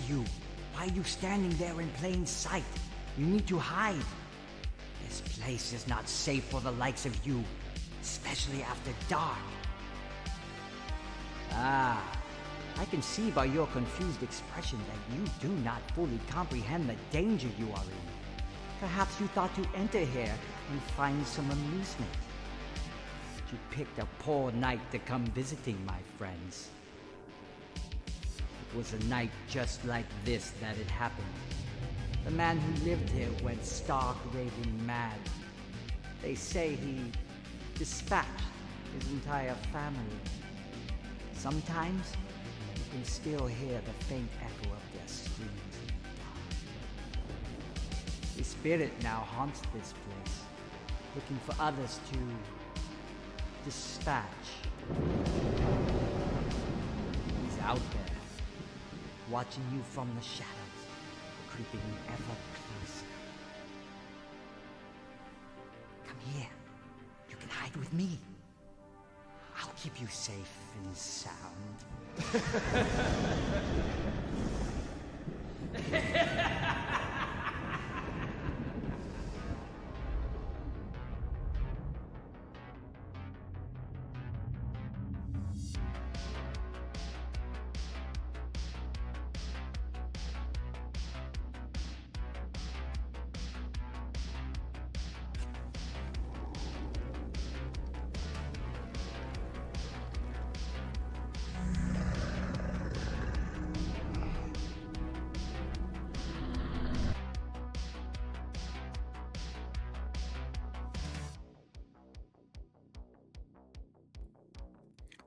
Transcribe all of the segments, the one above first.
you? Why are you standing there in plain sight? You need to hide. This place is not safe for the likes of you, especially after dark. Ah, I can see by your confused expression that you do not fully comprehend the danger you are in. Perhaps you thought to enter here and find some amusement. But you picked a poor night to come visiting, my friends. It was a night just like this that it happened. The man who lived here went stark raving mad. They say he dispatched his entire family. Sometimes you can still hear the faint echo of their screams in the dark. His spirit now haunts this place, looking for others to dispatch. He's out there, watching you from the shadows, creeping ever closer. Come here. You can hide with me. I'll keep you safe and sound.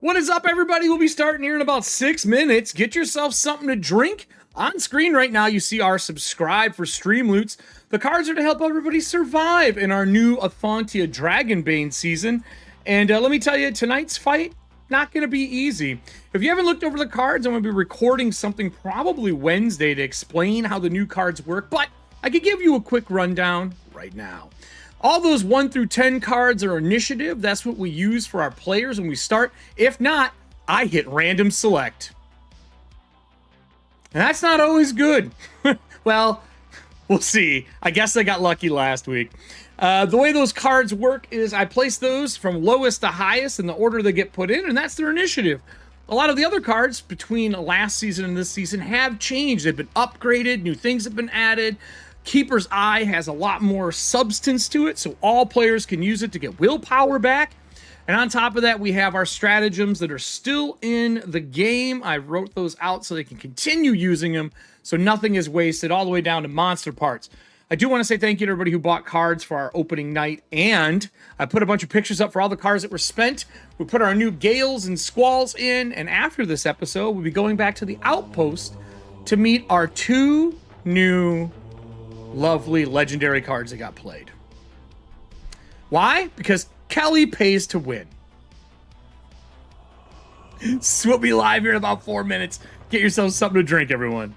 What is up, everybody? We'll be starting here in about 6 minutes. Get yourself something to drink. On screen right now, you see our subscribe for Streamloots. The cards are to help everybody survive in our new Ethauntia Dragonbane season. And let me tell you, tonight's fight, not going to be easy. If you haven't looked over the cards, I'm going to be recording something probably Wednesday to explain how the new cards work, but I could give you a quick rundown right now. All those 1 through 10 cards are initiative. That's what we use for our players when we start. If not, I hit random select. And that's not always good. Well, we'll see. I guess I got lucky last week. The way those cards work is I place those from lowest to highest in the order they get put in, and that's their initiative. A lot of the other cards between last season and this season have changed. They've been upgraded. New things have been added. Keeper's Eye has a lot more substance to it, so all players can use it to get willpower back. And on top of that, we have our stratagems that are still in the game. I wrote those out so they can continue using them, so nothing is wasted, all the way down to monster parts. I do want to say thank you to everybody who bought cards for our opening night, and I put a bunch of pictures up for all the cards that were spent. We put our new Gales and Squalls in, and after this episode, we'll be going back to the Outpost to meet our 2 new lovely legendary cards that got played. Why? Because Kelly pays to win. So we'll be live here in about 4 minutes. Get yourself something to drink, everyone.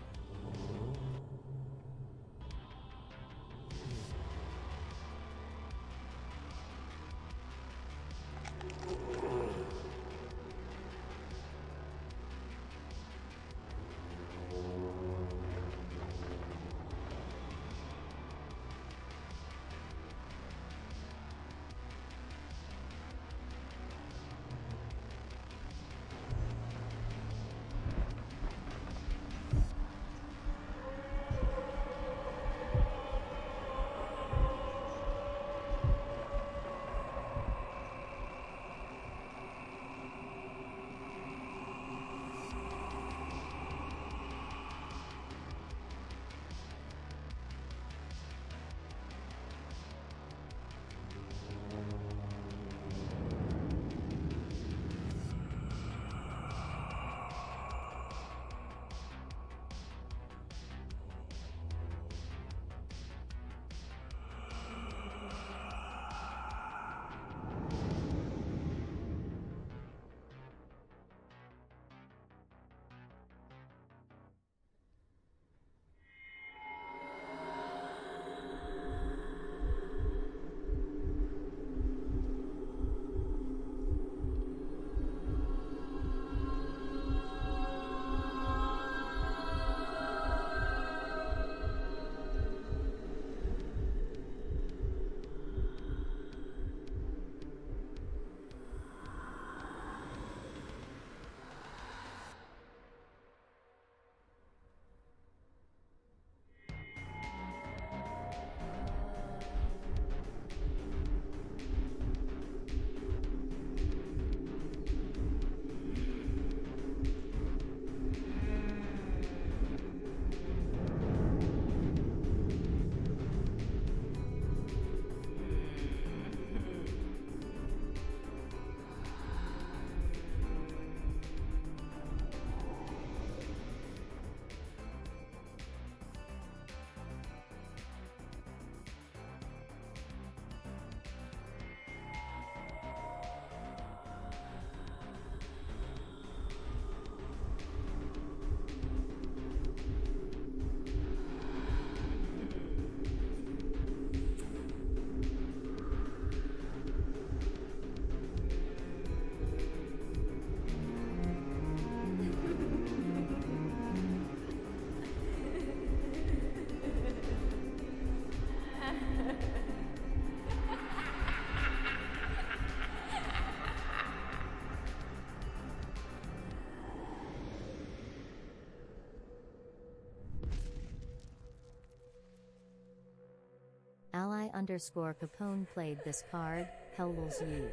Erik_Capwn played this card, Hells you.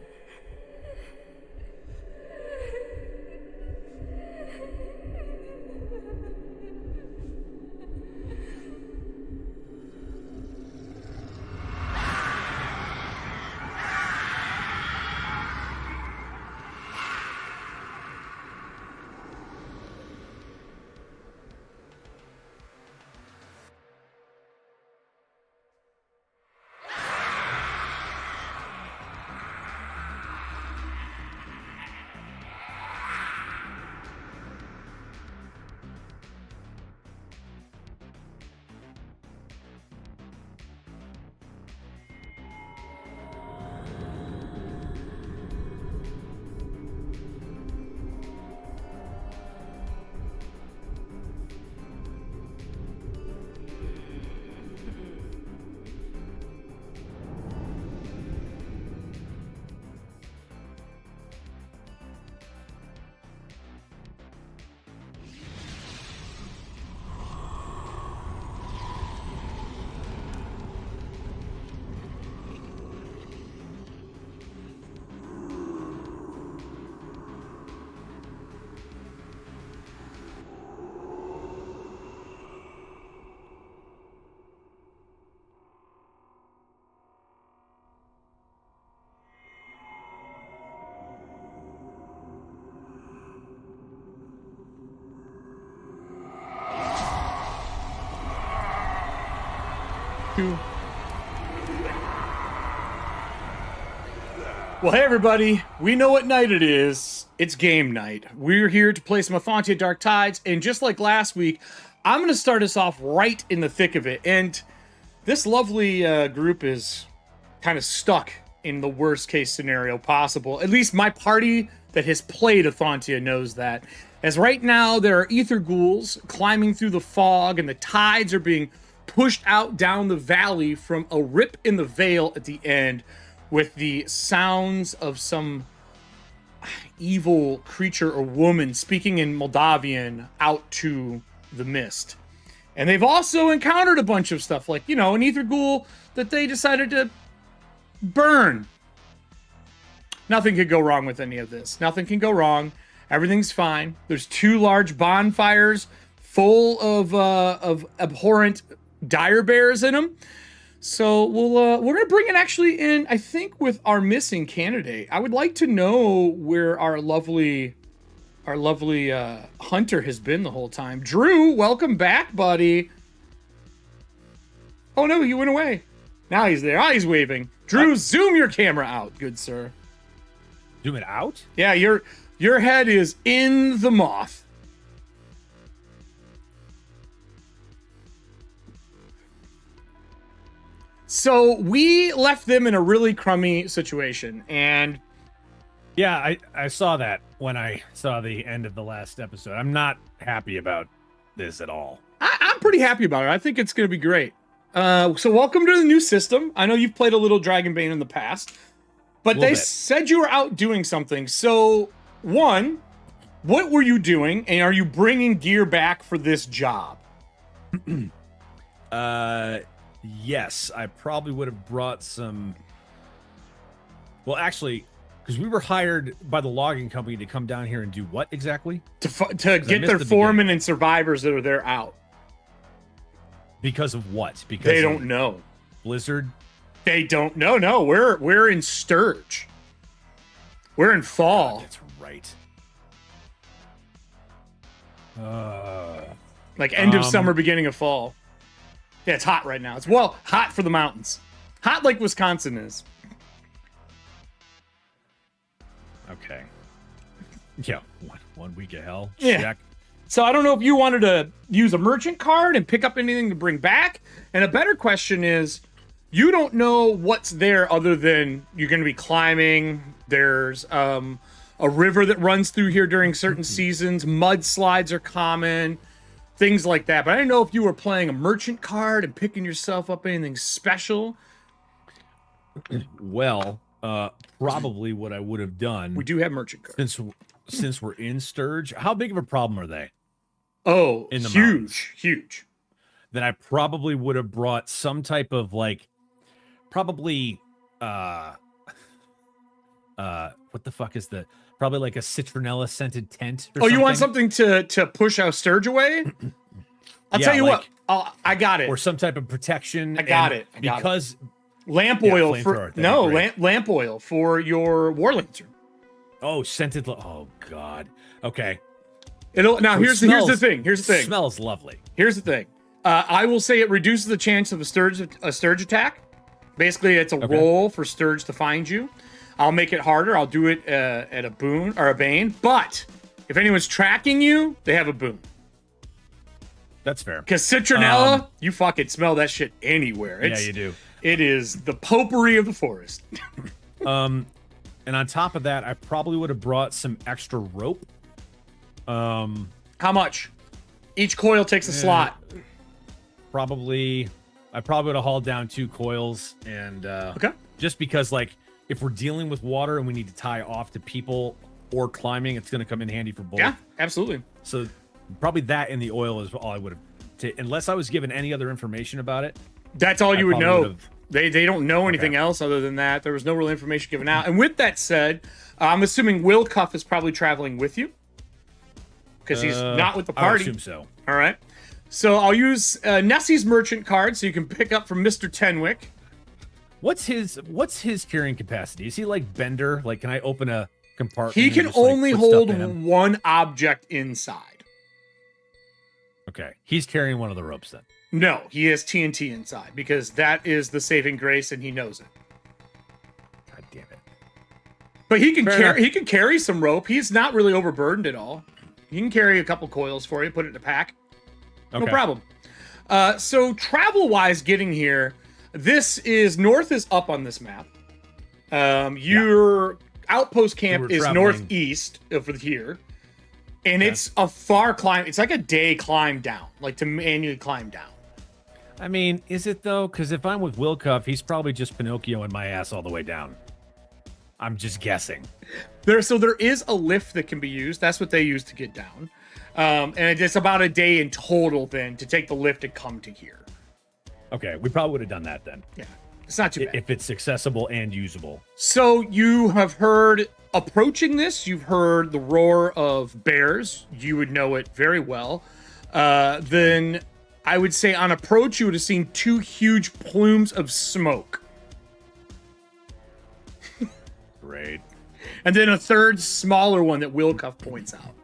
Well, hey everybody, we know what night it is. It's game night. We're here to play some Ethauntia Dark Tides, and just like last week, I'm going to start us off right in the thick of it. And this lovely group is kind of stuck in the worst case scenario possible. At least my party that has played Ethauntia knows that. As right now, there are ether ghouls climbing through the fog, and the tides are being pushed out down the valley from a rip in the veil at the end, with the sounds of some evil creature or woman speaking in Moldavian out to the mist. And they've also encountered a bunch of stuff, like, you know, an ether ghoul that they decided to burn. Nothing could go wrong with any of this. Nothing can go wrong. Everything's fine. There's 2 large bonfires full of abhorrent dire bears in them. So we're gonna bring it actually in, I think, with our missing candidate. I would like to know where our lovely hunter has been the whole time. Drew, welcome back, buddy. Oh no, he went away. Now he's there. Oh, he's waving. Drew, zoom your camera out, good sir. Zoom it out? Yeah, your head is in the moth. So we left them in a really crummy situation, and yeah, I saw that when I saw the end of the last episode. I'm not happy about this at all. I'm pretty happy about it. I think it's going to be great. So welcome to the new system. I know you've played a little Dragonbane in the past, but they said you were out doing something. So, one, what were you doing, and are you bringing gear back for this job? Yes, I probably would have brought some. Well, actually, because we were hired by the logging company to come down here and do what exactly? To get their foremen and survivors that are there out. Because of what? Because they don't know. Blizzard? They don't know. No, we're in Sturge. We're in fall. God, that's right. Like end of summer, beginning of fall. Yeah, it's hot right now. It's, well, hot for the mountains. Hot like Wisconsin is. Okay. Yeah, one week of hell. Yeah. Check. So I don't know if you wanted to use a merchant card and pick up anything to bring back. And a better question is, you don't know what's there other than you're going to be climbing. There's a river that runs through here during certain seasons. Mudslides are common. Things like that. But I didn't know if you were playing a merchant card and picking yourself up anything special. Well, probably what I would have done. We do have merchant cards. Since we're in Sturge, how big of a problem are they? Oh, in the huge. Then I probably would have brought some type of like probably what the fuck is probably like a citronella scented tent or you want something to push our sturge away? I'll tell you what. I got it. Or some type of protection. I got it. Because lamp oil lamp oil for your war lantern. Oh, scented. Oh God. Okay. Here's the thing. Smells lovely. Here's the thing. I will say it reduces the chance of a sturge attack. Basically, it's a roll for sturge to find you. I'll make it harder. I'll do it at a boon or a bane. But if anyone's tracking you, they have a boon. That's fair. Because citronella, you fucking smell that shit anywhere. Yeah, you do. It is the potpourri of the forest. And on top of that, I probably would have brought some extra rope. How much? Each coil takes a slot. I probably would have hauled down 2 coils, and just because, like, if we're dealing with water and we need to tie off to people or climbing, it's going to come in handy for both. Yeah, absolutely. So probably that and the oil is all I would have. Unless I was given any other information about it. That's all you would know. They don't know anything else other than that. There was no real information given out. And with that said, I'm assuming Will Cuff is probably traveling with you because he's not with the party. I assume so. All right. So I'll use Nessie's merchant card so you can pick up from Mr. Tenwick. What's his carrying capacity? Is he like Bender? Like, can I open a compartment? He can only hold one object inside. Okay. He's carrying one of the ropes then. No, he has TNT inside because that is the saving grace and he knows it. God damn it. But he can carry some rope. He's not really overburdened at all. He can carry a couple coils for you, put it in a pack. No problem. So travel-wise getting here, North is up on this map. Your outpost camp is northeast of here. And it's a far climb. It's like a day climb down, like to manually climb down. I mean, is it though? Because if I'm with Wilcuff, he's probably just Pinocchioing my ass all the way down. I'm just guessing. There is a lift that can be used. That's what they use to get down. And it's about a day in total then to take the lift and come to here. Okay, we probably would have done that then. Yeah, it's not too bad. If it's accessible and usable. So you have heard, approaching this, you've heard the roar of bears. You would know it very well. Then I would say on approach, you would have seen 2 huge plumes of smoke. Great. And then a third smaller one that Wilcuff points out.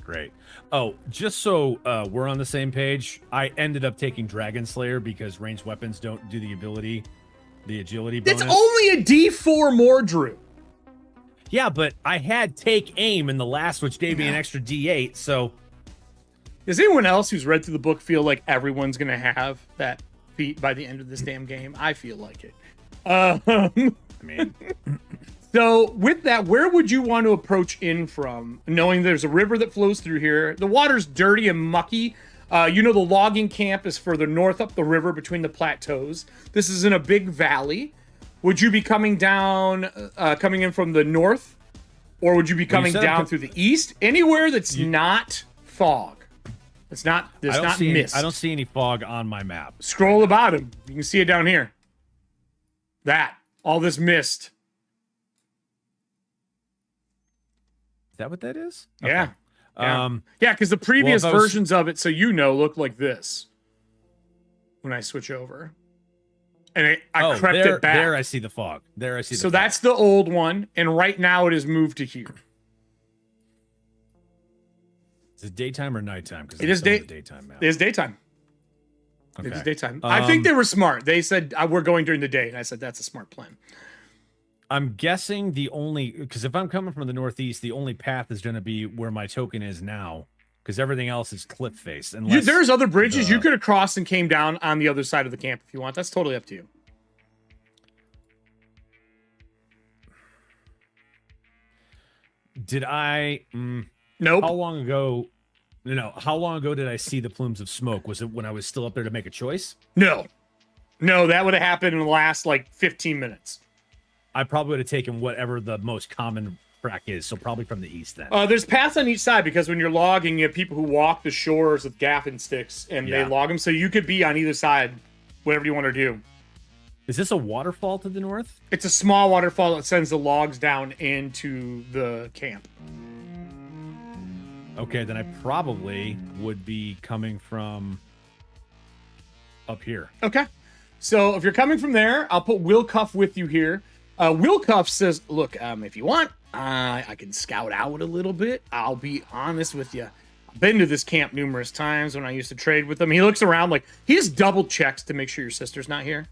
Great. Oh, just so we're on the same page, I ended up taking Dragon Slayer because ranged weapons don't do the agility bonus. It's only a D4 more, Drew. Yeah, but I had take aim in the last, which gave me an extra D8, so... Does anyone else who's read through the book feel like everyone's going to have that feat by the end of this damn game? I feel like it. I mean... So with that, where would you want to approach in from, knowing there's a river that flows through here? The water's dirty and mucky. The logging camp is further north up the river between the plateaus. This is in a big valley. Would you be coming down, coming in from the north? Or would you be coming down through the east? Anywhere that's not fog. It's not, there's not mist. I don't see any fog on my map. Scroll the bottom. You can see it down here. All this mist. Is that what that is? Okay. Yeah. Yeah, because the previous versions of it, look like this. When I switch over. And I crept it back. There I see the fog. So that's the old one, and right now it is moved to here. Is it daytime or nighttime? Because it is daytime map. It is daytime. Okay. It is daytime. I think they were smart. They said, we're going during the day, and I said, that's a smart plan. I'm guessing because if I'm coming from the northeast, the only path is going to be where my token is now, because everything else is cliff face. There's other bridges you could have crossed and came down on the other side of the camp if you want. That's totally up to you. Did I? Nope. How long ago? No. How long ago did I see the plumes of smoke? Was it when I was still up there to make a choice? No, that would have happened in the last 15 minutes. I probably would have taken whatever the most common track is, so probably from the east then. There's paths on each side because when you're logging, you have people who walk the shores with gaffing sticks and they log them. So you could be on either side, whatever you want to do. Is this a waterfall to the north? It's a small waterfall that sends the logs down into the camp. Okay, then I probably would be coming from up here. Okay. So if you're coming from there, I'll put Will Cuff with you here. Will Cuff says, look, if you want, I can scout out a little bit. I'll be honest with you. I've been to this camp numerous times when I used to trade with them. He looks around like he just double checks to make sure your sister's not here.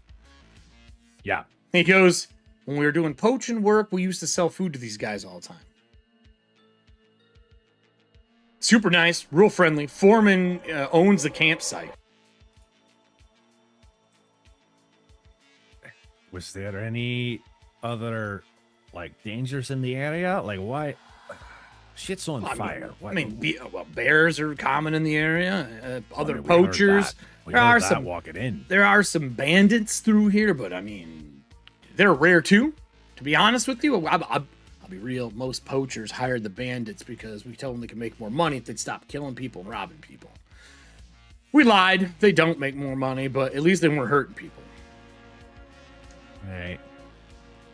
Yeah. He goes, when we were doing poaching work, we used to sell food to these guys all the time. Super nice, real friendly. Foreman owns the campsite. Was there any other like dangers in the area? Like why? Shit's on fire. Bears are common in the area. Other we poachers. There are some walking in. There are some bandits through here, but I mean, they're rare too. To be honest with you, I'll be real. Most poachers hired the bandits because we told them they could make more money if they'd stop killing people and robbing people. We lied. They don't make more money, but at least they weren't hurting people. All right.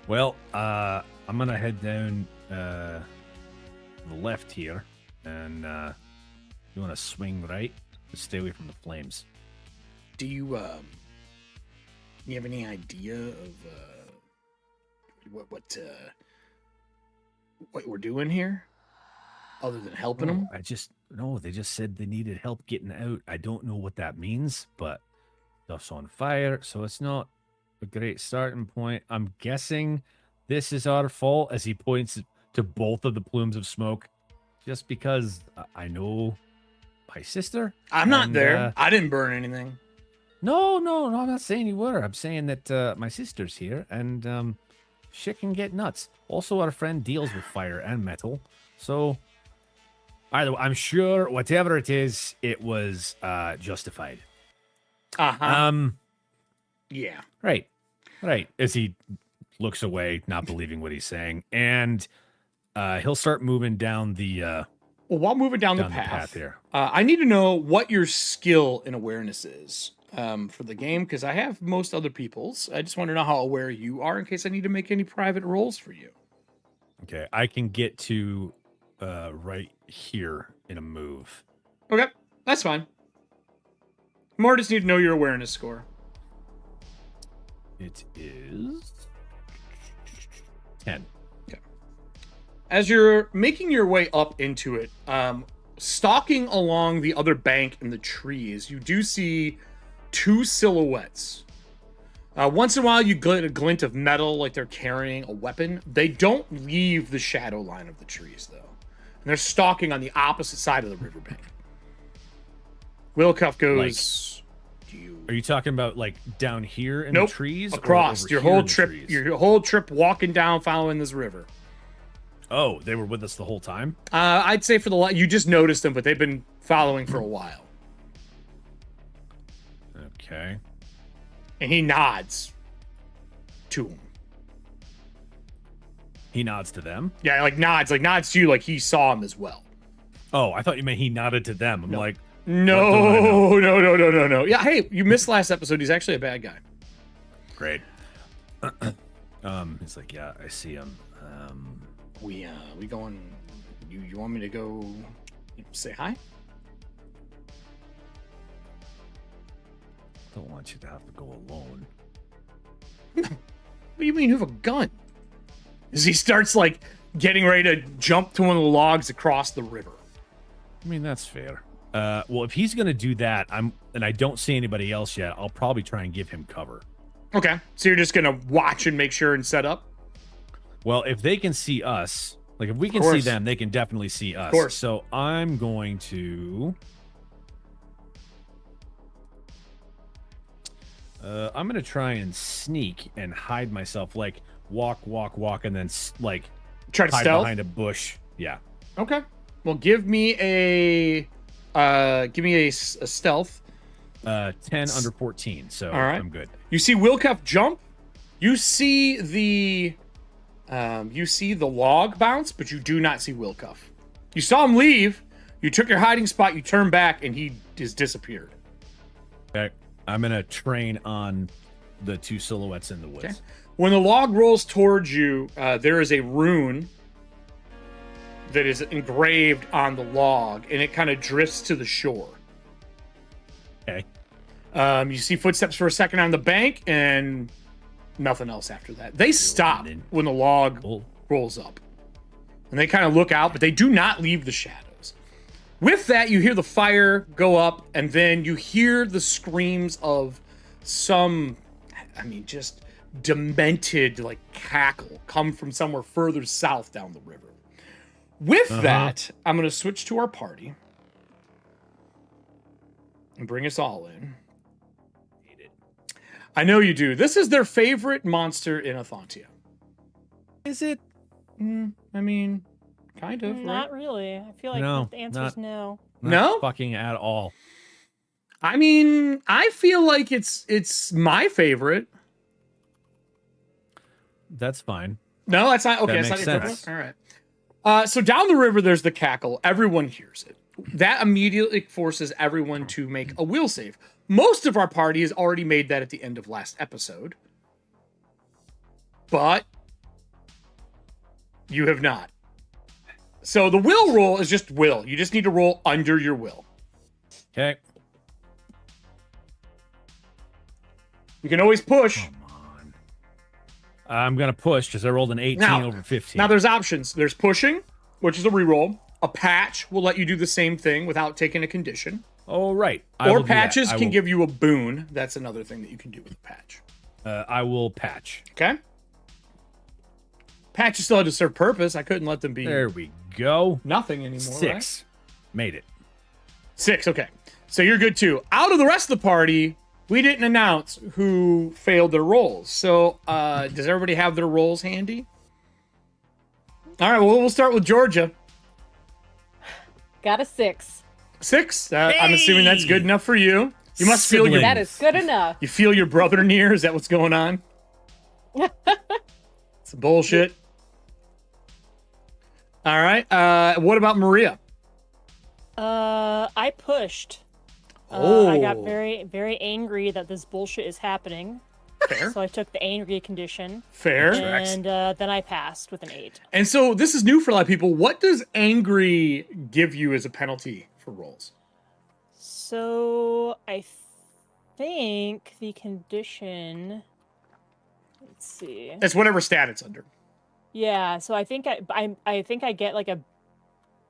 Well, I'm gonna head down the left here, and you want to swing right to stay away from the flames. Do you have any idea of what we're doing here, other than helping them? They just said they needed help getting out. I don't know what that means, but stuff's on fire, so it's not a great starting point. I'm guessing this is our fault, as he points to both of the plumes of smoke, just because I know my sister. I'm not there. I didn't burn anything. No, I'm not saying you were. I'm saying that my sister's here, and shit can get nuts. Also, our friend deals with fire and metal, so either way, I'm sure whatever it is, it was justified. Yeah. Right. As he looks away, not believing what he's saying, and he'll start moving down the. Well, while moving down the path here, I need to know what your skill in awareness is for the game, because I have most other people's. I just want to know how aware you are in case I need to make any private rolls for you. Okay, I can get to right here in a move. Okay, that's fine. More just need to know your awareness score. It is 10. Okay. As you're making your way up into it, stalking along the other bank in the trees, you do see two silhouettes. Once in a while, you get a glint of metal, like they're carrying a weapon. They don't leave the shadow line of the trees, though. And they're stalking on the opposite side of the riverbank. Willcuff goes... Are you talking about like down here in the trees? Across your whole trip. Your whole trip walking down, following this river. Oh, they were with us the whole time? I'd say for you just noticed them, but they've been following for a while. Okay. And he nods to him. He nods to them? Yeah, nods to you, like he saw him as well. Oh, I thought you meant he nodded to them. I'm like, no. Yeah, hey, you missed last episode. He's actually a bad guy. Great. He's like, yeah, I see him. We going? You want me to go say hi? Don't want you to have to go alone. What do you mean you have a gun? As he starts getting ready to jump to one of the logs across the river. I mean, that's fair. Well, if he's gonna do that, and I don't see anybody else yet, I'll probably try and give him cover. Okay, so you're just gonna watch and make sure and set up. Well, if they can see us, if we can see them, they can definitely see us. Of course. So I'm going to. I'm gonna try and sneak and hide myself, walk, and then try to hide stealth behind a bush. Yeah. Okay. Well, give me a stealth. 10 under 14. So all right. I'm good. You see Willcuff jump. You see the log bounce, but you do not see Willcuff. You saw him leave. You took your hiding spot. You turned back, and he just disappeared. Okay. I'm gonna train on the two silhouettes in the woods. Okay. When the log rolls towards you, there is a rune that is engraved on the log, and it kind of drifts to the shore. Okay. You see footsteps for a second on the bank, and nothing else after that. They stop when the log rolls up. And they kind of look out, but they do not leave the shadows. With that, you hear the fire go up, and then you hear the screams of some, I mean, just demented, like, cackle come from somewhere further south down the river. With that, I'm going to switch to our party and bring us all in. I know you do. This is their favorite monster in Ethauntia. Is it? I mean, kind of. Not right? really. I feel like the answer is no. No? Fucking at all. I mean, I feel like it's my favorite. That's fine. No, that's not. Okay, That that's not makes your sense. preference? All right. So down the river, there's the cackle. Everyone hears it. That immediately forces everyone to make a will save. Most of our party has already made that at the end of last episode. But you have not. So the will roll is just will. You just need to roll under your will. Okay. You can always push. Come on. I'm going to push because I rolled an 18 over 15. Now there's options. There's pushing, which is a reroll. A patch will let you do the same thing without taking a condition. Oh, right. Or patches can give you a boon. That's another thing that you can do with a patch. I will patch. Okay. Patches still had to serve purpose. I couldn't let them be There we go. nothing anymore. 6. Right? Made it. 6, okay. So you're good too. Out of the rest of the party, we didn't announce who failed their rolls. So does everybody have their rolls handy? All right, well, we'll start with Georgia. Got a 6. 6? I'm assuming that's good enough for you. You must feel your... That is good enough. You feel your brother near? Is that what's going on? It's bullshit. All right. What about Maria? I pushed. Oh. I got very, very angry that this bullshit is happening. Fair. So I took the angry condition. Fair. And then I passed with an 8. And so this is new for a lot of people. What does angry give you as a penalty for rolls? So I think the condition. Let's see. It's whatever stat it's under. Yeah. So I think I think I get like a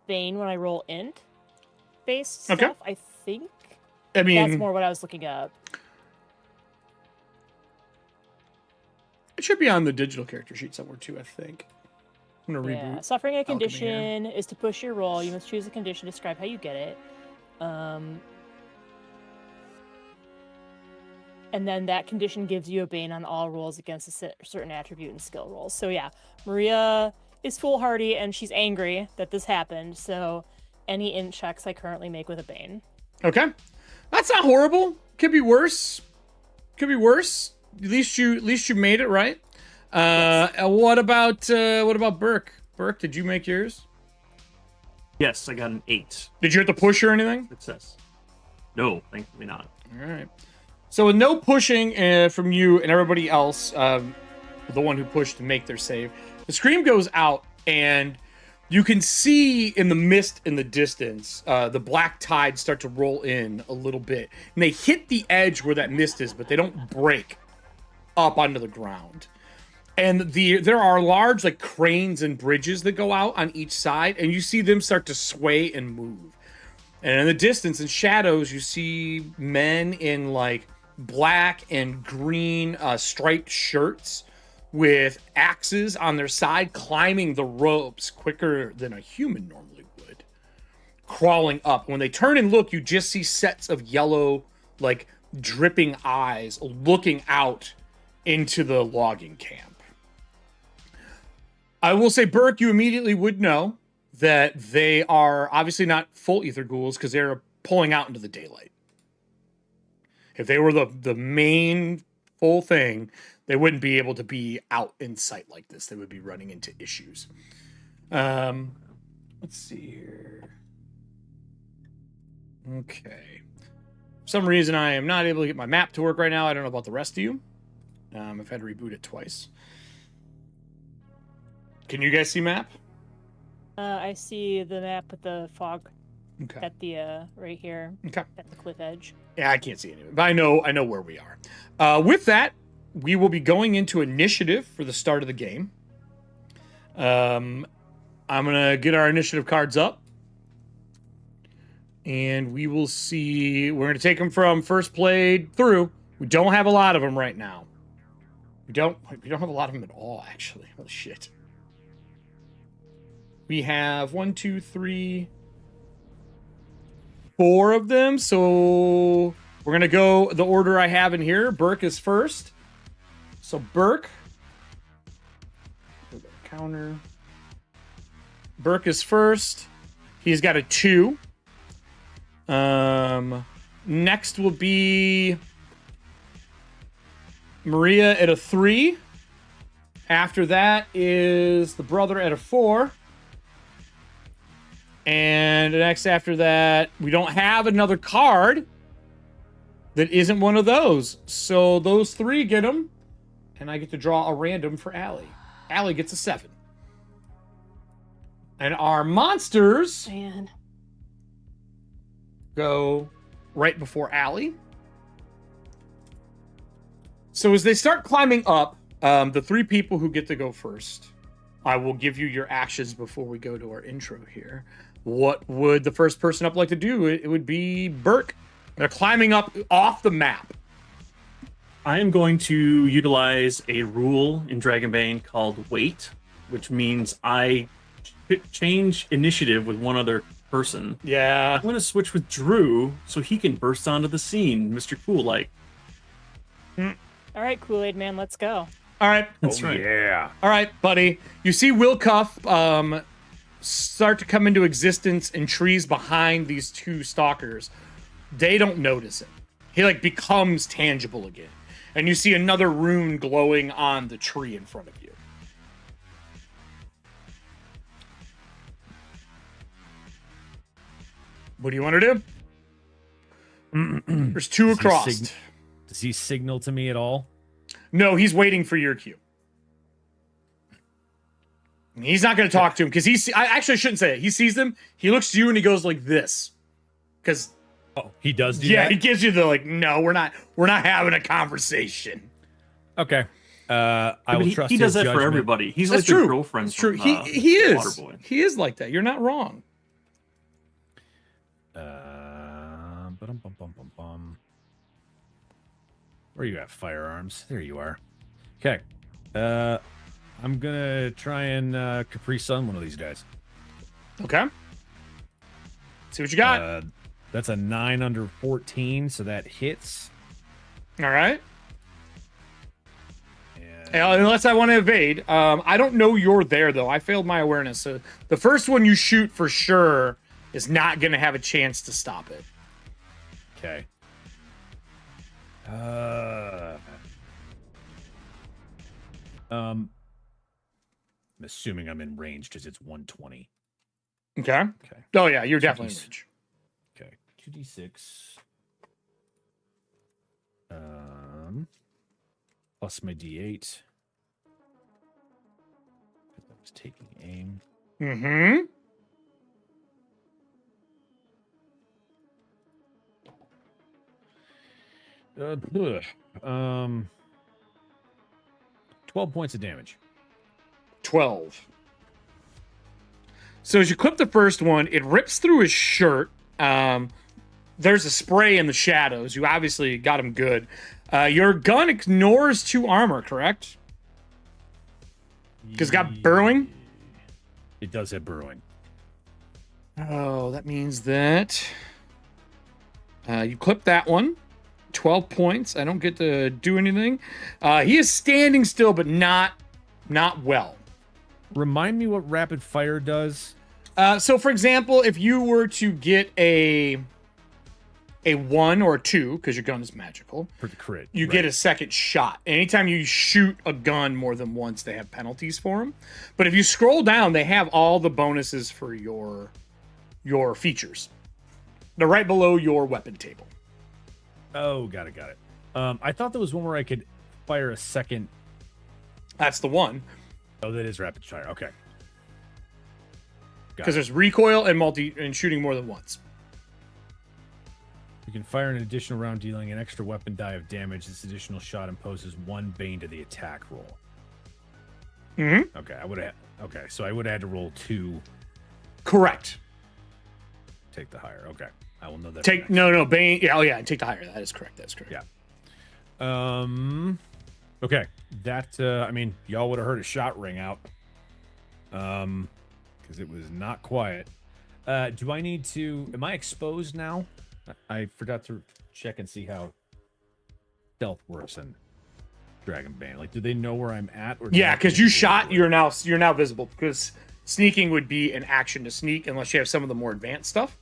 bane when I roll int based stuff. Okay. I think. I mean, that's more what I was looking up. it should be on the digital character sheet somewhere too, I think. I'm going to Yeah. reboot. Suffering a Alchemy here. condition is to push your roll. You must choose a condition to describe how you get it. And then that condition gives you a bane on all rolls against a certain attribute and skill rolls. So yeah, Maria is foolhardy and she's angry that this happened. So any int checks I currently make with a bane. Okay. That's not horrible. Could be worse. Could be worse. At least you made it, right? Yes. What about Burke? Burke, did you make yours? Yes, I got an 8. Did you have to push or anything? Success. No, thankfully not. All right. So with no pushing from you and everybody else, the one who pushed to make their save, the scream goes out, and you can see in the mist in the distance, the black tides start to roll in a little bit, and they hit the edge where that mist is, but they don't break up onto the ground. And there are large like cranes and bridges that go out on each side, and you see them start to sway and move. And in the distance, in shadows, you see men in like black and green striped shirts with axes on their side, climbing the ropes quicker than a human normally would, crawling up. When they turn and look, you just see sets of yellow, like dripping eyes looking out into the logging camp. I will say, Burke, you immediately would know that they are obviously not full ether ghouls because they're pulling out into the daylight. If they were the main full thing, they wouldn't be able to be out in sight like this. They would be running into issues. Let's see here. Okay. For some reason, I am not able to get my map to work right now. I don't know about the rest of you. I've had to reboot it twice. Can you guys see map? I see the map with the fog Okay. at the right here Okay. at the cliff edge. Yeah, I can't see any of it, but I know where we are. With that, we will be going into initiative for the start of the game. I'm gonna get our initiative cards up, and we will see. We're gonna take them from first played through. We don't have a lot of them right now. We don't have a lot of them at all, actually. Holy shit. We have 1, 2, 3, 4 of them. So we're gonna go the order I have in here. Burke is first. So Burke. Counter. Burke is first. He's got a 2. Next will be Maria at a 3. After that is the brother at a 4. And next after that, we don't have another card that isn't one of those. So those 3 get them. And I get to draw a random for Allie. Allie gets a 7. And our monsters Man. go right before Allie. So as they start climbing up, the 3 people who get to go first, I will give you your actions before we go to our intro here. What would the first person up like to do? It would be Burke. They're climbing up off the map. I am going to utilize a rule in Dragonbane called Wait, which means I change initiative with one other person. Yeah. I'm going to switch with Drew so he can burst onto the scene, Mr. Cool-like. All right, Kool-Aid Man, let's go. All right. That's right. Yeah. All right, buddy. You see Will Cuff start to come into existence in trees behind these 2 stalkers. They don't notice it. He like becomes tangible again. And you see another rune glowing on the tree in front of you. What do you want to do? There's 2 across. Does he signal to me at all? No, he's waiting for your cue. He's not going to talk to him because I actually shouldn't say it. He sees them. He looks to you and he goes like this. Because he does do yeah, that? he gives you the like. No, we're not having a conversation. Okay. I will trust he does his that for judgment. everybody. He's That's like true. the girlfriend. That's true. From, He is. Waterboy. He is like that. You're not wrong. Ba-dum-bum-bum-bum-bum. Where you at, firearms? There you are. Okay. I'm gonna try and Capri Sun one of these guys. Okay. See what you got. That's a 9 under 14, so that hits. All right. And Unless I want to evade. I don't know you're there though. I failed my awareness. So the first one you shoot for sure is not going to have a chance to stop it. okay. I'm assuming I'm in range because it's 120. Okay. Okay. Oh yeah, you're definitely in range. Okay. 2d6. Plus my d8. I was taking aim. Mm-hmm. Ugh. 12 points of damage. 12. So as you clip the first one, it rips through his shirt. There's a spray in the shadows. You obviously got him good. Your gun ignores 2 armor, correct? Because it's got burrowing? It does have burrowing. Oh, that means that you clip that one. 12 points. I don't get to do anything. He is standing still, but not well. Remind me what rapid fire does. So, for example, if you were to get a 1 or a 2, because your gun is magical, For the crit. you get a second shot. Anytime you shoot a gun more than once, they have penalties for them. But if you scroll down, they have all the bonuses for your features. They're right below your weapon table. Oh, got it. I thought there was one where I could fire a second. That's the one. Oh, that is rapid fire. Okay. Because there's recoil and shooting more than once. You can fire an additional round, dealing an extra weapon die of damage. This additional shot imposes 1 bane to the attack roll. Mm-hmm. Okay, so I would have had to roll 2. Correct. Take the higher. Okay, I will know that. No, bane. Yeah, take the higher. That is correct. That's correct. Yeah. Okay, that I mean, y'all would have heard a shot ring out. Because it was not quiet. Do I need to? Am I exposed now? I forgot to check and see how stealth works in Dragonbane. Like, do they know where I'm at? Or yeah, because you shot, you're now visible. Because sneaking would be an action to sneak unless you have some of the more advanced stuff.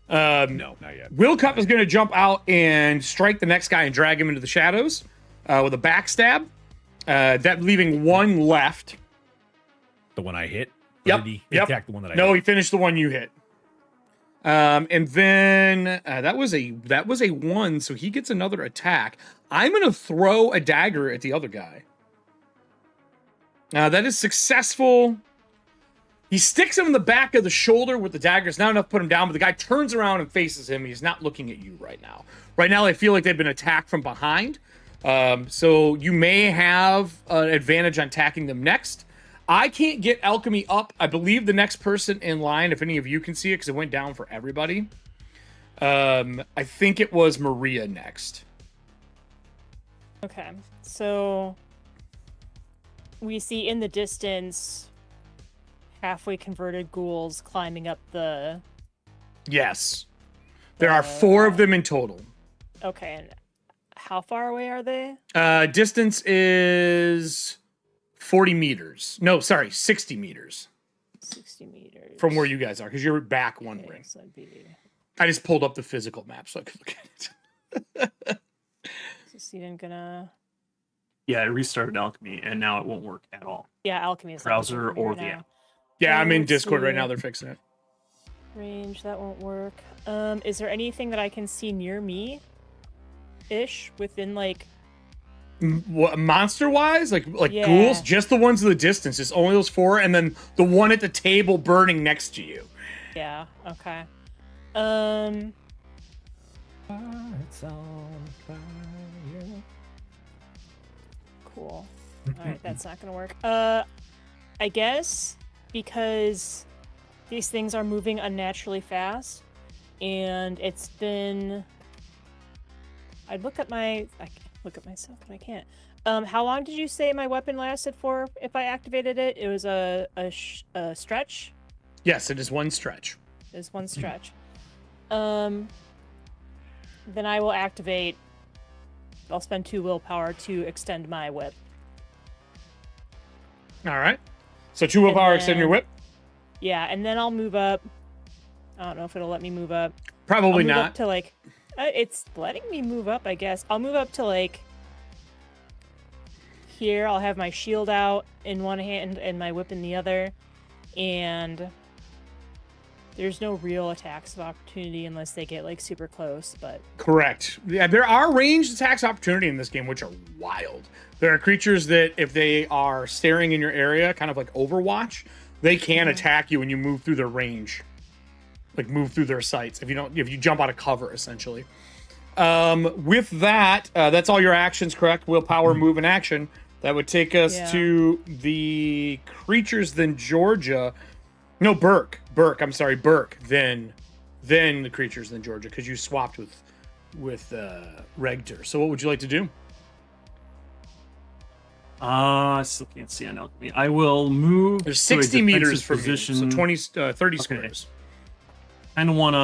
No, not yet. Will Cup is going to jump out and strike the next guy and drag him into the shadows with a backstab. That leaving one left. The one I hit. Yep. Did he attack the one that I hit? No, he finished the one you hit. And then that was a 1, so he gets another attack. I'm gonna throw a dagger at the other guy. That is successful. He sticks him in the back of the shoulder with the dagger. It's not enough to put him down, but the guy turns around and faces him. He's not looking at you right now. Right now, they feel like they've been attacked from behind. So you may have an advantage on attacking them next. I can't get alchemy up. I believe the next person in line, if any of you can see it, because it went down for everybody. I think it was Maria next. Okay, so we see in the distance halfway converted ghouls climbing up the... Yes. There are 4 of them in total. Okay, and how far away are they? Distance is 40 meters. No, sorry, 60 meters. 60 meters. From where you guys are, because you're back one ring. So that'd be... I just pulled up the physical map so I could look at it. So Steven gonna... Yeah, I restarted alchemy, and now it won't work at all. Yeah, alchemy is... Browser or the app. Yeah, I'm in let's Discord see. right now. They're fixing it. Range, that won't work. Is there anything that I can see near me? Ish? Within, like... What, monster-wise? Like Yeah. ghouls? Just the ones in the distance. Just only those 4, and then the one at the table burning next to you. Yeah, okay. It's on fire. Cool. Alright, that's not gonna work. I guess because these things are moving unnaturally fast, and it's been... I'd look at my... I can't look at myself, but I can't. How long did you say my weapon lasted for if I activated it? It was a stretch? Yes, it is one stretch. It is one stretch. Then I will activate... I'll spend 2 willpower to extend my whip. All right. So 2 willpower, extend your whip? Yeah, and then I'll move up. I don't know if it'll let me move up. Probably I'll move not. up to, like... it's letting me move up, I guess. I'll move up to, like... Here, I'll have my shield out in one hand and my whip in the other. And... There's no real attacks of opportunity unless they get, like, super close, but... Correct. Yeah, there are ranged attacks of opportunity in this game, which are wild. There are creatures that, if they are staring in your area, kind of like Overwatch, they can attack you when you move through their range. Like, move through their sights. If you jump out of cover, essentially. With that, that's all your actions, correct? Willpower, move, and action. That would take us to the creatures, then Georgia... No, Burke. I'm sorry, Burke. Then the creatures, then Georgia, because you swapped with Regtor. So what would you like to do? I still can't see on alchemy. I will move. There's to a 60 meters defensive from position. you, so 30 squares. I don't want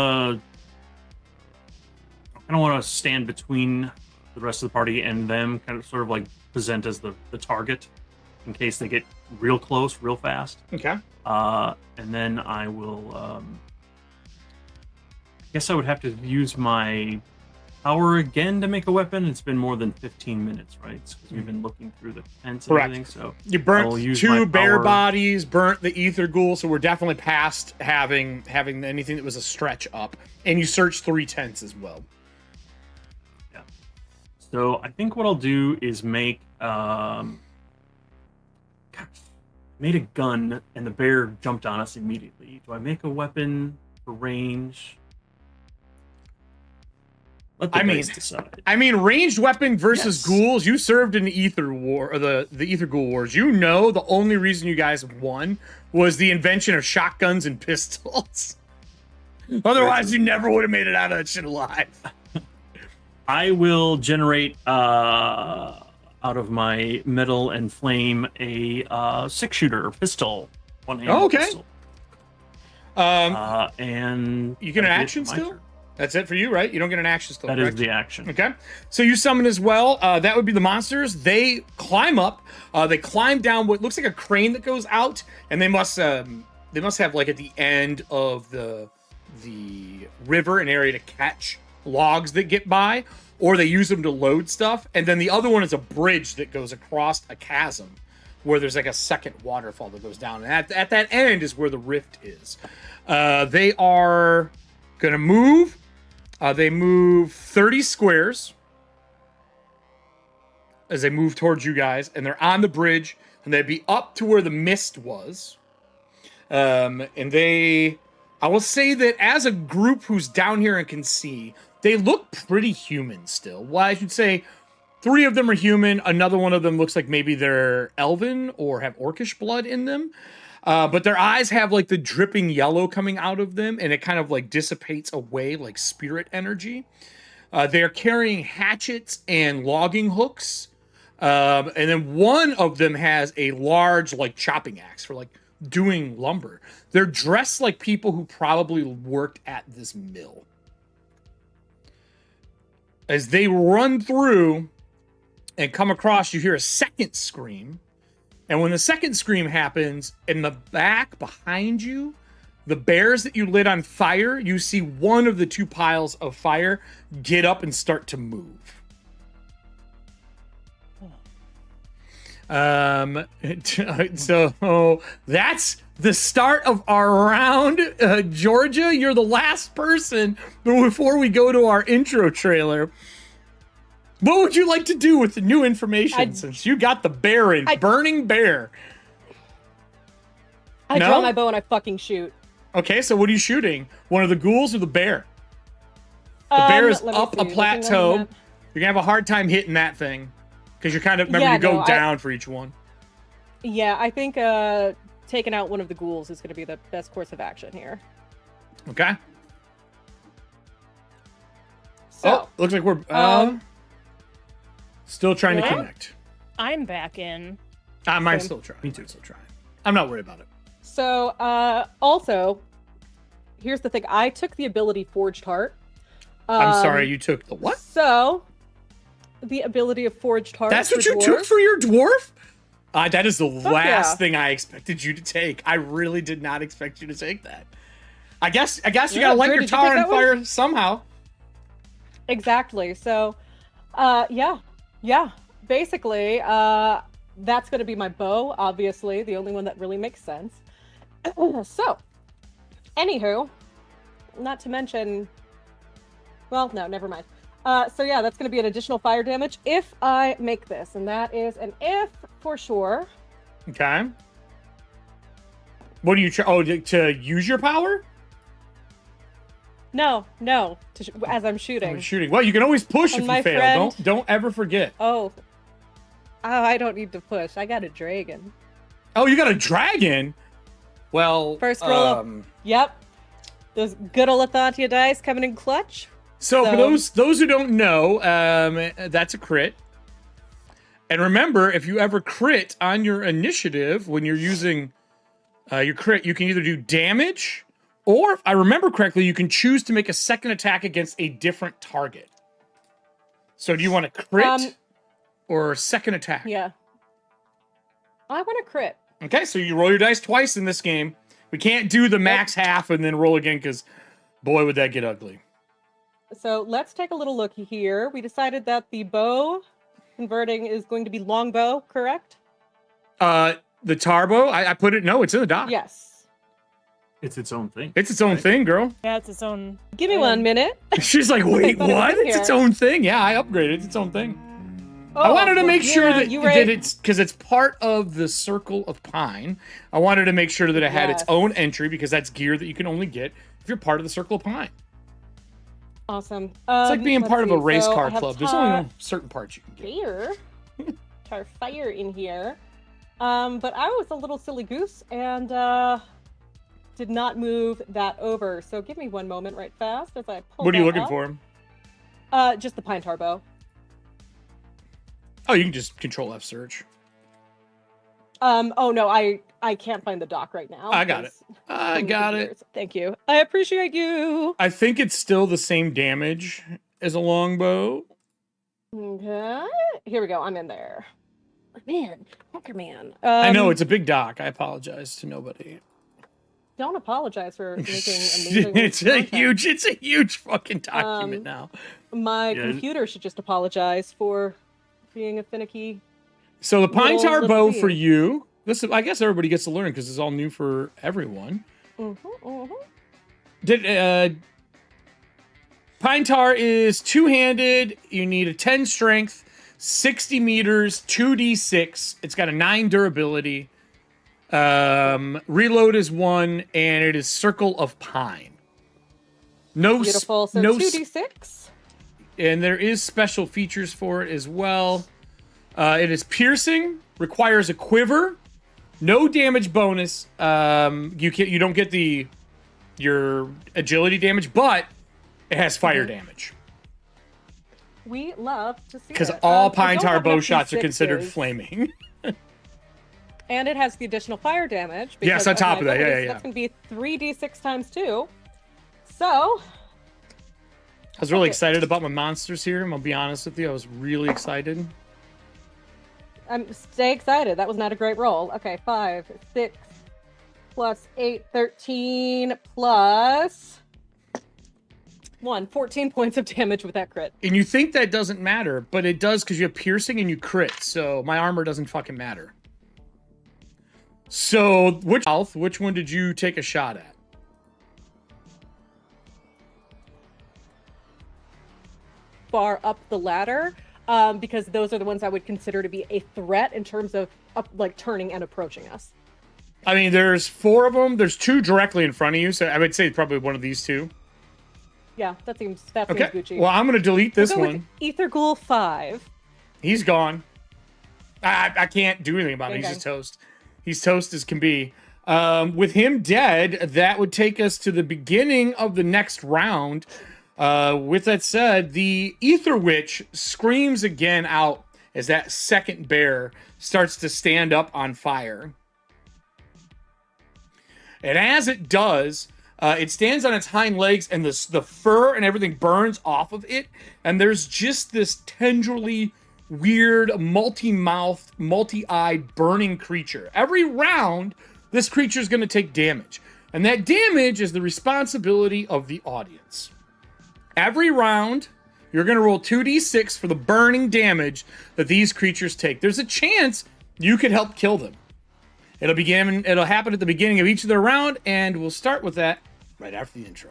to stand between the rest of the party and them. Kind of sort of like present as the target in case they get real close, real fast. Okay. And then I will. I guess I would have to use my power again to make a weapon. It's been more than 15 minutes, right? Because we've been looking through the tents and everything. So you burnt I'll use 2 my bear power. bodies, burnt the ether ghoul, so we're definitely past having anything that was a stretch up. And you searched 3 tents as well. Yeah. So I think what I'll do is make made a gun, and the bear jumped on us immediately. Do I make a weapon for range? Let the dice decide. I mean, ranged weapon versus Yes. ghouls. You served in the Ether War, or the Ether Ghoul Wars. You know the only reason you guys won was the invention of shotguns and pistols. Otherwise, you never would have made it out of that shit alive. I will generate out of my metal and flame a 6-shooter pistol, one-handed pistol. And you get an that'd be action my still? turn. That's it for you, right? You don't get an action still. That correct? is the action. Okay. So you summon as well. That would be the monsters. They climb up. They climb down what looks like a crane that goes out, and they must have like at the end of the river an area to catch logs that get by, or they use them to load stuff. And then the other one is a bridge that goes across a chasm where there's like a second waterfall that goes down. And at that end is where the rift is. They are gonna move. They move 30 squares as they move towards you guys, and they're on the bridge, and they'd be up to where the mist was. And I will say that as a group who's down here and can see, they look pretty human still. Well, I should say 3 of them are human. Another one of them looks like maybe they're elven or have orcish blood in them. But their eyes have like the dripping yellow coming out of them, and it kind of like dissipates away like spirit energy. They're carrying hatchets and logging hooks. And then one of them has a large like chopping axe for like doing lumber. They're dressed like people who probably worked at this mill. As they run through and come across, you hear a second scream. And when the second scream happens, in the back behind you, the bears that you lit on fire, you see one of the 2 piles of fire get up and start to move. So that's the start of our round. Georgia, you're the last person before we go to our intro trailer. What would you like to do with the new information since you got the burning bear? I draw my bow and I fucking shoot. Okay, so what are you shooting? One of the ghouls or the bear? The bear is up a plateau. You're gonna have a hard time hitting that thing because you're kind of you go down for each one. Yeah, I think taking out one of the ghouls is gonna be the best course of action here. Okay. So, looks like we're still trying to connect. I'm back in. I might still try. Me too. Still trying. I'm not worried about it. So, also, here's the thing. I took the ability Forged Heart. I'm sorry, you took the what? So, the ability of Forged Heart. That's what you took for your dwarf? That is the last thing I expected you to take. I really did not expect you to take that. I guess you gotta light your tower on fire somehow. Exactly. So, yeah. Basically, that's going to be my bow, obviously, the only one that really makes sense. So, anywho, not to mention, well, no, never mind. So yeah, that's going to be an additional fire damage if I make this, and that is an if for sure. Okay. What do you try? Oh, to use your power? No, as I'm shooting. Shooting. Well, you can always push if you fail. Don't ever forget. Oh, I don't need to push. I got a dragon. Oh, you got a dragon? Well, first roll. Yep. Those good old Ethauntia dice coming in clutch. So for those who don't know, that's a crit. And remember, if you ever crit on your initiative when you're using your crit, you can either do damage, or if I remember correctly, you can choose to make a second attack against a different target. So do you want to crit or second attack? Yeah. I want to crit. Okay, so you roll your dice twice in this game. We can't do the max half and then roll again because, boy, would that get ugly. So let's take a little look here. We decided that the bow converting is going to be longbow, correct? The tarbo, I put it, no, it's in the doc. Yes. It's its own thing. It's its own thing, girl. Yeah, it's its own. Give me 1 minute. She's like, wait, thought it was what? in It's its here. own thing. Yeah, I upgraded. It's its own thing. I Oh, wanted to well, make sure yeah, that, you that right. it's because it's part of the Circle of Pine. I wanted to make sure that it had its Yes. own entry because that's gear that you can only get if you're part of the Circle of Pine. Awesome. It's like being let's part of a see. race So I car have club. There's only certain parts you can get. Tar fire in here. But I was a little silly goose and did not move that over. So give me 1 moment right fast as I pull What are you that looking up. for? Just the pine tar bow. Oh, you can just control F search. Oh no, I can't find the dock right now. I got it. because I so many got it. computers. Thank you. I appreciate you. I think it's still the same damage as a longbow. Okay. Here we go. I'm in there. Man, Hunker Man. I know it's a big dock. I apologize to nobody. Don't apologize for making amazing. it's a content. huge fucking document now. My Yeah. computer should just apologize for being a finicky. So the pine little tar bow thing. for you. This, I guess everybody gets to learn because it's all new for everyone. Pine tar is two-handed. You need a 10 strength, 60 meters, 2d6. It's got a 9 durability. Reload is 1, and it is Circle of Pine. Beautiful. So 2d6. And there is special features for it as well. It is piercing, requires a quiver, no damage bonus. You don't get your agility damage, but it has fire damage. We love to see Because it. all I pine don't tar have bow enough shots are considered D6s. flaming. And it has the additional fire damage. Yes, because on top my of that. Yeah, abilities. yeah. That's going to be 3d6 times 2. So, I was really Okay. excited about my monsters here. I'm gonna be honest with you. I was really excited. stay excited. That was not a great roll. Okay, 5, 6, plus 8, 13, plus 1, 14 points of damage with that crit. And you think that doesn't matter, but it does because you have piercing and you crit. So my armor doesn't fucking matter. So which one did you take a shot at? Far up the ladder, because those are the ones I would consider to be a threat in terms of like turning and approaching us. I mean, there's 4 of them. There's 2 directly in front of you, so I would say probably one of these 2. Yeah, that seems Okay. Gucci. Well, I'm gonna delete this We'll go one. with Ether Ghoul 5. He's gone. I can't do anything about him. He's Okay. just toast. He's toast as can be. With him dead, that would take us to the beginning of the next round. With that said, the Ether Witch screams again out as that second bear starts to stand up on fire. And as it does, it stands on its hind legs, and the fur and everything burns off of it. And there's just this tendrily weird, multi-mouthed, multi-eyed, burning creature. Every round, this creature is going to take damage. And that damage is the responsibility of the audience. Every round, you're going to roll 2d6 for the burning damage that these creatures take. There's a chance you could help kill them. It'll happen at the beginning of each of their round, and we'll start with that right after the intro.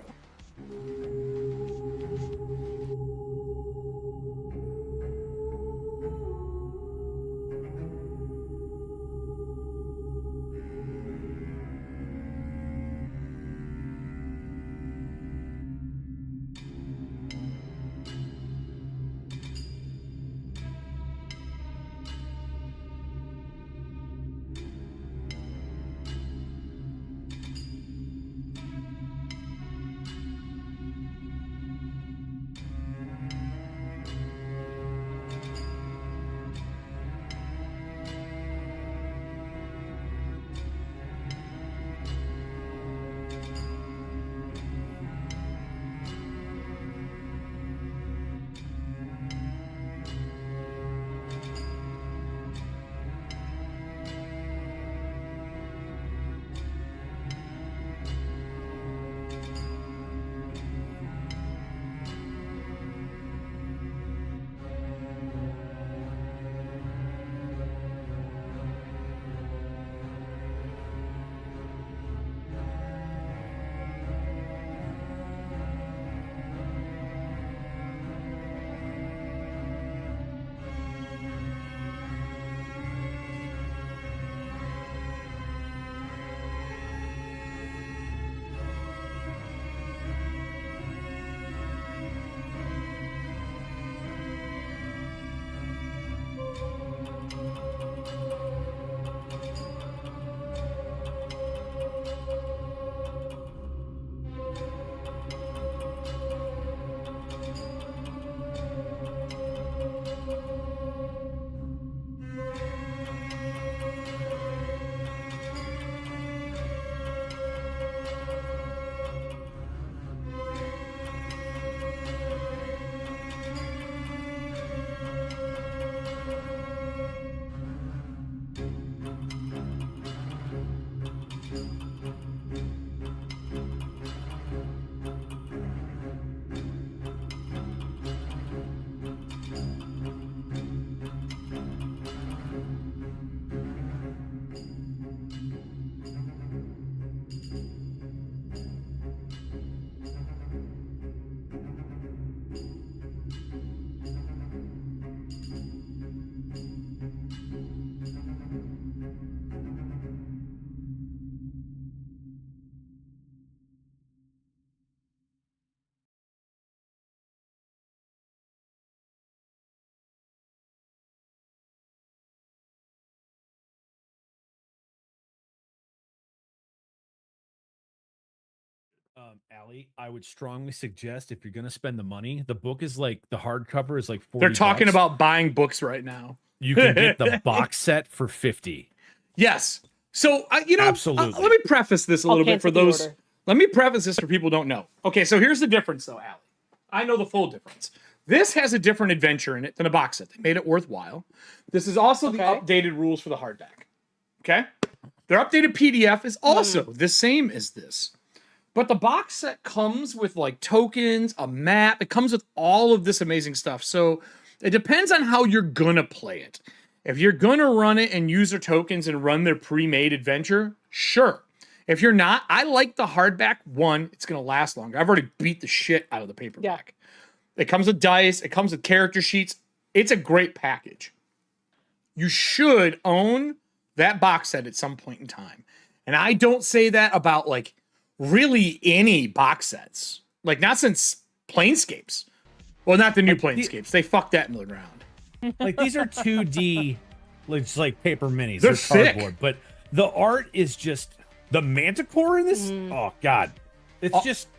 Allie, I would strongly suggest if you're going to spend the money, the book is like the hardcover is like 40. They're talking bucks. about buying books right now. You can get the box set for 50. Yes. So, Absolutely. Let me preface this a little bit for those. order. Let me preface this for people who don't know. Okay, so here's the difference, though, Allie. I know the full difference. This has a different adventure in it than a box set. They made it worthwhile. This is also the updated rules for the hardback. Okay? Their updated PDF is also the same as this. But the box set comes with like tokens, a map. It comes with all of this amazing stuff. So it depends on how you're going to play it. If you're going to run it and use their tokens and run their pre-made adventure, sure. If you're not, I like the hardback one. It's going to last longer. I've already beat the shit out of the paperback. Yeah. It comes with dice. It comes with character sheets. It's a great package. You should own that box set at some point in time. And I don't say that about like really any box sets. Like not since Planescapes. Well, not the new Planescapes. They fucked that into the ground. Like these are 2D, like paper minis. They're thick. Cardboard, but the art is just the Manticore in this. Oh God, it's just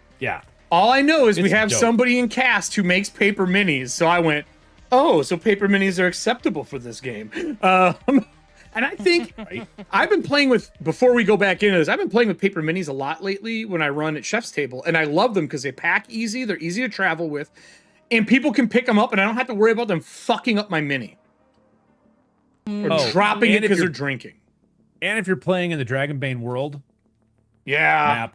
All I know is we It's have dope. somebody in cast who makes paper minis. So I went, oh, so paper minis are acceptable for this game. And I think I've been playing with, before we go back into this, I've been playing with paper minis a lot lately when I run at Chef's Table. And I love them because they pack easy. They're easy to travel with. And people can pick them up and I don't have to worry about them fucking up my mini. Or dropping it because they're drinking. And if you're playing in the Dragonbane world. Yeah.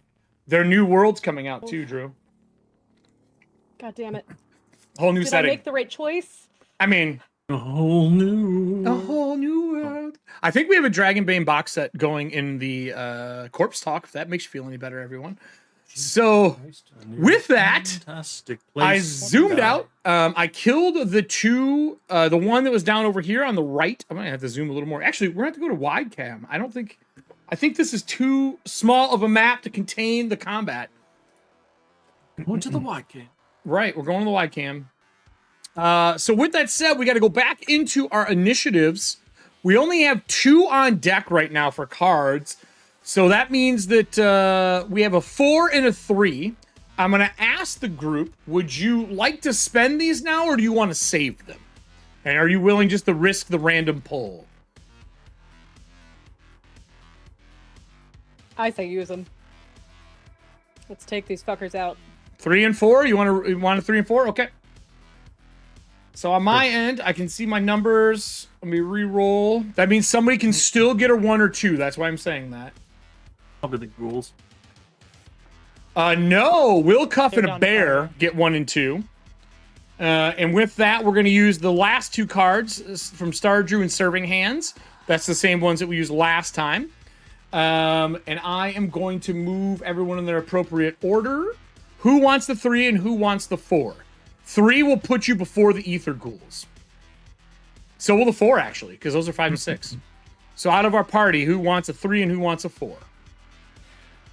Their new world's coming out too, Drew. God damn it. Whole new Did setting. I make the right choice? I mean... A whole new world. I think we have a Dragonbane box set going in the Corpse Talk, if that makes you feel any better, everyone. So, with that, I zoomed out. I killed the two, the one that was down over here on the right. I'm going to have to zoom a little more. Actually, we're going to have to go to wide cam. I think this is too small of a map to contain the combat. Going to the wide cam. Right, we're going to the wide cam. So with that said, we got to go back into our initiatives. We only have 2 on deck right now for cards. So that means that we have a 4 and a 3. I'm going to ask the group, would you like to spend these now or do you want to save them? And are you willing just to risk the random pull? I say use them. Let's take these fuckers out. 3 and 4? You want a 3 and 4? Okay. So on my end, I can see my numbers. Let me re-roll. That means somebody can still get a 1 or 2. That's why I'm saying that. Probably the ghouls. No. Will Cuff They're and a down bear to 5. get 1 and 2. And with that, we're going to use the last 2 cards from Star Drew and Serving Hands. That's the same ones that we used last time. And I am going to move everyone in their appropriate order. Who wants the 3 and who wants the 4? 3 will put you before the Ether Ghouls. So will the 4, actually, because those are 5 and 6. So out of our party, who wants a 3 and who wants a 4?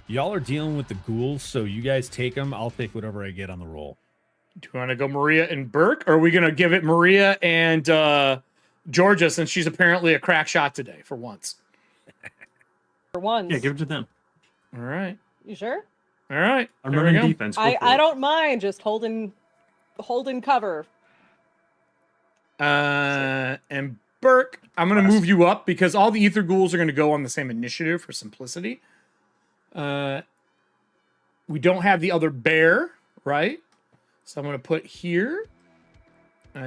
Y'all are dealing with the ghouls, so you guys take them. I'll take whatever I get on the roll. Do you want to go Maria and Burke? Or are we going to give it Maria and Georgia, since she's apparently a crack shot today for once. For once. Yeah, give it to them. All right. You sure? All right. I'm There we running go. defense. Go I for it. don't mind just holding cover. And Burke, I'm going to move you up because all the Ether Ghouls are going to go on the same initiative for simplicity. We don't have the other bear, right? So I'm going to put here.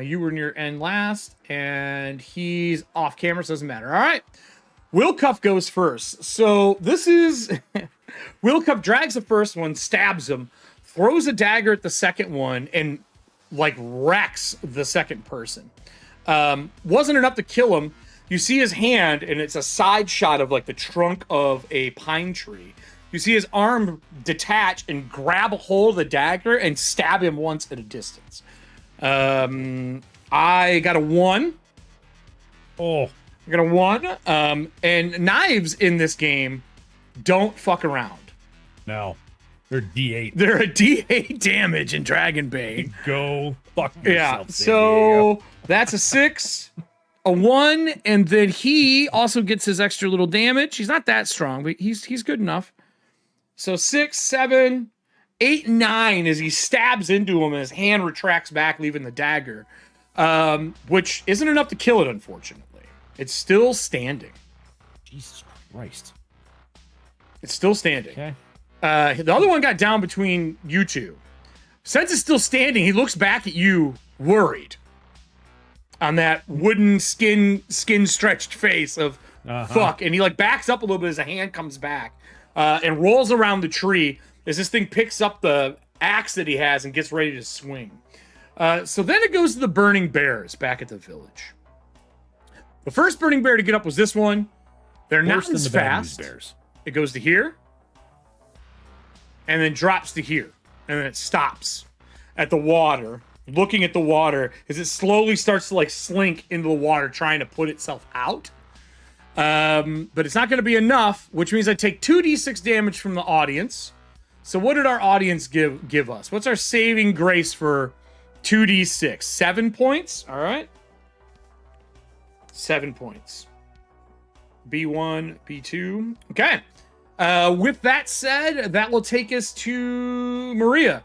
You were near end last, and he's off camera, so it doesn't matter. All right. Will Cuff goes first. So this is... Will Cuff drags the first one, stabs him, throws a dagger at the second one, and like wrecks the second person. Wasn't enough to kill him. You see his hand, and it's a side shot of like the trunk of a pine tree. You see his arm detach and grab a hold of the dagger and stab him once at a distance. I got a 1. Oh, I got a 1. And knives in this game don't fuck around. no. They're D8. They're a D8 damage in Dragonbane. Go fuck yourself, Yeah, San so Diego. that's a 6, a 1, and then he also gets his extra little damage. He's not that strong, but he's good enough. So 6, 7, 8, 9 as he stabs into him and his hand retracts back, leaving the dagger, which isn't enough to kill it, unfortunately. It's still standing. Jesus Christ. It's still standing. Okay. The other one got down between you two. Since it's still standing, he looks back at you, worried, on that wooden skin stretched face of fuck, and he like backs up a little bit as a hand comes back and rolls around the tree as this thing picks up the axe that he has and gets ready to swing. So then it goes to the burning bears back at the village. The first burning bear to get up was this one. They're Worse not than as the bad news fast. bears. It goes to here, and then drops to here, and then it stops at the water, looking at the water as it slowly starts to like slink into the water, trying to put itself out. But it's not going to be enough, which means I take 2d6 damage from the audience. So what did our audience give us? What's our saving grace for 2d6? 7 points. All right. 7 points. B1, B2. Okay. With that said, that will take us to Maria.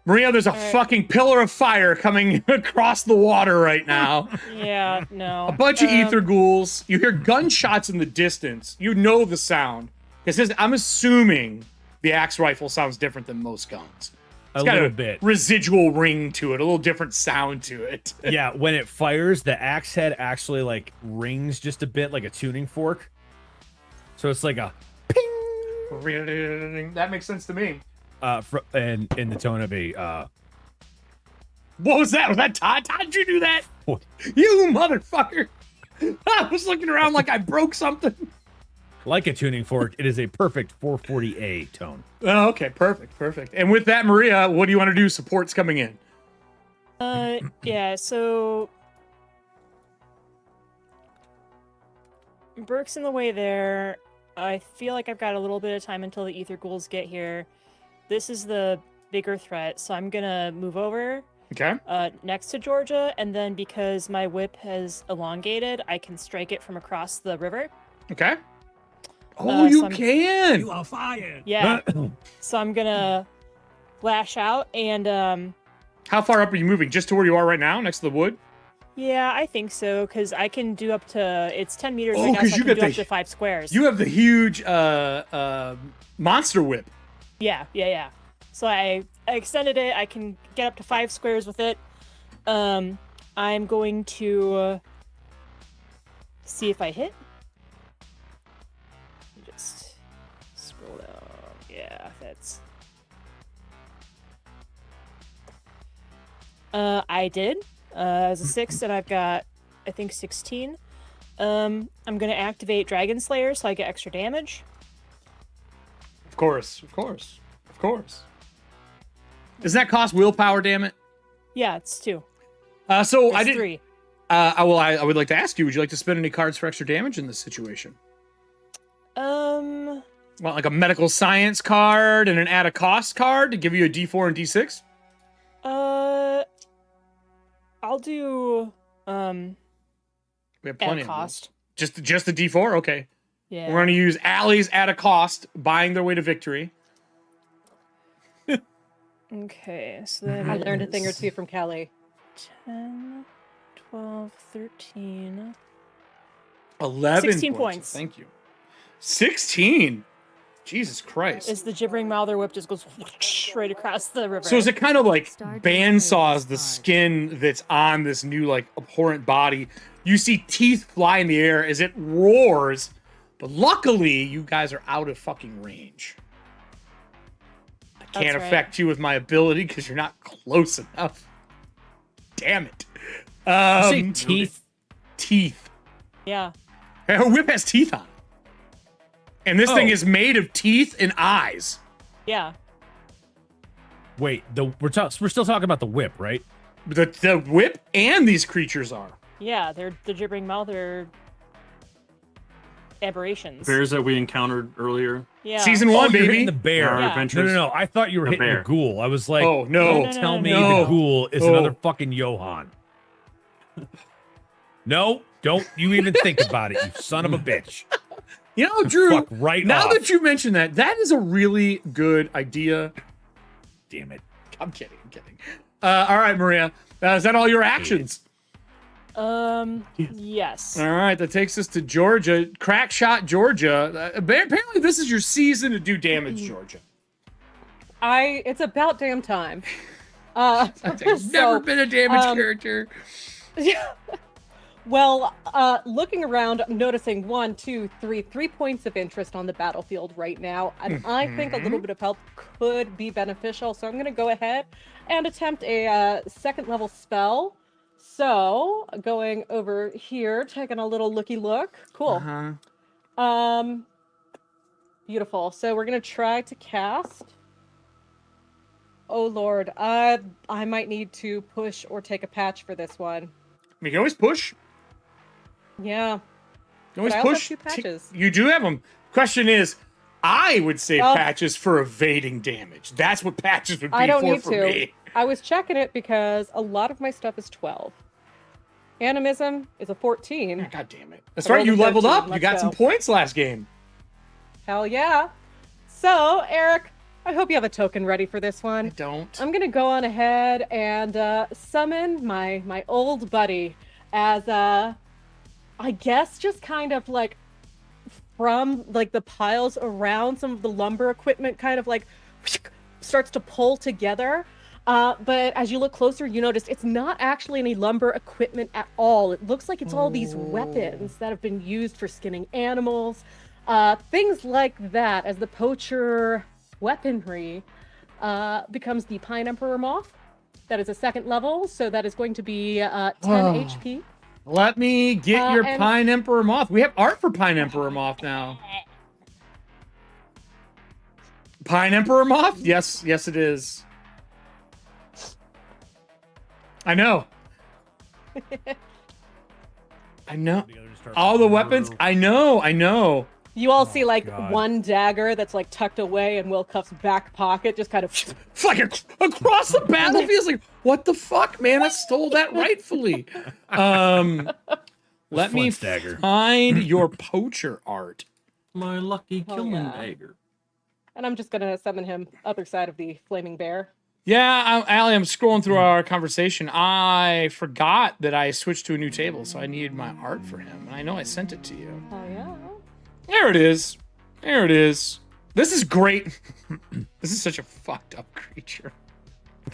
Maria, there's a fucking pillar of fire coming across the water right now. Yeah, no. A bunch of ether ghouls. You hear gunshots in the distance. You know the sound. Because I'm assuming the axe rifle sounds different than most guns. A It's got little a bit. residual ring to it, a little different sound to it. Yeah, when it fires, the axe head actually like rings just a bit like a tuning fork. So it's like a That makes sense to me. and in the tone of a What was that? Was that Todd? Todd, did you do that? What? You motherfucker. I was looking around like I broke something. like a tuning fork. It is a perfect 440A tone. Oh, okay. Perfect. And with that, Maria, what do you want to do? Support's coming in. Yeah, so Burke's in the way there. I feel like I've got a little bit of time until the Ether Ghouls get here. This is the bigger threat, so I'm gonna move over Okay. next to Georgia, and then because my whip has elongated, I can strike it from across the river. Okay. Oh, you so can. You are fired. Yeah. So I'm gonna lash out, and How far up are you moving? Just to where you are right now, next to the wood? yeah, I think so, because I can do up to, it's 10 meters Oh, right now, 'cause so I you can got do up the- to 5 squares. You have the huge monster whip. Yeah. So I extended it. I can get up to 5 squares with it. I'm going to see if I hit. Just scroll down. Yeah, that's. I did. As a 6, and I've got, I think, 16. I'm gonna activate Dragon Slayer, so I get extra damage. Of course. Does that cost willpower, damn it? Yeah, it's 2. So It's I did. 3. I would like to ask you, would you like to spend any cards for extra damage in this situation? Want like a medical science card and an add a cost card to give you a D4 and D6? I'll do We have plenty At of those. cost. Just the D4? Okay. Yeah. We're going to use allies at a cost, buying their way to victory. Okay, so then I it learned a thing or is two from Kelly. 10, 12, 13. 11 16 points. Thank you. 16. Jesus Christ. Is the gibbering mouther whip just goes right across the river. So is it kind of like Start bandsaws with the card. skin that's on this new like abhorrent body? You see teeth fly in the air as it roars, but luckily you guys are out of fucking range. I can't That's right. affect you with my ability because you're not close enough. Damn it. You say teeth? Teeth. Yeah. Her whip has teeth on it. And this thing Oh. is made of teeth and eyes. Yeah. Wait, we're still talking about the whip, right? The whip and these creatures are. Yeah, they're the gibbering mouther aberrations. Bears that we encountered earlier. Yeah. Season Oh, 1, you're baby. hitting the bear. Our Yeah. adventures. No. I thought you were The hitting bear. the ghoul. I was like, Oh, no. No. tell me no. the ghoul is Oh. another fucking Johan. No, don't you even think about it, you son of a bitch. You know, Drew, Fuck right now off. that you mentioned that, that is a really good idea. Damn it. I'm kidding. All right, Maria. Is that all your actions? Yes. All right, that takes us to Georgia. Crack shot, Georgia. Apparently, this is your season to do damage, Georgia. It's about damn time. I've never So, been a damage character. Well, looking around, I'm noticing 3 points of interest on the battlefield right now, and I think a little bit of help could be beneficial. So I'm going to go ahead and attempt a second level spell. So going over here, taking a little looky look. Cool. Beautiful. So we're going to try to cast. Oh Lord, I might need to push or take a patch for this one. You can always push. Yeah. You can always But I also push. have 2 patches. You do have them. Question is, I would save Well- patches for evading damage. That's what patches would be I don't for need for to. me. I was checking it because a lot of my stuff is 12. Animism is a 14. God damn it. That's I right, you rolled a leveled 13. up. You Let's got some go. points last game. Hell yeah. So, Eric, I hope you have a token ready for this I one. don't. I'm gonna go on ahead and summon my old buddy as I guess just kind of like from like the piles around some of the lumber equipment kind of like starts to pull together. But as you look closer, you notice it's not actually any lumber equipment at all. It looks like it's all these weapons that have been used for skinning animals, things like that, as the poacher weaponry becomes the Pine Emperor Moth. That is a second level, so that is going to be 10 HP. Let me get your and- Pine Emperor Moth. We have art for Pine Emperor Moth now. Pine Emperor Moth? Yes, it is. I know. I know. All the weapons. I know. You all see like God. one dagger that's like tucked away in Will Cuff's back pocket, just kind of. It's like across the battlefield. It's like, what the fuck, man? I stole that rightfully. Let me Flint dagger. find your poacher art. My lucky killing yeah. dagger. And I'm just gonna summon him other side of the flaming bear. Yeah, Allie, I'm scrolling through our conversation. I forgot that I switched to a new table, so I needed my art for him. And I know I sent it to you. Oh yeah. There it is. This is great. This is such a fucked up creature.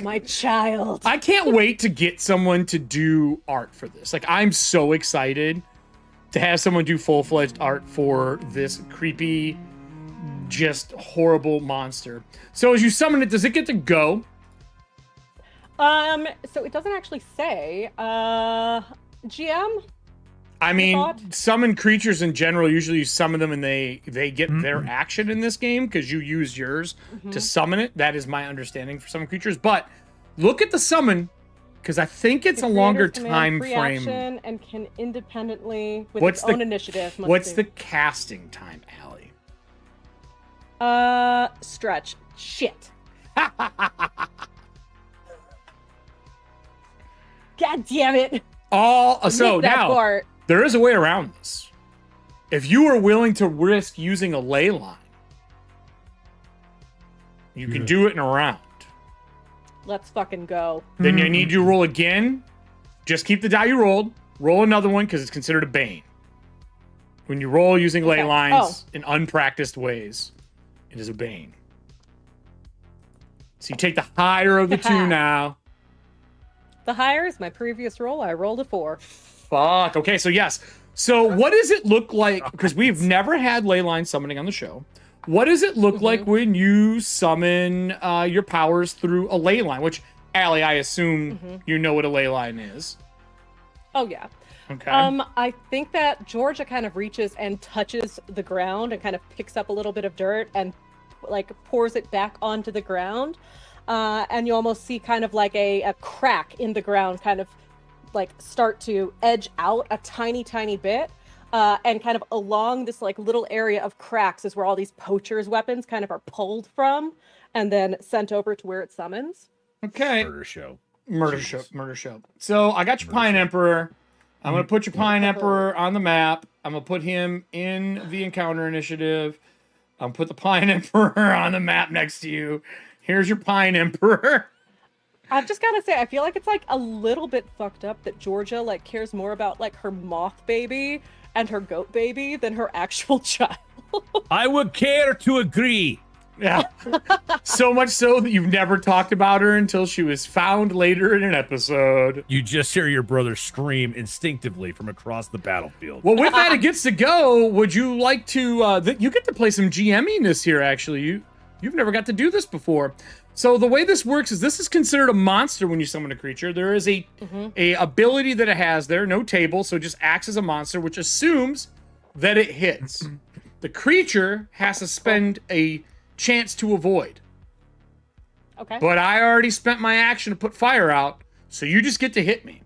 My child. I can't wait to get someone to do art for this. Like, I'm so excited to have someone do full-fledged art for this creepy, just horrible monster. So as you summon it, does it get to go? So it doesn't actually say. GM. I mean, thought? summon creatures in general, usually you summon them and they get their action in this game because you use yours to summon it. That is my understanding for some creatures. But look at the summon, because I think it's The a longer creators command time free frame. action and can independently, with What's its the- own initiative. must What's save. the casting time, Allie? Stretch. Shit. God damn it. So Missed that now part. There is a way around this. If you are willing to risk using a ley line, you can do it in a round. Let's fucking go. Then you need you to roll again. Just keep the die you rolled. Roll another one because it's considered a bane. When you roll using ley lines in unpracticed ways, it is a bane. So you take the higher of the two now. The higher is my previous roll. I rolled a 4. Fuck. Okay, so yes. So what does it look like? Because we've never had ley line summoning on the show. What does it look like when you summon your powers through a ley line? Which, Allie, I assume you know what a ley line is. Oh, yeah. Okay. I think that Georgia kind of reaches and touches the ground and kind of picks up a little bit of dirt and like pours it back onto the ground. And you almost see kind of like a crack in the ground kind of like start to edge out a tiny, tiny bit. And kind of along this like little area of cracks is where all these poachers' weapons kind of are pulled from and then sent over to where it summons. Okay. Murder show. Murder show. So I got your Pine Emperor. I'm going to put your Pine Emperor on the map. I'm going to put him in the encounter initiative. I'm put the Pine Emperor on the map next to you. Here's your Pine Emperor. I've just got to say, I feel like it's like a little bit fucked up that Georgia like cares more about like her moth baby and her goat baby than her actual child. I would care to agree. Yeah. So much so that you've never talked about her until she was found later in an episode. You just hear your brother scream instinctively from across the battlefield. Well, with that, it gets to go. Would you like to? You get to play some GMing this year. Actually, you've never got to do this before. So the way this works is this is considered a monster when you summon a creature. There is a ability that it has there, no table, so it just acts as a monster, which assumes that it hits. The creature has to spend a chance to avoid. Okay. But I already spent my action to put fire out, so you just get to hit me.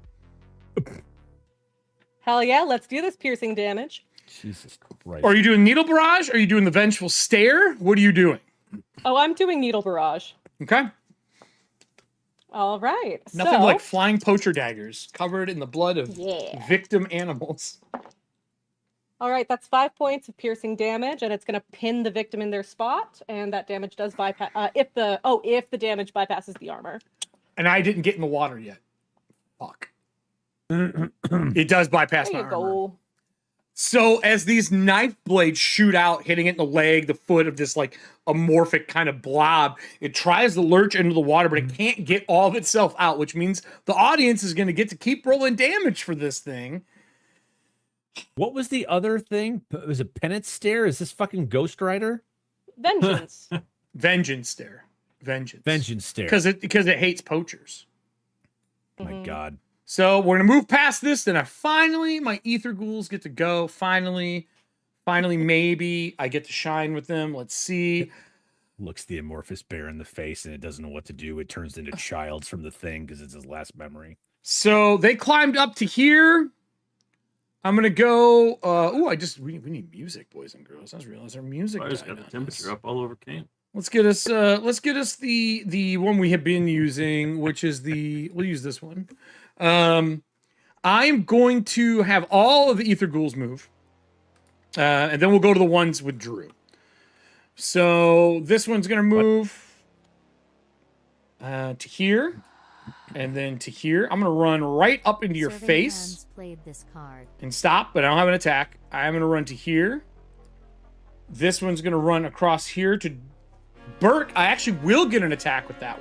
Hell yeah, let's do this piercing damage. Jesus Christ. Are you doing Needle Barrage? Are you doing the Vengeful Stare? What are you doing? Oh, I'm doing Needle Barrage. Okay. All right. Nothing so, like flying poacher daggers covered in the blood of victim animals. All right, that's 5 points of piercing damage, and it's going to pin the victim in their spot, and that damage does bypass. If the damage bypasses the armor. And I didn't get in the water yet. Fuck. It does bypass my There you armor. go. So as these knife blades shoot out, hitting it in the leg, the foot of this like amorphic kind of blob, it tries to lurch into the water, but it can't get all of itself out, which means the audience is going to get to keep rolling damage for this thing. What was the other thing? It was a penance stare? Is this fucking Ghost Rider? Vengeance. Vengeance stare. Vengeance stare. Because it hates poachers. My God. So we're gonna move past this. Then my ether ghouls get to go. Finally, maybe I get to shine with them. Let's see. Looks the amorphous bear in the face and it doesn't know what to do. It turns into Childs from the Thing because it's his last memory. So they climbed up to here. I'm gonna go. We need music, boys and girls. I just realized our music. I just got the temperature up all over camp. Let's get us the one we have been using, which is we'll use this one. I'm going to have all of the ether ghouls move, and then we'll go to the ones with Drew. So this one's gonna move to here, and then to here. I'm gonna run right up into your Serving face hands played this card. and stop, but I don't have an attack. I'm gonna run to here. This one's gonna run across here to Burke. I actually will get an attack with that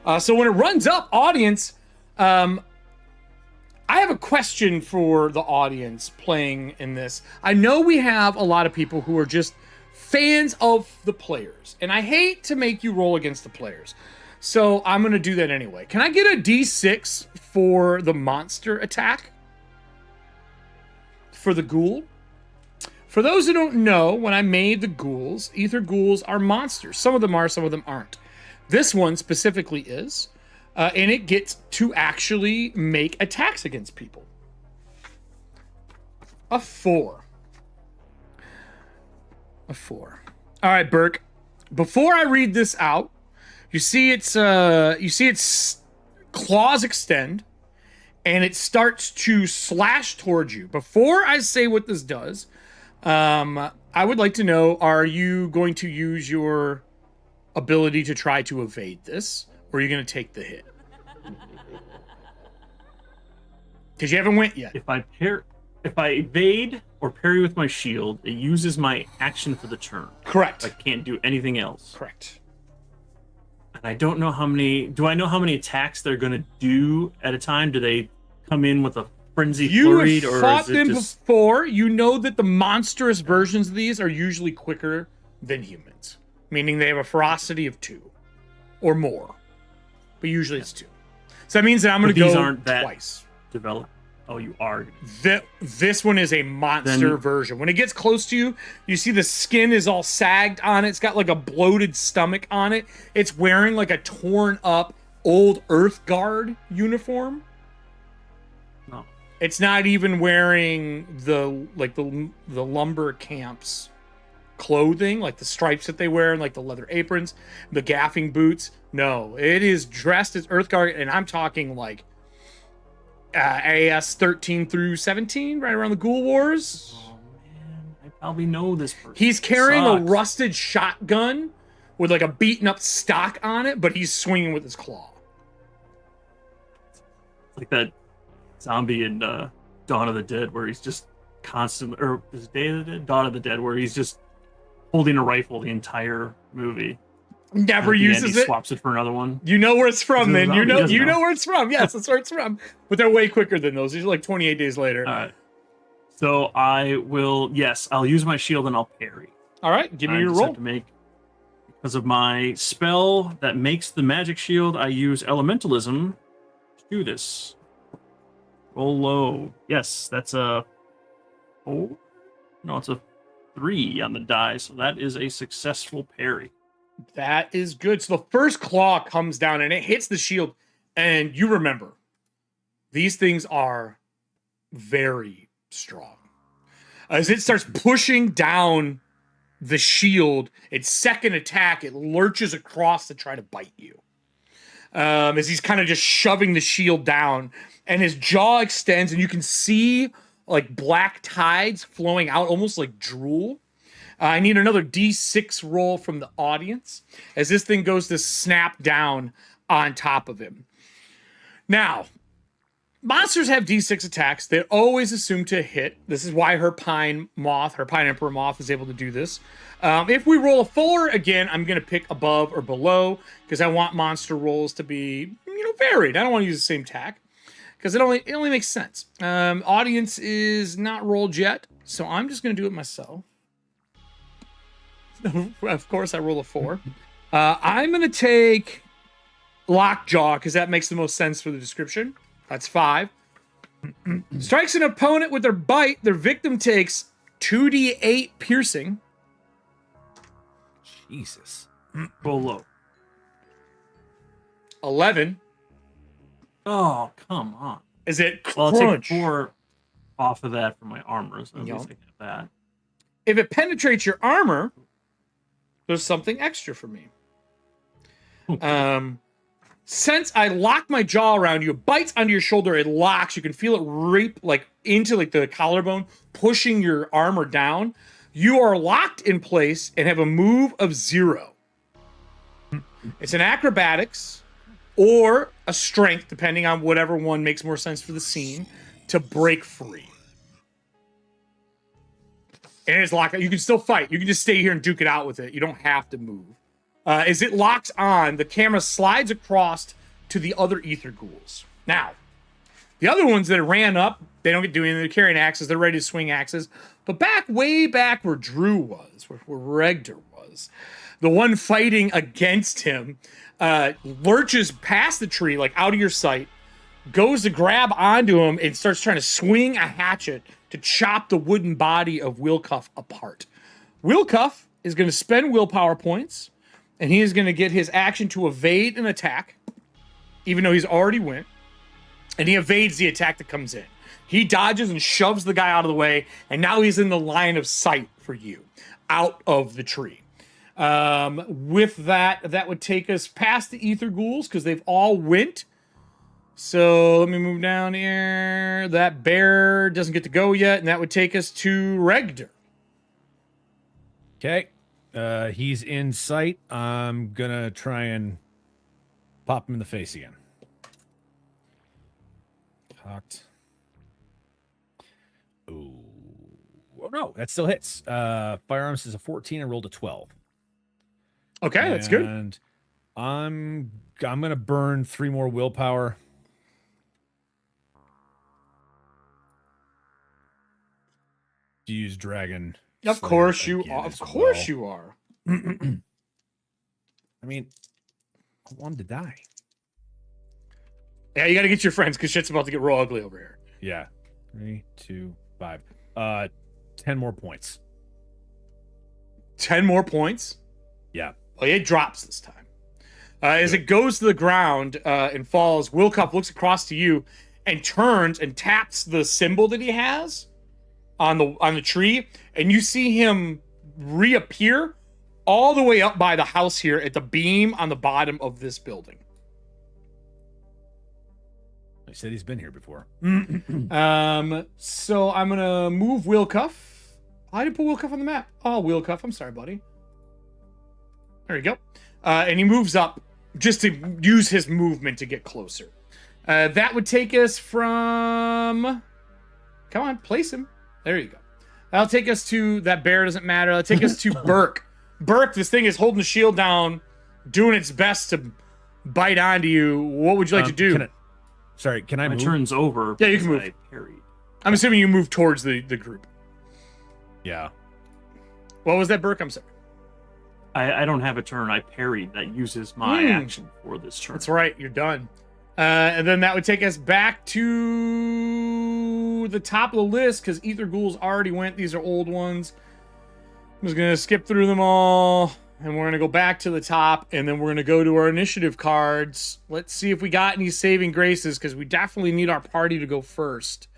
one. So when it runs up, audience, I have a question for the audience playing in this. I know we have a lot of people who are just fans of the players, and I hate to make you roll against the players. So I'm going to do that anyway. Can I get a D6 for the monster attack? For the ghoul? For those who don't know, when I made the ghouls, ether ghouls are monsters. Some of them are, some of them aren't. This one specifically is. And it gets to actually make attacks against people. A 4. A 4. All right, Burke. Before I read this out, you see its claws extend, and it starts to slash towards you. Before I say what this does, I would like to know, are you going to use your ability to try to evade this, or are you going to take the hit? Because you haven't went yet. If I evade or parry with my shield, it uses my action for the turn. Correct. I can't do anything else. Correct. And I don't know how many. Do I know how many attacks they're going to do at a time? Do they come in with a frenzy flurried, You or fought is it them just... before. You know that the monstrous versions of these are usually quicker than humans, meaning they have a ferocity of 2 or more, but usually it's 2. So that means that I'm going to go these aren't that twice. Developed. Oh, you are. This one is a monster version. When it gets close to you, you see the skin is all sagged on it. It's got like a bloated stomach on it. It's wearing like a torn up old Earth Guard uniform. No. It's not even wearing the lumber camps clothing, like the stripes that they wear and like the leather aprons, the gaffing boots. No, it is dressed as Earth Guard, and I'm talking like AS 13 through 17, right around the Ghoul Wars. Oh man, I probably know this person. He's carrying a Sucks. rusted shotgun with like a beaten up stock on it, but he's swinging with his claw. It's like that zombie in Dawn of the Dead, where he's just constantly, or is it Day of the Dead? Dawn of the Dead, where he's just holding a rifle the entire movie. Never At the end, uses he it. swaps it for another one. You know where it's from, then. You know know. where it's from. Yes, that's where it's from. But they're way quicker than those. These are like 28 days later. All right. So I will. Yes, I'll use my shield and I'll parry. All right, give me your just roll. have to make, because of my spell that makes the magic shield, I use elementalism to do this. Roll low. Yes, that's a 4. No, it's a 3 on the die. So that is a successful parry. That is good. So the first claw comes down and it hits the shield. And you remember, these things are very strong. As it starts pushing down the shield, its second attack, it lurches across to try to bite you. As he's kind of just shoving the shield down, and his jaw extends, and you can see like black tides flowing out, almost like drool. I need another D6 roll from the audience as this thing goes to snap down on top of him. Now, monsters have D6 attacks. They're always assumed to hit. This is why her Pine Emperor Moth, is able to do this. If we roll a 4, again, I'm going to pick above or below because I want monster rolls to be, varied. I don't want to use the same attack because it only makes sense. Audience is not rolled yet, so I'm just going to do it myself. Of course, I roll a 4. I'm going to take Lockjaw because that makes the most sense for the description. That's 5. Strikes an opponent with their bite. Their victim takes 2d8 piercing. Jesus. Roll low. 11. Oh, come on. Is it crunch? Well, I'll take 4 off of that for my armor, so at least I get that. If it penetrates your armor, there's something extra for me. Since I lock my jaw around you, it bites onto your shoulder, it locks. You can feel it rape into the collarbone, pushing your armor down. You are locked in place and have a move of 0. It's an acrobatics or a strength, depending on whatever one makes more sense for the scene, to break free. And it's locked. You can still fight. You can just stay here and duke it out with it. You don't have to move. As it locks on, the camera slides across to the other ether ghouls. Now, the other ones that ran up, they don't get doing anything. They're carrying axes. They're ready to swing axes. But way back where Drew was, where Regdor was, the one fighting against him lurches past the tree, like out of your sight, goes to grab onto him and starts trying to swing a hatchet to chop the wooden body of Willcuff apart. Willcuff is going to spend willpower points, and he is going to get his action to evade an attack, even though he's already went, and he evades the attack that comes in. He dodges and shoves the guy out of the way, and now he's in the line of sight for you, out of the tree. With that would take us past the ether ghouls, because they've all went. So let me move down here. That bear doesn't get to go yet, and that would take us to Regder. Okay. He's in sight. I'm gonna try and pop him in the face again. Cocked. Ooh. Oh, no, that still hits. Firearms is a 14. I rolled a 12. Okay, that's good. And I'm gonna burn 3 more willpower. To use dragon. Of course you are. Of course you are. I mean, I wanted to die. Yeah, you got to get your friends because shit's about to get real ugly over here. Yeah. 3, 2, 5. 10 more points. 10 more points? Yeah. Well, it drops this time. As it goes to the ground and falls, Wilcup looks across to you and turns and taps the symbol that he has on the tree, and you see him reappear all the way up by the house here at the beam on the bottom of this building. I said he's been here before. So I'm gonna move Wilcuff. I didn't put Wilcuff on the map. Oh, Wilcuff, I'm sorry, buddy. There you go. And he moves up just to use his movement to get closer. That would take us from... Come on, place him. There you go. That'll take us to... That bear doesn't matter. That'll take us to Burke. Burke, this thing is holding the shield down, doing its best to bite onto you. What would you like to do? Can I My move? turn's over. Yeah, you can because move. I parried. I'm assuming you move towards the group. Yeah. What was that, Burke? I'm sorry. I don't have a turn. I parried. That uses my action for this turn. That's right. You're done. And then that would take us back to the top of the list because Ether Ghouls already went. These are old ones. I'm just going to skip through them all. And we're going to go back to the top. And then we're going to go to our initiative cards. Let's see if we got any saving graces because we definitely need our party to go first.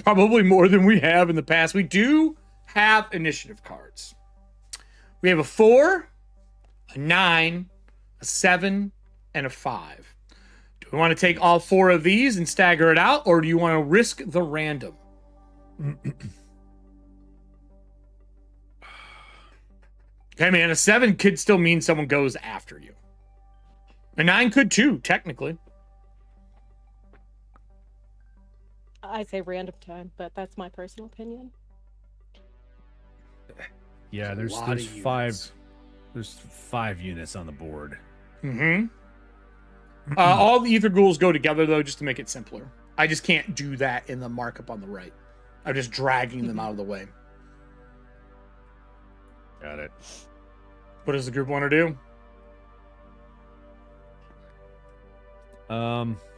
Probably more than we have in the past. We do have initiative cards. We have a 4, a 9, a 7, and a 5. Do we want to take all 4 of these and stagger it out, or do you want to risk the random? Okay, man, a 7 could still mean someone goes after you. A 9 could too, technically. I say random time, but that's my personal opinion. Yeah, there's 5 units on the board. Mm-hmm. All the Ether Ghouls go together, though, just to make it simpler. I just can't do that in the markup on the right. I'm just dragging them out of the way. Got it. What does the group want to do?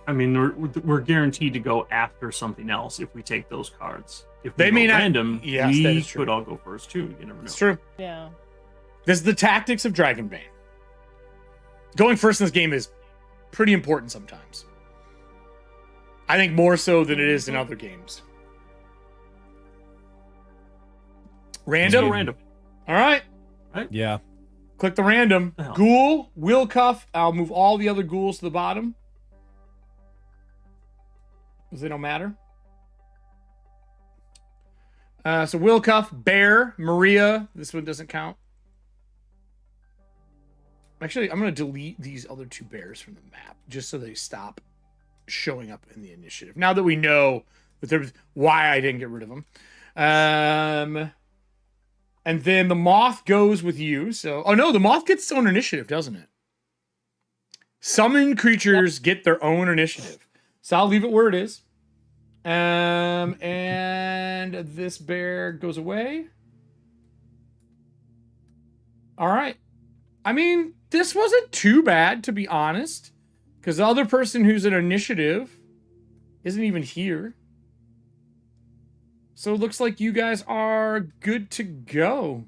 I mean, we're guaranteed to go after something else if we take those cards. If They we may go not- random, Yes, that we is true. could all go first too. You never know. It's true. Yeah. This is the tactics of Dragonbane. Going first in this game is pretty important sometimes. I think more so than it is in other games. Random? Let's go random. All right. Yeah. Click the random. The hell? Ghoul, Wilcuff. I'll move all the other ghouls to the bottom. Because they don't matter. So Wilcuff, Bear, Maria. This one doesn't count. Actually, I'm going to delete these other 2 bears from the map just so they stop showing up in the initiative. Now that we know that there's why I didn't get rid of them. And then the moth goes with you. So, oh no, the moth gets its own initiative, doesn't it? Summon creatures get their own initiative. So I'll leave it where it is. And this bear goes away. All right. I mean, this wasn't too bad, to be honest. Because the other person who's an initiative isn't even here. So it looks like you guys are good to go.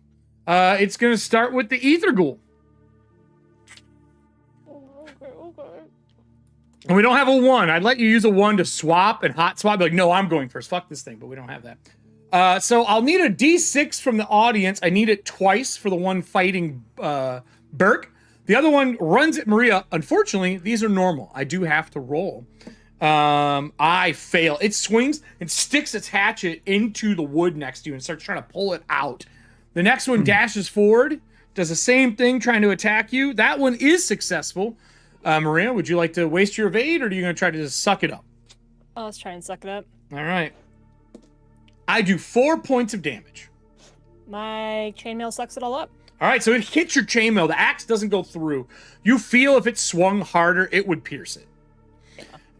It's going to start with the Ether Ghoul. And we don't have a 1. I'd let you use a 1 to swap and hot swap. Be like, no, I'm going first. Fuck this thing, but we don't have that. So I'll need a D6 from the audience. I need it twice for the one fighting Burke. The other one runs at Maria. Unfortunately, these are normal. I do have to roll. I fail. It swings and sticks its hatchet into the wood next to you and starts trying to pull it out. The next one dashes forward, does the same thing, trying to attack you. That one is successful. Maria, would you like to waste your evade, or are you going to try to just suck it up? Let's try and suck it up. All right. I do 4 points of damage. My chainmail sucks it all up. All right, so it hits your chainmail. The axe doesn't go through. You feel if it swung harder, it would pierce it.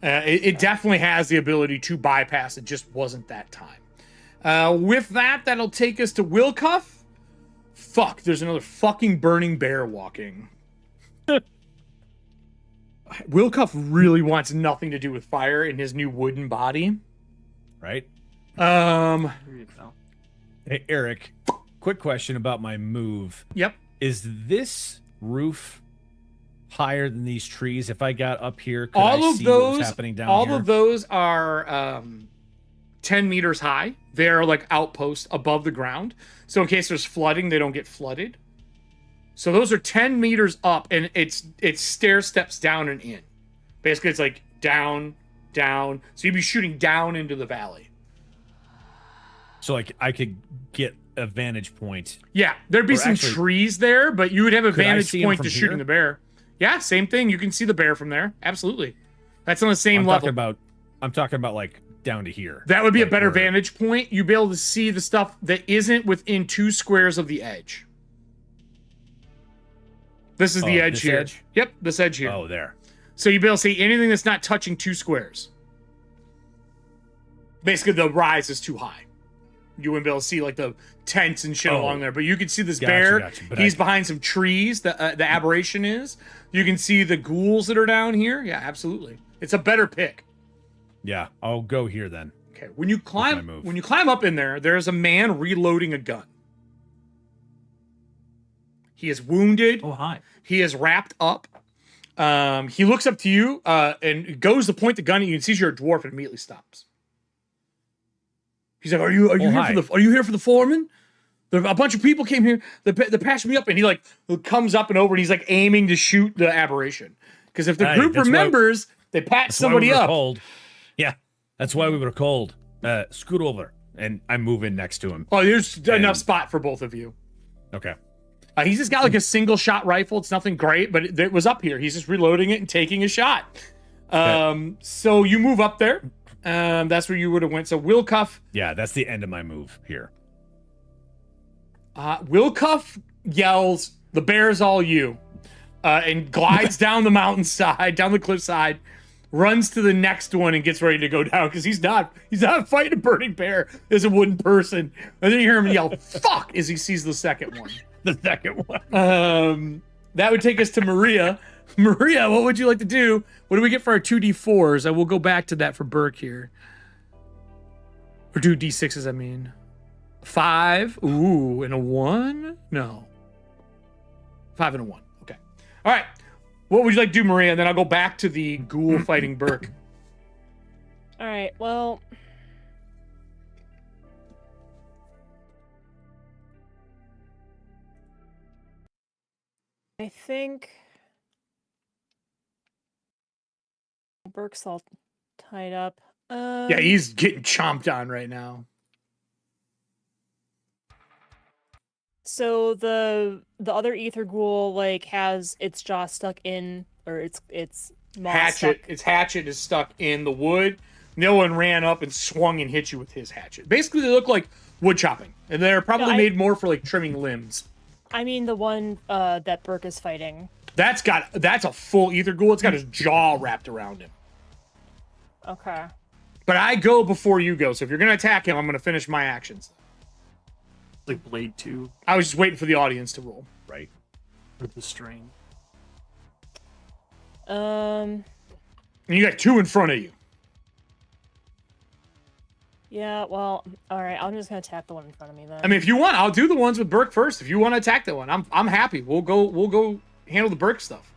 It definitely has the ability to bypass. It just wasn't that time. With that, that'll take us to Wilcuff. Fuck, there's another fucking burning bear walking. Wilcuff really wants nothing to do with fire in his new wooden body. Right? Here you go. Hey, Eric, quick question about my move. Yep. Is this roof higher than these trees? If I got up here, could all I of see those, what was happening down all here? of those are 10 meters high. They're like outposts above the ground. So in case there's flooding, they don't get flooded. So those are 10 meters up, and it's stair steps down and in. Basically, it's like down, down. So you'd be shooting down into the valley. So like I could get a vantage point. Yeah, there'd be Or some actually, trees there, but you would have a could I vantage see 'em point from to shooting here? the bear. Yeah, same thing. You can see the bear from there. Absolutely. That's on the same level. I'm talking about like down to here. That would be a Like better where- vantage point. You'd be able to see the stuff that isn't within 2 squares of the edge. This is the edge this here. edge? Yep, this edge here. Oh, there. So you'd be able to see anything that's not touching 2 squares. Basically, the rise is too high. You wouldn't be able to see like the tents and shit Oh. along there, but you can see this Gotcha, bear. gotcha. But He's I- behind some trees. The aberration is. You can see the ghouls that are down here. Yeah, absolutely. It's a better pick. Yeah, I'll go here then. Okay, when you my climb move. when you climb up in there, there's a man reloading a gun. He is wounded. Oh, hi. He is wrapped up. He looks up to you and goes to point the gun at you and sees you're a dwarf and immediately stops. He's like, "Are you here hi. are you here for the foreman? A bunch of people came here. They patched me up," and he like comes up and over and he's like aiming to shoot the aberration. Because if the Hey, group that's why- remembers, they patch That's why somebody we were up. Called. Yeah, that's why we were called. Scoot over, and I move in next to him. Oh, there's enough And- spot for both of you. Okay. He's just got like a single shot rifle. It's nothing great, but it was up here. He's just reloading it and taking a shot. So you move up there. That's where you would have went. So Wilcuff, Yeah, that's the end of my move here. Wilcuff yells, "The bear's all you," and glides down the mountainside, down the cliffside, runs to the next one and gets ready to go down because he's not fighting a burning bear as a wooden person. And then you hear him yell, "Fuck!" as he sees the second one. The second one. That would take us to Maria. Maria, what would you like to do? What do we get for our 2d4s? I will go back to that for Burke here. Or 2d6s, I mean. 5. Ooh, and a 1? No. 5 and a 1. Okay. All right. What would you like to do, Maria? And then I'll go back to the ghoul fighting Burke. All right. Well, I think Burke's all tied up. Yeah, he's getting chomped on right now. So the other ether ghoul like has its jaw stuck in, or its maw Hatchet. stuck. Its hatchet is stuck in the wood. No one ran up and swung and hit you with his hatchet. Basically, they look like wood chopping, and they're probably No, made more for like trimming limbs. I mean the one that Burke is fighting. That's a full ether ghoul. It's got his jaw wrapped around him. Okay. But I go before you go, so if you're gonna attack him, I'm gonna finish my actions. Like Blade 2 I was just waiting for the audience to roll. Right. with the strain. And you got 2 in front of you. Yeah, well, all right. I'm just gonna attack the one in front of me then. I mean, if you want, I'll do the ones with Burke first. If you want to attack that one, I'm happy. We'll go handle the Burke stuff.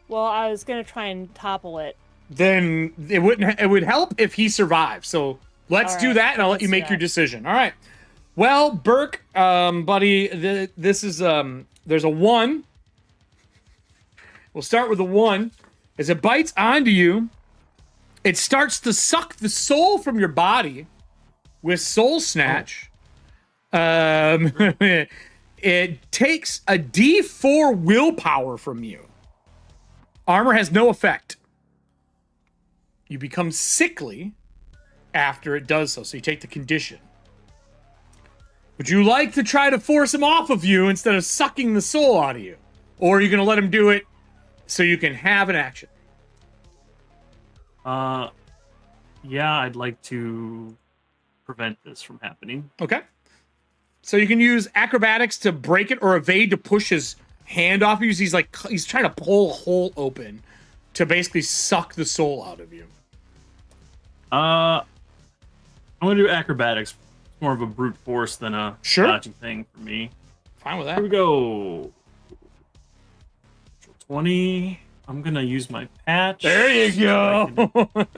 well, I was gonna try and topple it. Then it would help if he survives. So let's All do right, that, and I'll let let's you do make your that. decision. All right. Well, Burke, buddy, this is there's a 1. We'll start with the 1. As it bites onto you, it starts to suck the soul from your body with Soul Snatch. It takes a D4 willpower from you. Armor has no effect. You become sickly after it does so, so you take the condition. Would you like to try to force him off of you instead of sucking the soul out of you? Or are you going to let him do it so you can have an action? Yeah, I'd like to prevent this from happening. Okay. So you can use acrobatics to break it or evade to push his hand off you. He's trying to pull a hole open to basically suck the soul out of you. I'm going to do acrobatics. It's more of a brute force than a dodging thing for me. Fine with that. Here we go. 20. I'm going to use my patch. There you go.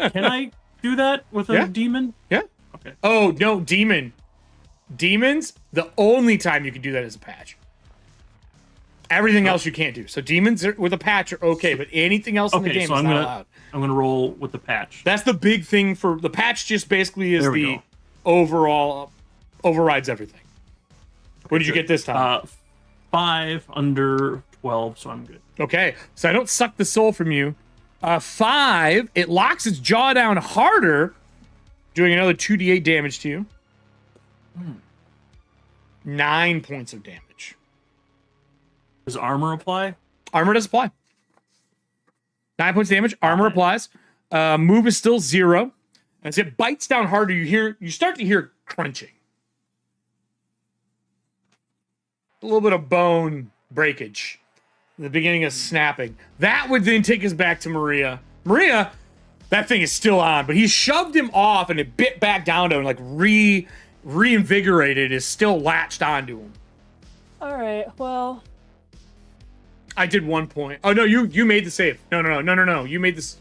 Can I do that with a demon? Yeah. Okay. Oh, no, demon. Demons, the only time you can do that is a patch. Everything else you can't do. So demons with a patch are okay, but anything else in the game is not allowed. I'm going to roll with the patch. That's the big thing for the patch. Just basically is the overall overrides everything. What did you get this time? 5 under 12, so I'm good. Okay, so I don't suck the soul from you. 5, it locks its jaw down harder, doing another 2d8 damage to you. 9 points of damage. Does armor apply? Armor does apply. 9 points of damage. Armor applies. Move is still 0. As it bites down harder, you start to hear crunching. A little bit of bone breakage. The beginning of snapping. That would then take us back to Maria. Maria, that thing is still on, but he shoved him off and it bit back down to him, like reinvigorated, is still latched onto him. All right, well. I did 1 point. Oh, no, you made the save. No. You made this.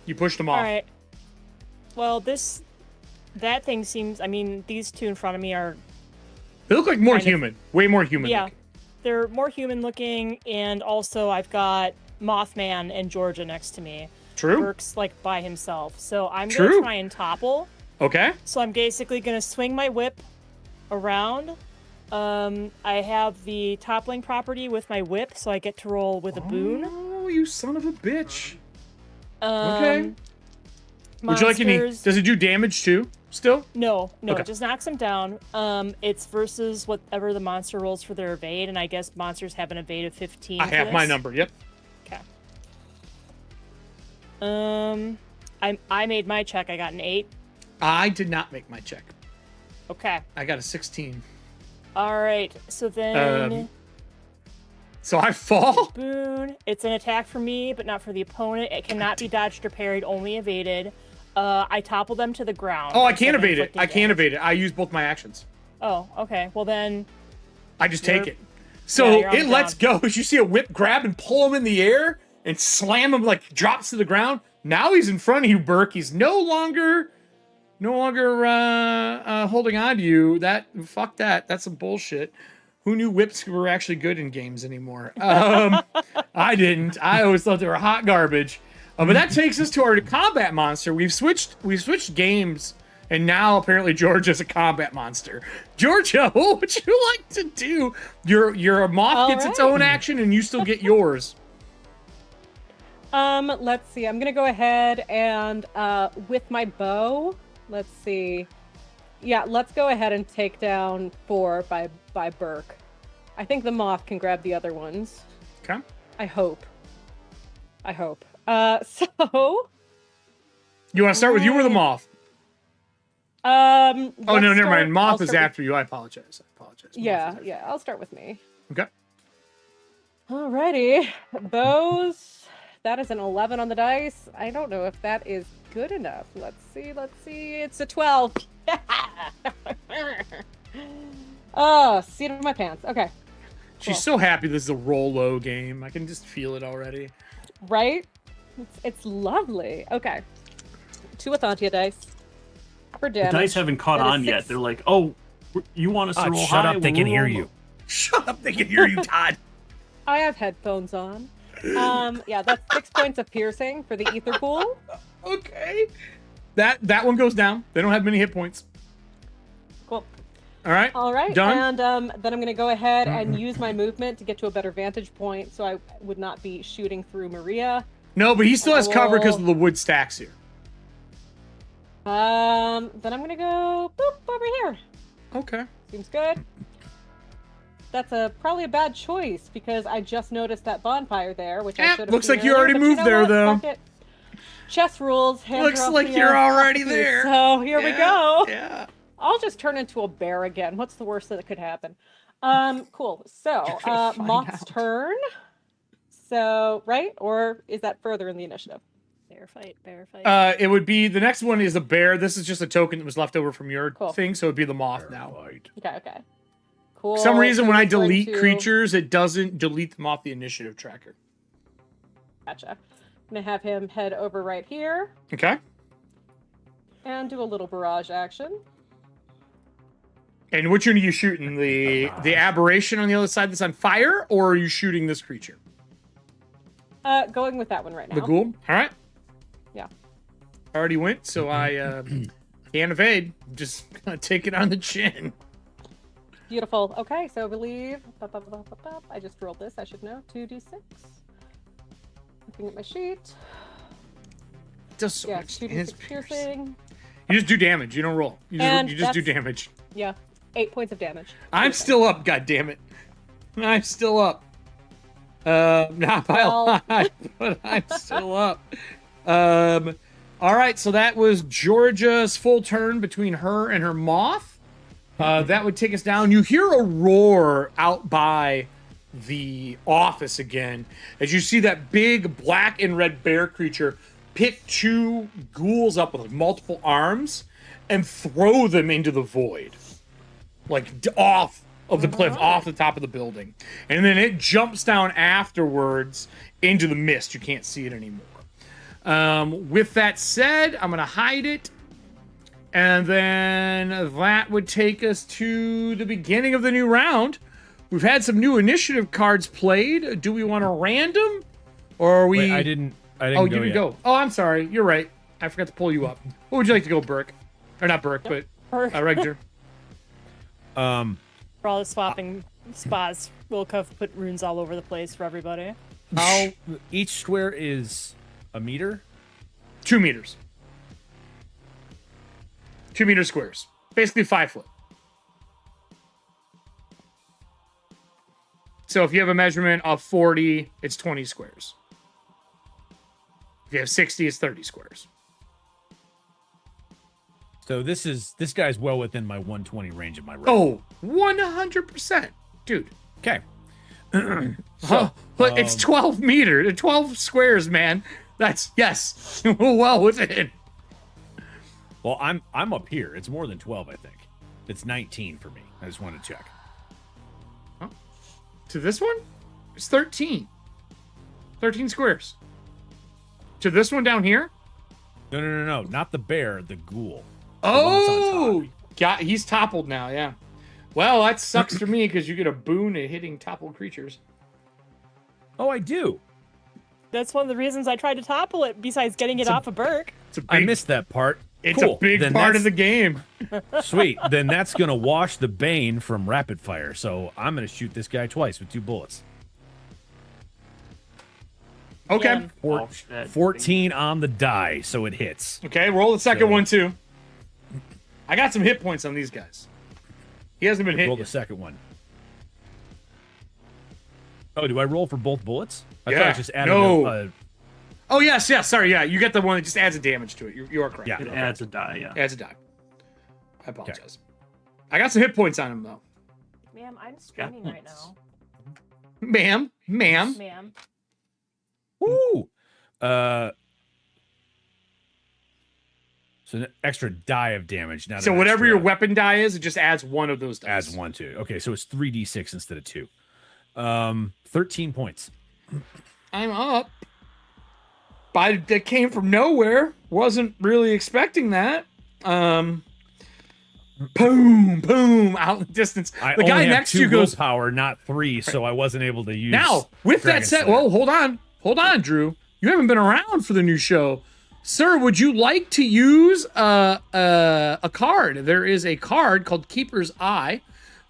You pushed him off. All right. Well, that thing seems, I mean, these two in front of me are. They look like more human. Way more human looking. They're more human looking, and also I've got Mothman and Georgia next to me. True. Works like by himself. So I'm going to try and topple. Okay. So I'm basically going to swing my whip around. I have the toppling property with my whip, so I get to roll with a boon. Oh, you son of a bitch. Okay. Would you like any? Does it do damage too? Still? No, Okay. It just knocks them down. It's versus whatever the monster rolls for their evade, and I guess monsters have an evade of 15. I have my number. Yep. Okay. I made my check. I got an 8. I did not make my check. Okay. I got a 16. All right. So then. So I fall? Boon. It's an attack for me, but not for the opponent. It cannot be dodged or parried, only evaded. I topple them to the ground. Oh, I can't evade it. I can't evade it. I use both my actions. Oh, okay. Well, then... I just take it. So it lets go. You see a whip grab and pull him in the air and slam him, like, drops to the ground. Now he's in front of you, Burke. He's no longer holding on to you. Fuck that. That's some bullshit. Who knew whips were actually good in games anymore? I didn't. I always thought they were hot garbage. But that takes us to our combat monster. We've switched games, and now apparently Georgia's a combat monster. Georgia, what would you like to do? Your moth gets its own action, and you still get yours. Let's see. I'm gonna go ahead and with my bow. Let's see. Yeah, let's go ahead and take down 4 by Burke. I think the moth can grab the other ones. Okay. I hope. So. You want to start with you or the moth? Oh no, never mind. Moth is after you. I apologize. Yeah. I'll start with me. Okay. Alrighty. Bows. That is an 11 on the dice. I don't know if that is good enough. Let's see. It's a 12. Oh, seat of my pants. Okay. She's so happy this is a roll low game. I can just feel it already. Right? It's lovely. Okay. 2 Ethauntia dice for damage. The dice haven't caught on yet. They're like, oh, you want us to roll high? Shut up, they can hear you. Shut up, they can hear you, Todd. I have headphones on. Yeah, that's 6 points of piercing for the ether pool. Okay. That one goes down. They don't have many hit points. Cool. All right. All right. Done. And then I'm going to go ahead and use my movement to get to a better vantage point, so I would not be shooting through Maria. No, but he still has cover because will- of the wood stacks here. Then I'm going to go boop over here. Okay. Seems good. That's probably a bad choice because I just noticed that bonfire there, which I should have looks seen like you earlier, already but moved know there, what? though. Fuck it. Chess rules. hands Looks are off like the, you're already off the- there. So here we go. Yeah. I'll just turn into a bear again. What's the worst that could happen? Cool. So, Moth's turn. So, right? Or is that further in the initiative? Bear fight. It would be the next one is a bear. This is just a token that was left over from your Cool. thing, so it'd be the moth now. Okay. Cool. For some reason, So when I he's going delete to- creatures, it doesn't delete them off the initiative tracker. Gotcha. I'm going to have him head over right here Okay. and do a little barrage action. And which one are you shooting? The aberration on the other side that's on fire, or are you shooting this creature? Going with that one right now. The ghoul? All right. Yeah. Already went, so I can't evade. Just gonna take it on the chin. Beautiful. Okay, so I believe I just rolled this. I should know. 2d6. Looking at my sheet. It does so Yeah, much 2d6 damage. piercing. You just do damage. You don't roll. You And just do that's- damage. Yeah, 8 points of damage. I'm still up. God damn it! I'm still up. Not by a Well- lot, but I'm still up. All right, so that was Georgia's full turn between her and her moth. That would take us down. You hear a roar out by the office again as you see that big black and red bear creature pick two ghouls up with multiple arms and throw them into the void, like off of the cliff, off the top of the building. And then it jumps down afterwards into the mist. You can't see it anymore. With that said, I'm going to hide it. And then that would take us to the beginning of the new round. We've had some new initiative cards played. Do we want to random? Or are we... Wait, I didn't Oh, go you didn't yet. go. Oh, I'm sorry. You're right. I forgot to pull you up. What would you like to go, Burke? Or not Burke, but Regner. For all the swapping spots, Wilco put runes all over the place for everybody. How each square is a meter? 2 meters. 2 meter squares. Basically 5 foot. So if you have a measurement of 40, it's 20 squares. If you have 60, it's 30 squares. So this guy's well within my 120 range of my range. Oh, 100%. Dude. Okay. But it's 12 meters, 12 squares, man. That's, yes, well within. Well, I'm up here. It's more than 12, I think. It's 19 for me. I just wanted to check. Huh? To this one? It's 13. 13 squares. To this one down here? No. Not the bear, the ghoul. Oh, he's toppled now, yeah. Well, that sucks for me because you get a boon at hitting toppled creatures. Oh, I do. That's one of the reasons I tried to topple it, besides getting it off of Burke. It's a big, I missed that part. It's Cool. a big Then part that's- of the game. Sweet. Then that's going to wash the Bane from rapid fire. So I'm going to shoot this guy twice with 2 bullets. Okay. Yeah. Oh, shit. 14 on the die, so it hits. Okay, roll the second So- one, too. I got some hit points on these guys. He hasn't been hit Roll the yet. second one. Oh, do I roll for both bullets? I thought Yeah. I just added No. a Oh, yes, sorry, yeah. You get the one that just adds a damage to it. You are correct. Yeah. It Okay. adds a die, yeah. Adds a die. I apologize. I got some hit points on him, though. Ma'am, I'm streaming right now. Ma'am. Ma'am. Woo! So an extra die of damage. Not So an whatever extra- your weapon die is, it just adds one of those dice. adds 1 to. Okay, so it's 3d6 instead of 2. 13 points. I'm up. That came from nowhere. Wasn't really expecting that. boom, boom, out in the distance. I The only guy have next to 2 you goes, willpower, not 3, so I wasn't able to use. now, with that Dragon said, Slayer. whoa, hold on, Drew. You haven't been around for the new show. Sir, would you like to use a card? There is a card called Keeper's Eye.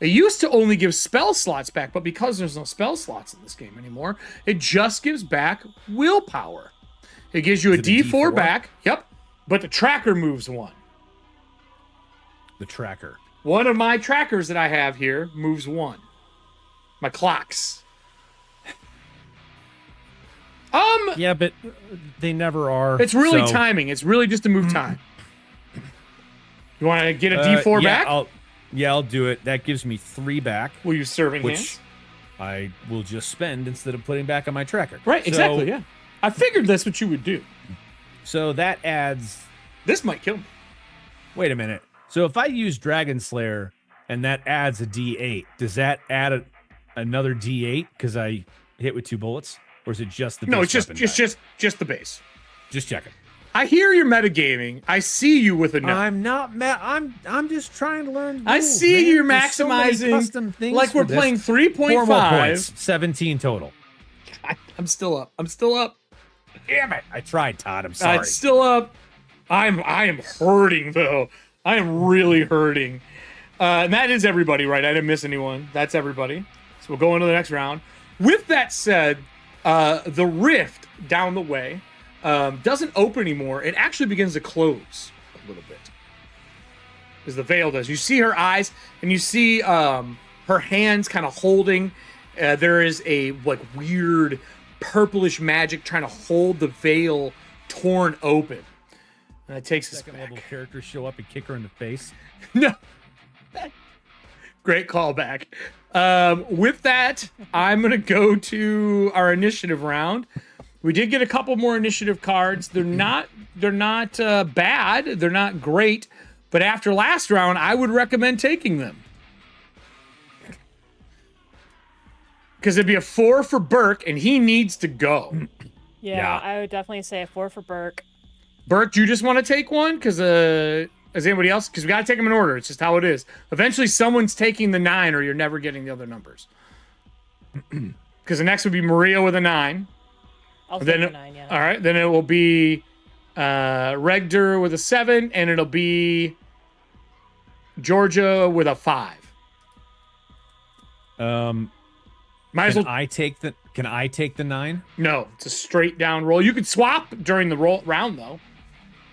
It used to only give spell slots back, but because there's no spell slots in this game anymore, it just gives back willpower. It gives you a Is it a D4 D4? back. Yep. But the tracker moves 1. The tracker. One of my trackers that I have here moves 1. My clocks. Yeah, but they never are. It's really so- timing. It's really just to move time. You want to get a D4 yeah, back? I'll do it. That gives me 3 back, Will you serving which hands? I will just spend instead of putting back on my tracker. Right, So- exactly, yeah. I figured that's what you would do. So that adds. This might kill me. Wait a minute. So if I use Dragon Slayer and that adds a D8, does that add another D8 because I hit with 2 bullets, or is it just the? No, base it's weapon die? just the base. Just checking. I hear you're metagaming. I see you with a no. I'm not mad. I'm just trying to learn. I rules, see man. you're There's so many maximizing custom things like for we're this. playing 4 more 3.5. points. 17 total. I'm still up. I'm still up. Damn it! I tried, Todd. I'm sorry. It's still up. I am hurting though. I am really hurting. And that is everybody, right? I didn't miss anyone. That's everybody. So we'll go into the next round. With that said, the rift down the way doesn't open anymore. It actually begins to close a little bit. As the veil does. You see her eyes and you see her hands kind of holding. There is a like weird purplish magic trying to hold the veil torn open. And it takes us Second back. level characters show up and kick her in the face. No. Great callback. With that, I'm going to go to our initiative round. We did get a couple more initiative cards. They're not bad. They're not great. But after last round, I would recommend taking them. Because it'd be a 4 for Burke, and he needs to go. Yeah, I would definitely say a 4 for Burke. Burke, do you just want to take one? Because as anybody else? Because we got to take them in order. It's just how it is. Eventually, someone's taking the 9, or you're never getting the other numbers. Because the next would be Maria with a 9. I'll Then take a 9, yeah. All right. Then it will be Regder with a 7, and it'll be Georgia with a 5. Might as Can well. I take the 9? No, it's a straight down roll. You could swap during the round, though.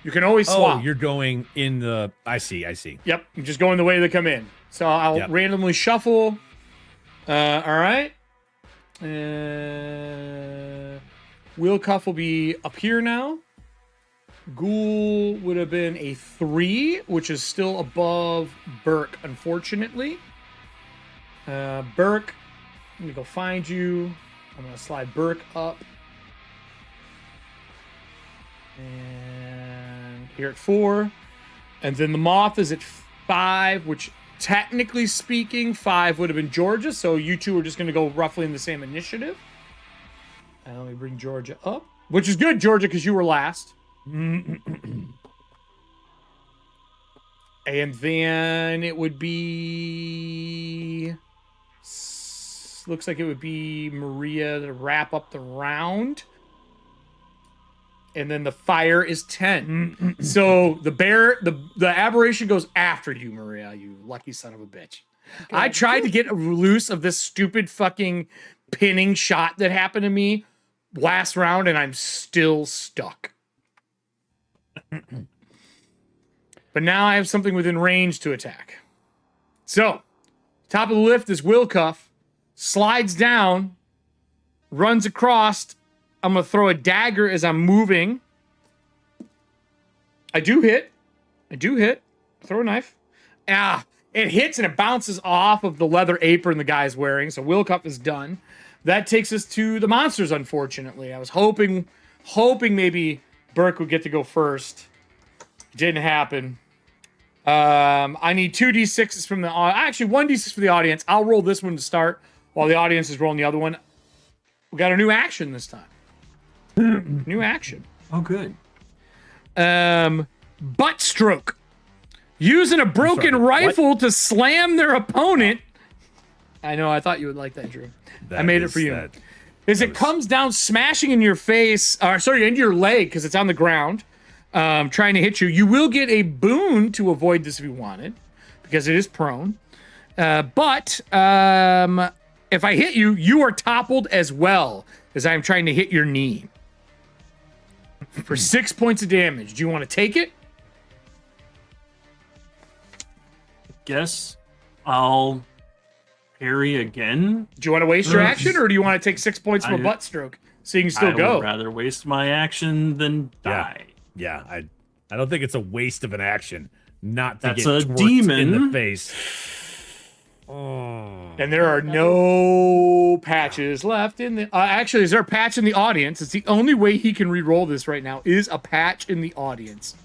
You can always swap. Oh, you're going in the. I see. Yep, I'm just going the way they come in. So I'll Yep. randomly shuffle. All right. Wheel Cuff will be up here now. Ghoul would have been a 3, which is still above Burke, unfortunately. Burke, let me go find you. I'm going to slide Burke up. And here at 4. And then the Moth is at 5, which technically speaking, 5 would have been Georgia. So you two are just going to go roughly in the same initiative. And let me bring Georgia up. Which is good, Georgia, because you were last. And then it would be... Looks like it would be Maria to wrap up the round. And then the fire is 10. So the aberration goes after you, Maria, you lucky son of a bitch. Good. I tried to get loose of this stupid fucking pinning shot that happened to me last round, and I'm still stuck. But now I have something within range to attack. So, top of the lift is Will Cuff. Slides down, runs across. I'm going to throw a dagger as I'm moving. I do hit. Throw a knife. It hits and it bounces off of the leather apron the guy's wearing. So Will Cuff is done. That takes us to the monsters, unfortunately. I was hoping maybe Burke would get to go first. Didn't happen. I need 2d6s from the actually 1d6 for the audience. I'll roll this one to start while the audience is rolling the other one. We got a new action this time. New action. Oh, good. Butt stroke. Using a broken rifle to slam their opponent. I know, I thought you would like that, Drew. I made it for you. It comes down smashing in your face, or sorry, into your leg, because it's on the ground, trying to hit you. You will get a boon to avoid this if you wanted, because it is prone. But if I hit you, you are toppled as well, as I'm trying to hit your knee. For 6 points of damage. Do you want to take it? Guess I'll parry again. Do you want to waste your action, or do you want to take 6 points from a butt stroke so you can still go? I would rather waste my action than die. Yeah, I don't think it's a waste of an action not to That's get a twerked demon in the face. Oh. And there are no patches left in the... actually, is there a patch in the audience? It's the only way he can re-roll this right now is a patch in the audience.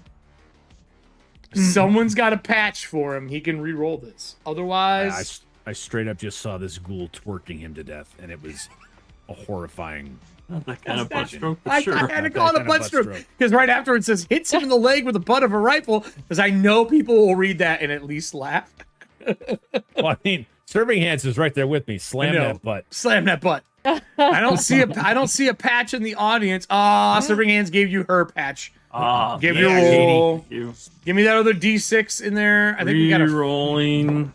Someone's got a patch for him. He can re-roll this. Otherwise... I straight up just saw this ghoul twerking him to death, and it was a horrifying... That kind of butt stroke, I had to call it a butt stroke because right after it says hits him in the leg with the butt of a rifle, because I know people will read that and at least laugh. Well, I mean, Serving Hands is right there with me. Slam that butt. Slam that butt. I don't see a patch in the audience. Serving Hands gave you her patch. Give you a roll. Give me that other D6 in there. I think we got a rolling.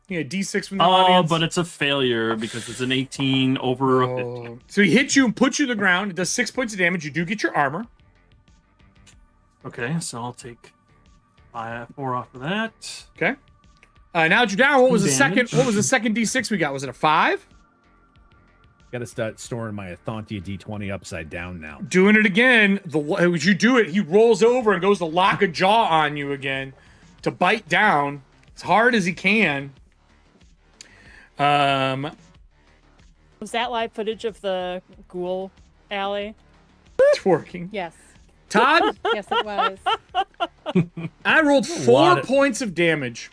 Yeah, D6 from the audience. But it's a failure because it's an 18 over a 15. So he hits you and puts you to the ground. It does 6 points of damage. You do get your armor. Okay, so I'll take 4 off of that. Okay. Now that you're down, what was the second D6 we got? Was it a 5? Got to start storing my Ethauntia D20 upside down now. Doing it again. As you do it, he rolls over and goes to lock a jaw on you again to bite down as hard as he can. Was that live footage of the ghoul alley? Twerking. Yes. Todd? Yes, it was. I rolled 4 points of damage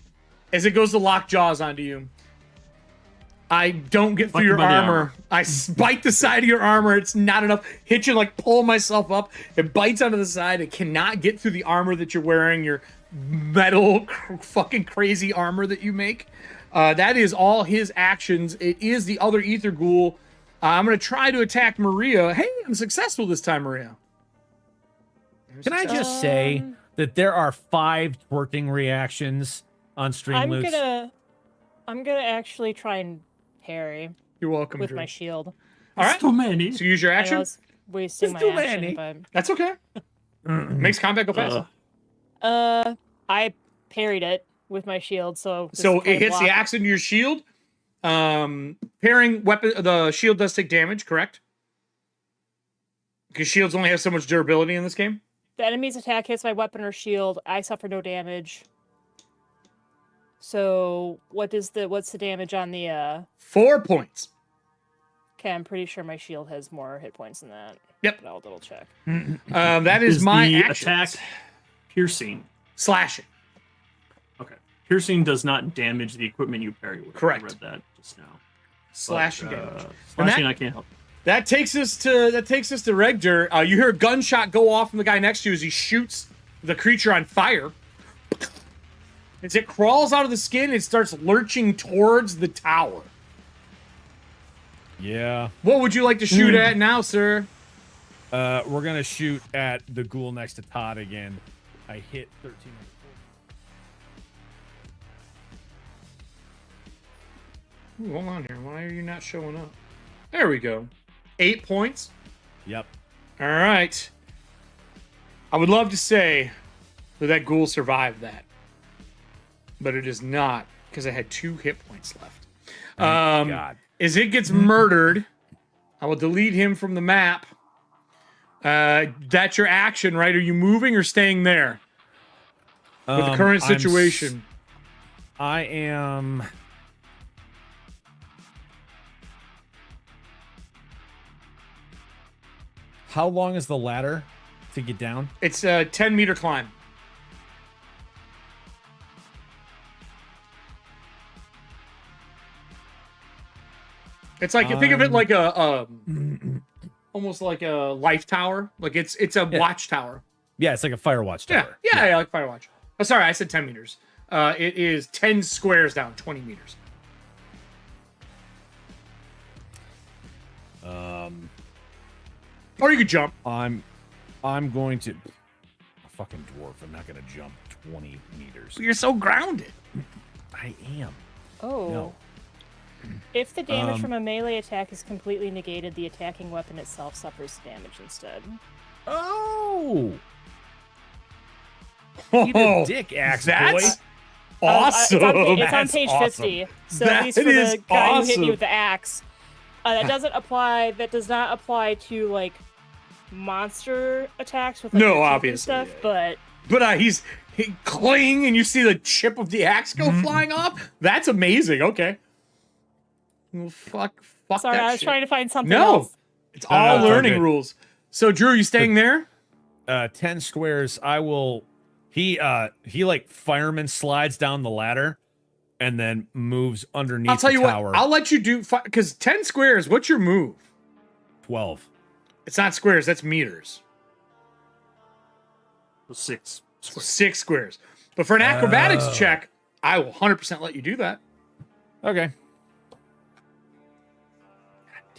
as it goes to lock jaws onto you. I don't get through your armor. I bite the side of your armor. It's not enough. Hit you, like, pull myself up. It bites onto the side. It cannot get through the armor that you're wearing, your metal fucking crazy armor that you make. That is all his actions. It is the other ether ghoul. I'm going to try to attack Maria. Hey, I'm successful this time, Maria. Can I just say that there are 5 twerking reactions on Streamloot? I'm gonna actually try and parry. You're welcome, with Drew. my shield. All right. Too many. So use your action. I was wasting my action, but that's okay. Makes combat go fast. I parried it with my shield, so it hits the axe into your shield. Parrying weapon, the shield does take damage, correct? Because shields only have so much durability in this game. The enemy's attack hits my weapon or shield. I suffer no damage. So what's the damage on the 4 points. Okay, I'm pretty sure my shield has more hit points than that. Yep. But I'll double check. That is my attack. Piercing. Slashing. Okay. Piercing does not damage the equipment you parry with. Correct. I read that just now. Slashing damage. Slashing, I can't help. That takes us to Regdur. You hear a gunshot go off from the guy next to you as he shoots the creature on fire. As it crawls out of the skin, it starts lurching towards the tower. Yeah. What would you like to shoot at now, sir? We're gonna shoot at the ghoul next to Todd again. I hit 13. Ooh, hold on here. Why are you not showing up? There we go. 8 points. Yep. All right. I would love to say that ghoul survived that, but it is not because I had 2 hit points left. God. As it gets murdered, I will delete him from the map. That's your action, right? Are you moving or staying there with the current situation? I am. How long is the ladder to get down? It's a 10-meter climb. It's like, think of it like a almost like a life tower. Like it's a watchtower. Yeah, it's like a fire watch tower. Yeah, like fire watch. Oh, sorry, I said 10 meters. It is 10 squares down, 20 meters. Or you could jump. I'm going to a fucking dwarf. I'm not gonna jump 20 meters. You're so grounded. I am. Oh. No. If the damage from a melee attack is completely negated, the attacking weapon itself suffers damage instead. Oh. Eat a dick, axe boy. That's awesome. It's on page That's 50. So That at least for is the guy who hit awesome. you with the axe. That does not apply to like monster attacks with like, No, your teeth and obviously, stuff, yeah. but But he cling, and you see the chip of the axe go flying off. That's amazing. Okay. Well, fuck sorry, that I was shit. trying to find something No, else. it's all it's all learning good. rules. So, Drew, you staying there? 10 squares. I will. He like fireman slides down the ladder, and then moves underneath I'll tell the you tower. what. I'll let you do because 10 squares. What's your move? 12. It's not squares. That's meters. 6. So 6 squares. But for an acrobatics check, I will 100% let you do that. Okay.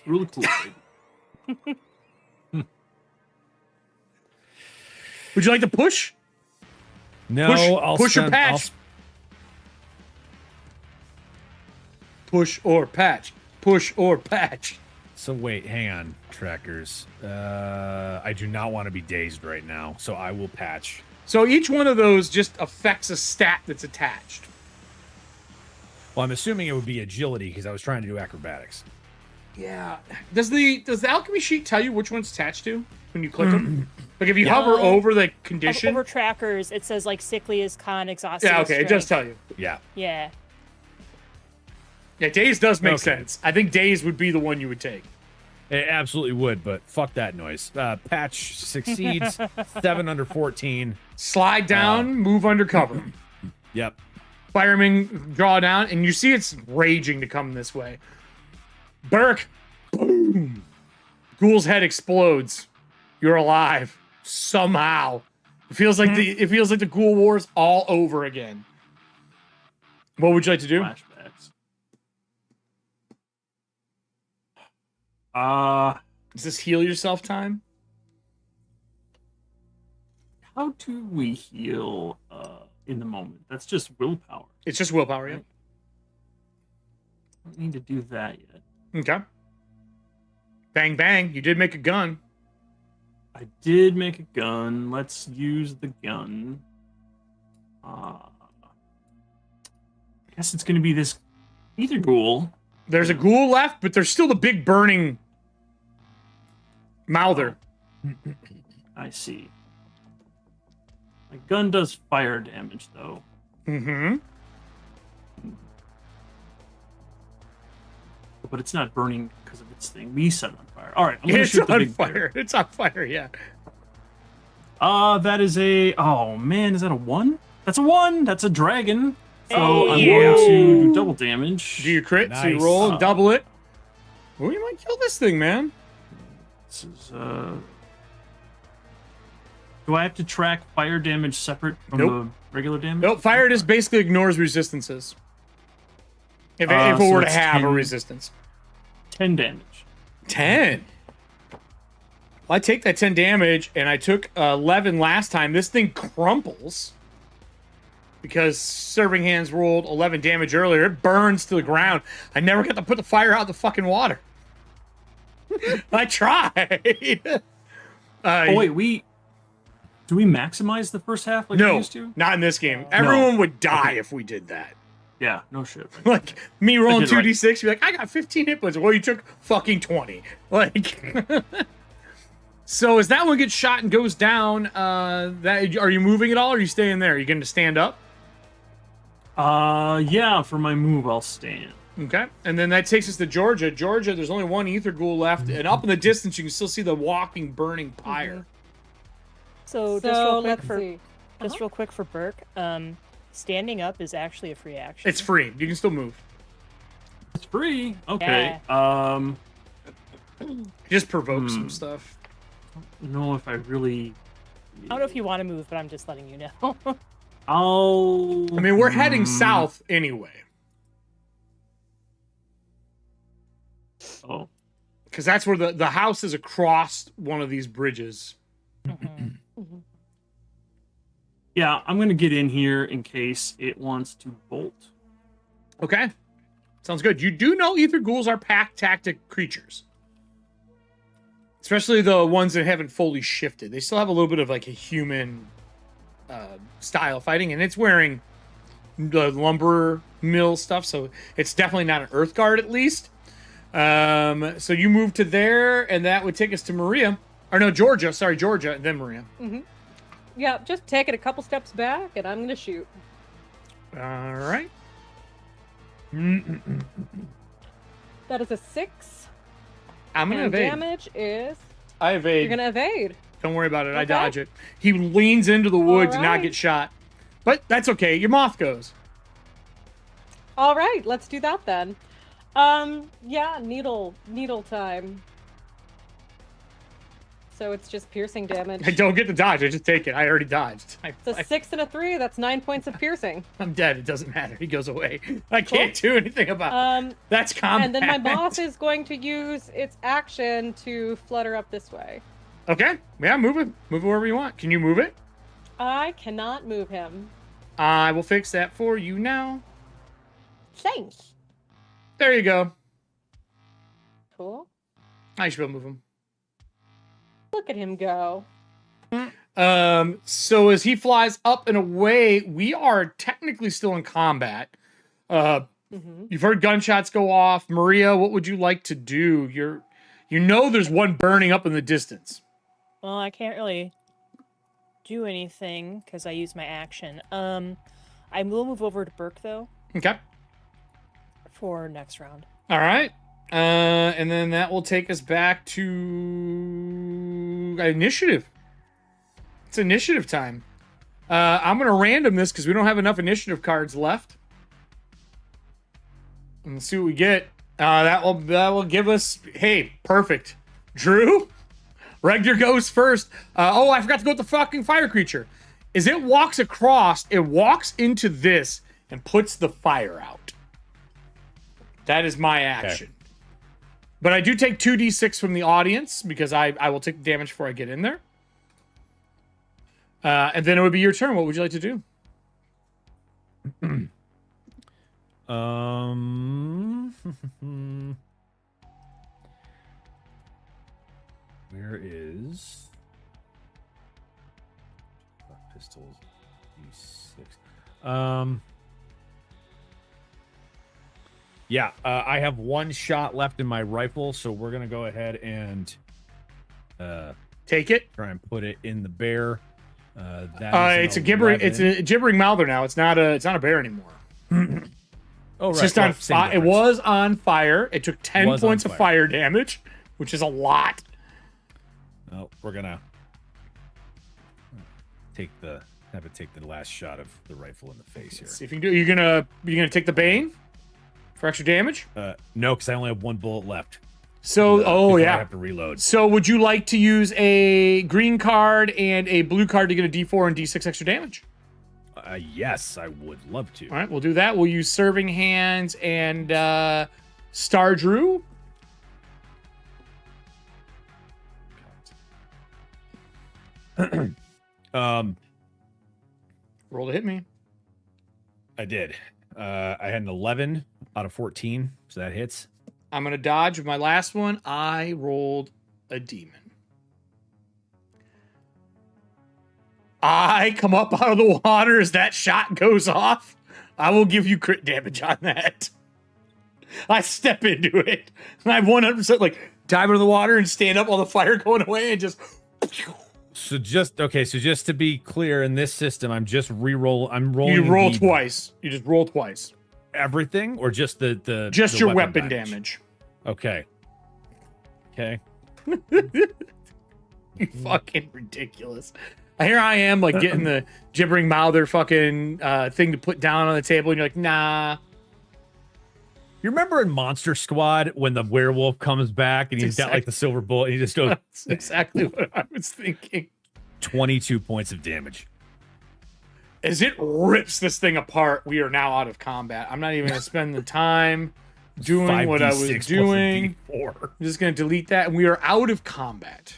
Really cool. Would you like to push? No, Push- I'll push or spend, patch? Push or patch. Push or patch. So wait, hang on, trackers. I do not want to be dazed right now, so I will patch. So each one of those just affects a stat that's attached. Well, I'm assuming it would be agility because I was trying to do acrobatics. Yeah. Does the alchemy sheet tell you which one's attached to when you click them? Like if you hover over the condition. Over trackers, it says like sickly is con, exhausted. Yeah, is okay, it does strength. tell you. Yeah. Yeah. Yeah, days does make Okay. sense. I think days would be the one you would take. It absolutely would, but fuck that noise. Patch succeeds. 7 under 14. Slide down, move undercover. Yep. Fireman draw down, and you see it's raging to come this way. Burke, boom. Ghoul's head explodes. You're alive somehow. It feels like the Ghoul War's all over again. What would you like to do? Flashbacks. Is this heal yourself time? How do we heal in the moment? That's just willpower. It's just willpower, yeah. I don't need to do that yet. Okay. Bang, bang. You did make a gun. I did make a gun. Let's use the gun. I guess it's going to be this ether ghoul. There's a ghoul left, but there's still the big burning mouther. I see. My gun does fire damage, though. Mm-hmm. But it's not burning because of its thing. We set it on fire. All right, I'm going to It's shoot the on big fire. It's on fire, yeah. That is a... Oh, man, is that a 1? That's a 1! That's a dragon. So Oh, I'm yeah. going to do double damage. Do you crit? So you Nice. roll and double it. Oh, you might kill this thing, man. This is, Do I have to track fire damage separate from Nope. the regular damage? Nope, fire just basically ignores resistances. If it so were to it's have a 10. resistance. 10 damage. 10. Well, I take that 10 damage, and I took 11 last time. This thing crumples. Because Serving Hands rolled 11 damage earlier. It burns to the ground. I never got to put the fire out in the fucking water. I tried. Oh, wait, do we maximize the first half like we No, used to? not in this game. Everyone would die if we did that. Yeah, no shit. Like, me rolling did right. 2d6, you're like, I got 15 hit points. Well, you took fucking 20. Like, so as that one gets shot and goes down, that are you moving at all, or are you staying there? Are you going to stand up? Yeah, for my move, I'll stand. Okay. And then that takes us to Georgia. Georgia, there's only one ether ghoul left, and up in the distance, you can still see the walking, burning pyre. So just real quick let's for see. real quick for Burke, standing up is actually a free action. It's free. You can still move. It's free. Okay. Just provoke some stuff. I don't know if I really... I don't know if you want to move, but I'm just letting you know. I mean, we're heading south anyway. Oh. Because that's where the house is across one of these bridges. Yeah, I'm going to get in here in case it wants to bolt. Okay. Sounds good. You do know ether ghouls are pack tactic creatures. Especially the ones that haven't fully shifted. They still have a little bit of like a human style fighting, and it's wearing the lumber mill stuff, so it's definitely not an earth guard at least. So you move to there, and that would take us to Maria. Or no, Georgia. Sorry, Georgia, and then Maria. Yeah, just take it a couple steps back, and I'm gonna shoot. All right. That is a 6. I'm gonna and evade. Damage is. I evade. You're gonna evade. Don't worry about it. Okay. I dodge it. He leans into the woods and not right. get shot. But that's okay. Your moth goes. All right, let's do that then. Yeah, needle time. So it's just piercing damage. I don't get to dodge. I just take it. I already dodged. It's a 6 and a 3. That's 9 points of piercing. I'm dead. It doesn't matter. He goes away. I can't do anything about it. That's combat. And then my moth is going to use its action to flutter up this way. Okay. Yeah, move it. Move it wherever you want. Can you move it? I cannot move him. I will fix that for you now. Thanks. There you go. Cool. I should be able to move him. Look at him go. So as he flies up and away, we are technically still in combat. You've heard gunshots go off. Maria, what would you like to do? You know there's one burning up in the distance. Well, I can't really do anything because I use my action. I will move over to Burke though. Okay. For next round. All right. And then that will take us back to initiative. It's initiative time. I'm going to random this because we don't have enough initiative cards left. And let's see what we get. That will give us... Hey, perfect. Drew? Regner goes first. I forgot to go with the fucking fire creature. As it walks across, it walks into this and puts the fire out. That is my action. Okay. But I do take 2d6 from the audience because I will take the damage before I get in there. And then it would be your turn. What would you like to do? Where is pistols? D6. Yeah, I have one shot left in my rifle, so we're gonna go ahead and take it. Try and put it in the bear. It's a gibbering mouther now. It's not a bear anymore. Oh, right. It's just on fire. It was on fire. It took 10 points of fire damage, which is a lot. Oh, we're gonna have it take the last shot of the rifle in the face here. Let's see if you can do. You're gonna take the bane for extra damage? No, because I only have one bullet left. So, I have to reload. So, would you like to use a green card and a blue card to get a D4 and D6 extra damage? Yes, I would love to. All right, we'll do that. We'll use Serving Hands and Star Drew. Roll to hit me. I did. I had an 11 out of 14, so that hits. I'm going to dodge with my last one. I rolled a demon. I come up out of the water as that shot goes off. I will give you crit damage on that. I step into it. And I 100% like dive into the water and stand up while the fire going away and just... So just to be clear, in this system, I'm rolling. You roll twice. You just roll twice. Everything, or just the just your weapon damage. Okay. You fucking ridiculous. Here I am, like getting the gibbering mouther fucking thing to put down on the table, and you're like, nah. You remember in Monster Squad when the werewolf comes back and he's got like the silver bullet and he just goes... That's exactly what I was thinking. 22 points of damage. as it rips this thing apart, we are now out of combat. I'm not even going to spend the time doing what I was doing. I'm just going to delete that, and we are out of combat.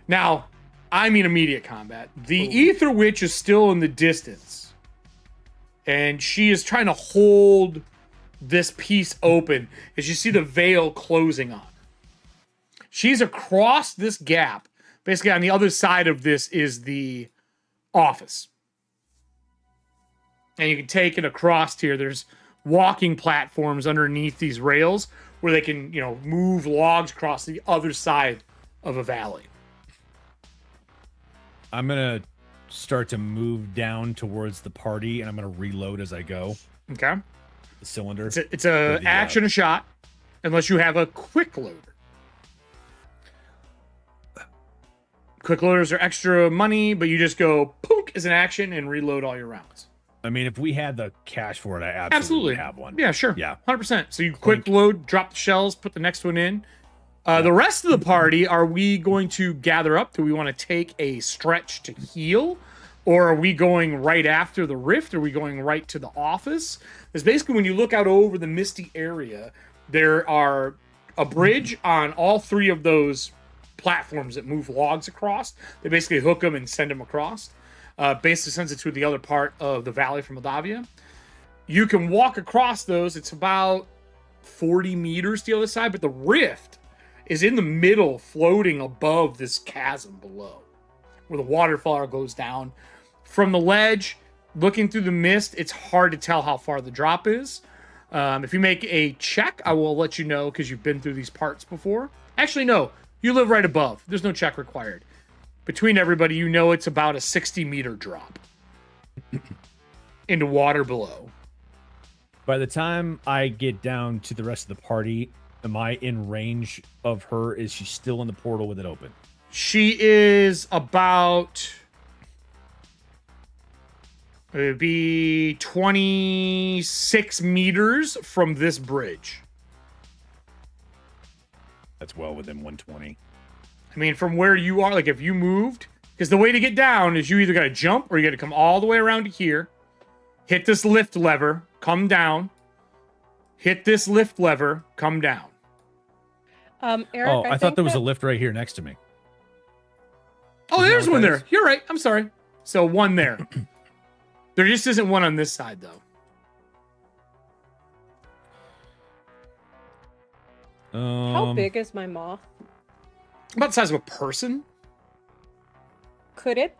Now, I mean immediate combat. The Ether Witch is still in the distance, and she is trying to hold this piece open as you see the veil closing on. She's across this gap. Basically, on the other side of this is the office. And you can take it across here. There's walking platforms underneath these rails where they can, move logs across the other side of a valley. I'm going to start to move down towards the party, and I'm going to reload as I go. Okay. The cylinder. It's a action, a shot, unless you have a quick loader. Quick loaders are extra money, but you just go pook as an action and reload all your rounds. I mean, if we had the cash for it, I absolutely have one. Yeah, sure. Yeah. 100%. So you quick load, drop the shells, put the next one in. The rest of the party, are we going to gather up? Do we want to take a stretch to heal? Or are we going right after the rift? Are we going right to the office? Because basically when you look out over the misty area, there are a bridge on all three of those platforms that move logs across. They basically hook them and send them across. Basically sends it to the other part of the valley from Moldavia. You can walk across those. It's about 40 meters to the other side, but the rift is in the middle, floating above this chasm below, where the waterfall goes down. From the ledge, looking through the mist, it's hard to tell how far the drop is. If you make a check, I will let you know, because you've been through these parts before. Actually, no. You live right above. There's no check required. Between everybody, it's about a 60-meter drop into water below. By the time I get down to the rest of the party, am I in range of her? Is she still in the portal with it open? She is about... It would be 26 meters from this bridge. That's well within 120. I mean, from where you are, like if you moved, because the way to get down is you either got to jump or you got to come all the way around to here, hit this lift lever, come down, hit this lift lever, come down. Eric, I thought there was a lift right here next to me. Oh, there's one there. You're right. I'm sorry. So one there. There just isn't one on this side, though. How big is my moth? About the size of a person. Could it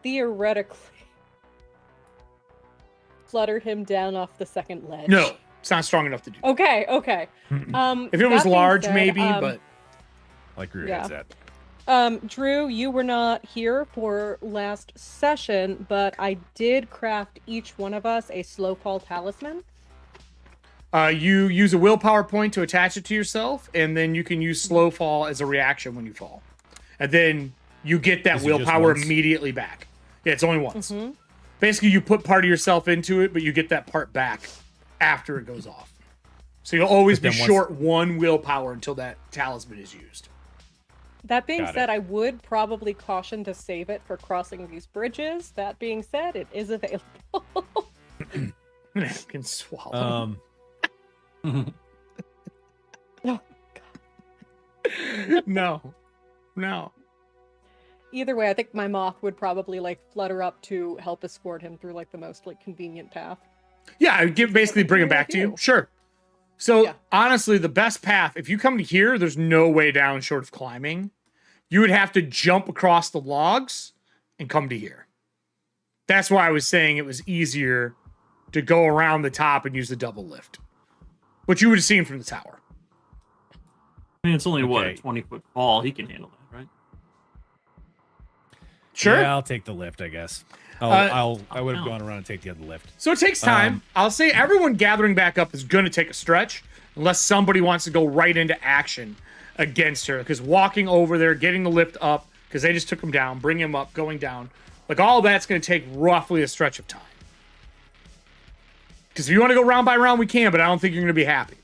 theoretically flutter him down off the second ledge? No, it's not strong enough to do. Okay. If it was large, maybe, but I like where your head's at. Drew, you were not here for last session, but I did craft each one of us a slow fall talisman. You use a willpower point to attach it to yourself, and then you can use slow fall as a reaction when you fall. And then you get that willpower immediately back. Yeah, it's only once. Mm-hmm. Basically, you put part of yourself into it, but you get that part back after it goes off. So you'll always be short one willpower until that talisman is used. That being said, I would probably caution to save it for crossing these bridges. That being said, it is available. I can swallow. Oh, God. No. Either way, I think my moth would probably flutter up to help escort him through the most convenient path. Yeah, I would basically bring him back to you. Sure. So honestly, the best path, if you come to here, there's no way down short of climbing. You would have to jump across the logs and come to here. That's why I was saying it was easier to go around the top and use the double lift, which you would have seen from the tower. I mean, it's only, a 20-foot fall. He can handle that, right? Sure. Yeah, I'll take the lift, I guess. I would have gone around and take the other lift. So it takes time. I'll say everyone gathering back up is going to take a stretch unless somebody wants to go right into action against her. Because walking over there, getting the lift up, because they just took him down, bring him up, going down. All that's going to take roughly a stretch of time. Because if you want to go round by round, we can, but I don't think you're going to be happy.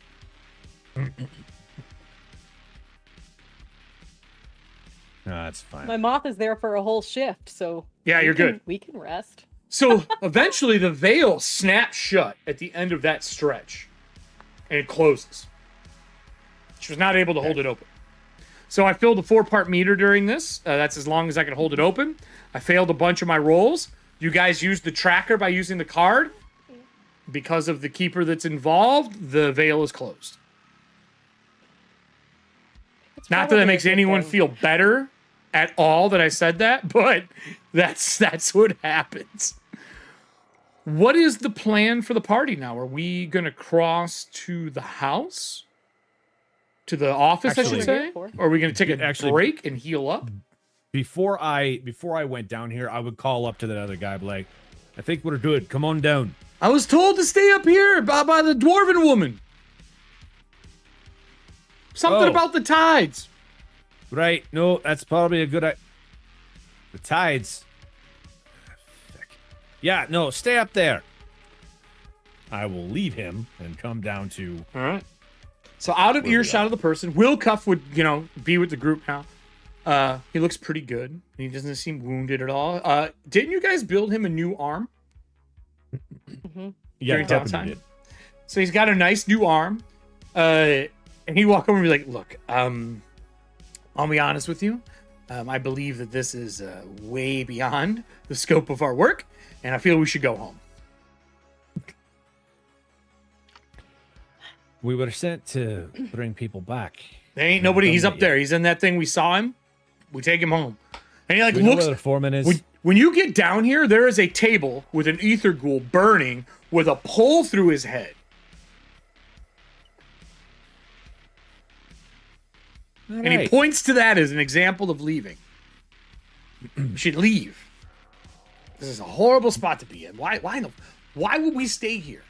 No, that's fine. My moth is there for a whole shift, so yeah, you're good. We can rest. So eventually the veil snaps shut at the end of that stretch and it closes. She was not able to hold it open. So I filled a 4-part meter during this. That's as long as I can hold it open. I failed a bunch of my rolls. You guys used the tracker by using the card. Because of the keeper that's involved, the veil is closed. Not that it makes anyone feel better at all that I said that, but that's what happens. What is the plan for the party now? Are we going to cross to the house? To the office, Actually, I should say? Or are we going to take a break and heal up? Before I went down here, I would call up to that other guy, like, I think we're good. Come on down. I was told to stay up here by the dwarven woman. Something about the tides. Right. No, that's probably a good idea. The tides. Yeah, no, stay up there. I will leave him and come down to... All right. So out of earshot of the person, Will Cuff would, be with the group now. He looks pretty good. He doesn't seem wounded at all. Didn't you guys build him a new arm? Yeah, during downtime? So he's got a nice new arm. And he walk over and be like, look, I'll be honest with you. I believe that this is way beyond the scope of our work, and I feel we should go home. We were sent to bring people back. There ain't nobody. He's up there. He's in that thing. We saw him. We take him home. And he We know where the foreman is. When you get down here, there is a table with an ether ghoul burning with a pole through his head. And he points to that as an example of leaving. You should leave. This is a horrible spot to be in. Why would we stay here?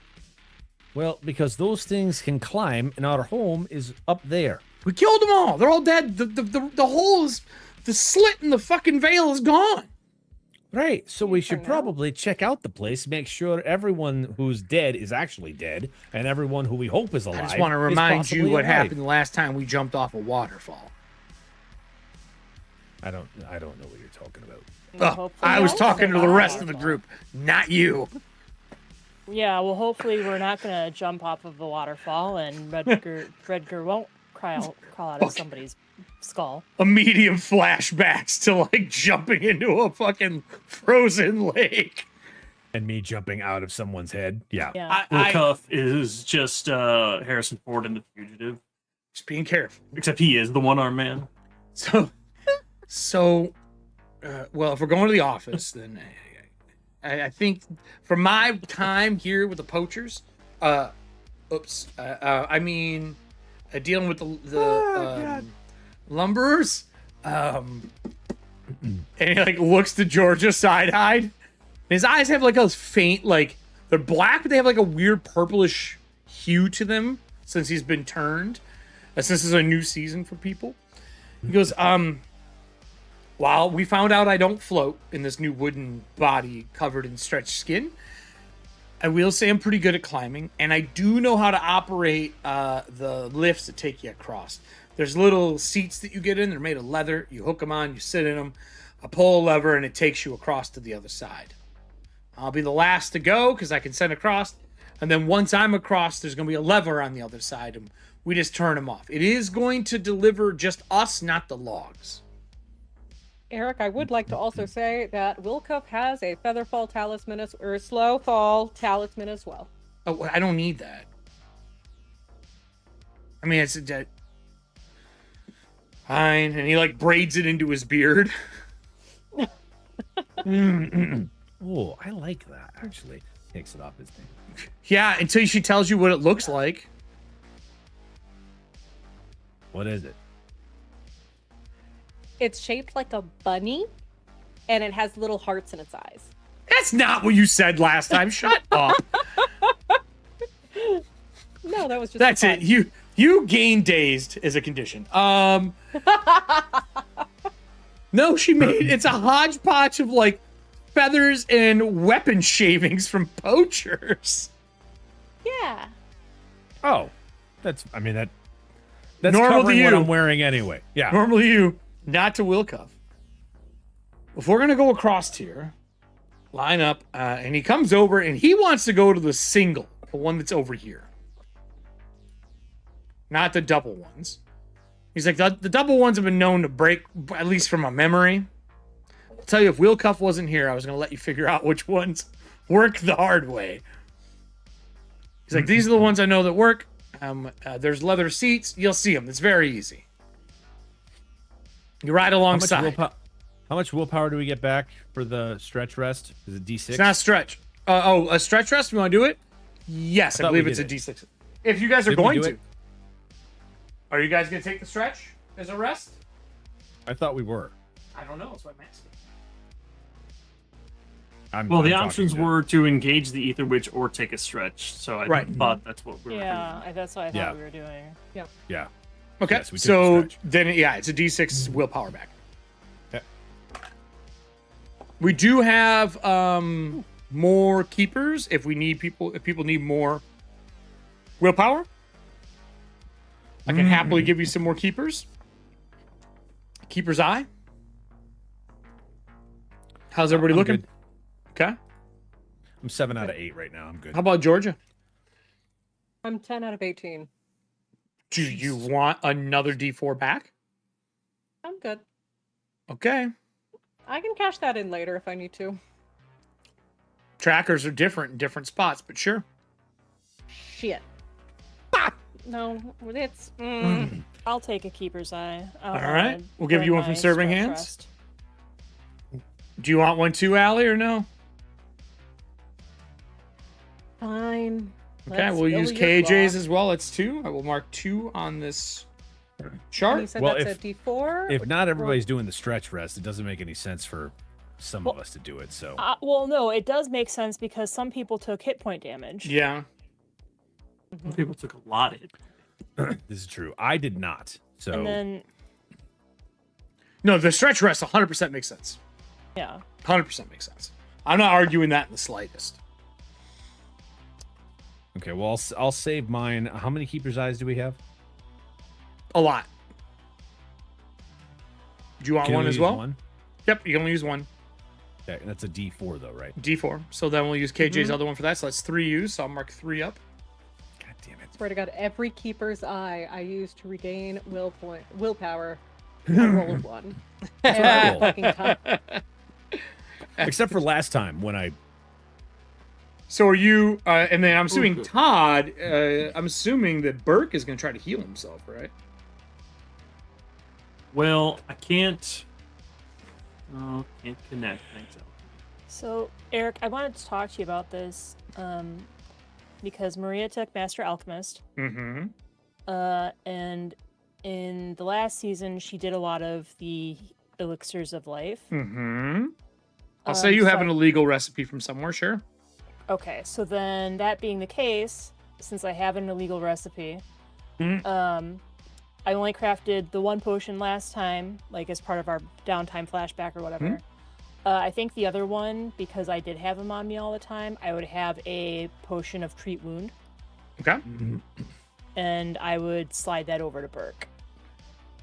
Well, because those things can climb, and our home is up there. We killed them all. They're all dead. The hole is, the slit in the fucking veil is gone. Right. So we should probably check out the place, make sure everyone who's dead is actually dead, and everyone who we hope is alive. I just want to remind you what happened the last time we jumped off a waterfall. I don't know what you're talking about. Oh, I was talking to the rest of the group, not you. Yeah, well, hopefully we're not going to jump off of the waterfall and Redger won't crawl out of somebody's skull. Immediate flashbacks to like jumping into a fucking frozen lake. And me jumping out of someone's head. Yeah. Will Cuff is just Harrison Ford in The Fugitive. Just being careful. Except he is the one-armed man. So, well, if we're going to the office, then I think for my time here with the poachers, dealing with the lumberers, and he like looks to Georgia side-eyed. His eyes have like a faint, like they're black, but they have like a weird purplish hue to them since he's been turned. Since this is a new season for people. He goes, while we found out I don't float in this new wooden body covered in stretched skin, I will say I'm pretty good at climbing, and I do know how to operate the lifts that take you across. There's little seats that you get in. They're made of leather. You hook them on. You sit in them. I pull a lever, and it takes you across to the other side. I'll be the last to go because I can send across. And then once I'm across, there's going to be a lever on the other side, and we just turn them off. It is going to deliver just us, not the logs. Eric, I would like to also say that Wilcuff has a Featherfall talisman or Slowfall talisman as well. Oh, I don't need that. I mean, it's fine, and he like braids it into his beard. Oh, I like that actually. Takes it off his thing. Yeah, until she tells you what it looks like. What is it? It's shaped like a bunny, and it has little hearts in its eyes. That's not what you said last time. Shut up. No, that was just. That's fun. it. You gain dazed as a condition. No, she made it's a hodgepodge of like feathers and weapon shavings from poachers. Yeah. Oh, that's normal normal covering to what you. I'm wearing anyway. Yeah. Normally you, not to Wilcuff. If we're gonna go across here, line up, and he comes over, and he wants to go to the single, the one that's over here. Not the double ones. He's like, the double ones have been known to break, at least from my memory. I'll tell you, if Wheel Cuff wasn't here, I was going to let you figure out which ones work the hard way. He's like, these are the ones I know that work. There's leather seats. You'll see them. It's very easy. You ride alongside. How much willpower do we get back for the stretch rest? Is it D6? It's not a stretch. A stretch rest? You want to do it? Yes, I believe it's a D6. If you guys are going to. Are you guys going to take the stretch as a rest? I thought we were. I don't know. That's what I'm asking. Well, the options were to engage the Ether Witch or take a stretch. So I thought that's what we were doing. Yeah, that's what I thought we were doing. Yep. Yeah. Okay, Yes, so then, it's a D6 willpower back. Okay. We do have more keepers if people need more willpower. I can happily give you some more keepers. Keeper's Eye. How's everybody looking? Good. Okay. I'm 7 out of 8 right now. I'm good. How about Georgia? I'm 10 out of 18. Do you want another D4 back? I'm good. Okay. I can cash that in later if I need to. Trackers are different in different spots, but sure. Shit. No, it's... I'll take a Keeper's Eye. All right. We'll give burn you one from my Serving stretch Hands. rest. Do you want one too, Allie, or no? Fine. Okay, we'll use KJ's as well. It's 2. I will mark 2 on this chart. You said Well, that's a D4? If not everybody's doing the stretch rest, it doesn't make any sense for some of us to do it. So Well, no, it does make sense because some people took hit point damage. Yeah. Some people took a lot of it. this is true. I did not. So And then, No, the stretch rest 100% makes sense. yeah. 100% makes sense. I'm not arguing that in the slightest. okay, well I'll save mine. How many keeper's eyes do we have? A lot. Do you want Can we one as use well? One? Yep, you can only use one. Okay, that's a D4 though, right? D4. So then we'll use KJ's other one for that. So that's 3 used. So I'll mark 3 up. God damn it. Swear to God, every Keeper's Eye I use to regain willpower, I roll a 1. Every fucking time. Except for last time when I So are you, and then I'm assuming Todd, I'm assuming that Burke is going to try to heal himself, right? Well, I can't. Oh, can't connect. Thanks. So, Eric, I wanted to talk to you about this because Maria took Master Alchemist. Mm-hmm. And in the last season, she did a lot of the elixirs of life. Mm-hmm. I'll say you have an illegal recipe from somewhere, sure. Okay, so then that being the case, since I have an illegal recipe, I only crafted the 1 potion last time, like as part of our downtime flashback or whatever. I think the other one, because I did have him on me all the time, I would have a potion of treat wound. Okay. And I would slide that over to Burke.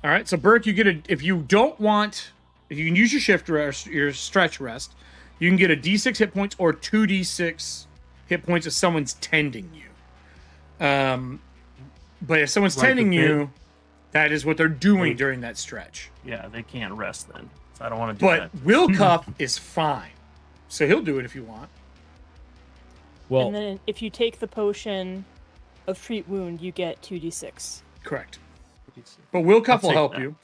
All right. So Burke, you get if you don't want, if you can use your shift rest, your stretch rest, you can get a D6 hit points or 2D6 hit points if someone's tending you. But if someone's tending you, that is what they're doing during that stretch. Yeah, they can't rest then. So I don't want to do that. But Will Cup is fine. So he'll do it if you want. well And then if you take the potion of treat wound, you get 2d6. Correct. But Will Cup will take help that. you.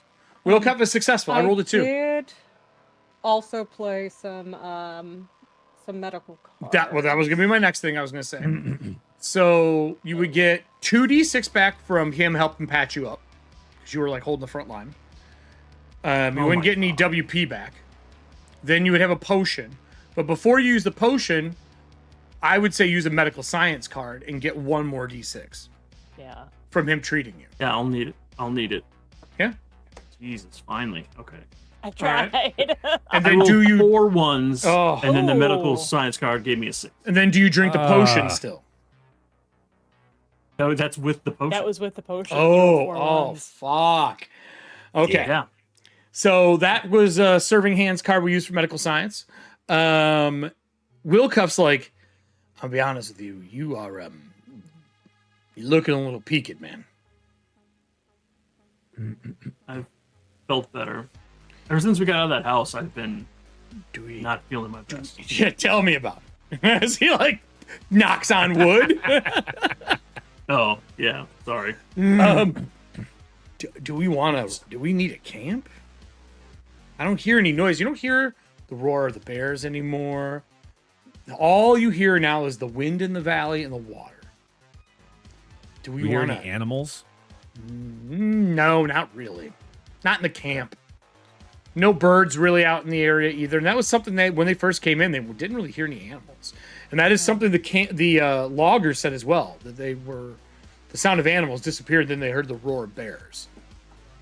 Will Cup is successful. I rolled a 2. did also play some medical cards. That was going to be my next thing I was going to say. So you would get 2d6 back from him helping patch you up. Because you were like holding the front line. You wouldn't get any WP back. Then you would have a potion. But before you use the potion, I would say use a medical science card and get 1 more d6 Yeah. from him treating you. Yeah, I'll need it. I'll need it. Yeah. Jesus, finally. Okay. I tried. And I then rolled do you 4 1s, Oh. and then the medical Oh. science card gave me a 6. and then do you drink the potion still? No, that's with the potion. That was with the potion. You rolled 4 ones. Fuck. Okay. Yeah. So that was a serving hands card we used for medical science. Wilcuff's like, I'll be honest with you, you are you're looking a little peaked, man. I've felt better. Ever since we got out of that house, I've been Do we not feeling my best. Yeah, tell me about it. As he like knocks on wood. Oh, yeah. Sorry. Do we need a camp? I don't hear any noise. You don't hear the roar of the bears anymore. All you hear now is the wind in the valley and the water. Do we hear want any animals? No, not really. Not in the camp. No birds really out in the area either. And that was something that when they first came in, they didn't really hear any animals. And that is something the loggers said as well, that the sound of animals disappeared. Then they heard the roar of bears.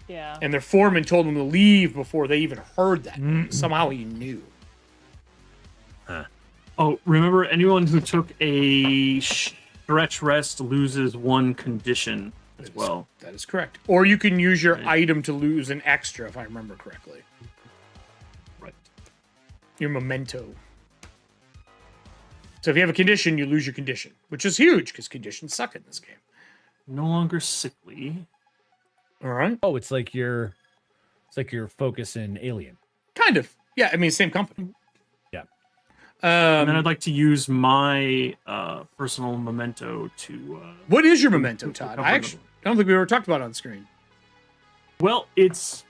Yeah. And their foreman told them to leave before they even heard that. Somehow he knew. Oh, remember, anyone who took a stretch rest loses 1 condition as well. That is correct. Or you can use your item to lose an extra, if I remember correctly. Right. Your memento. So if you have a condition, you lose your condition, which is huge because conditions suck in this game. No longer sickly. All right. Oh, it's like your focus in Alien. Kind of. Yeah, I mean, same company. Yeah. And then I'd like to use my personal memento to... what is your memento, Todd? I don't think we ever talked about it on screen. Well, it's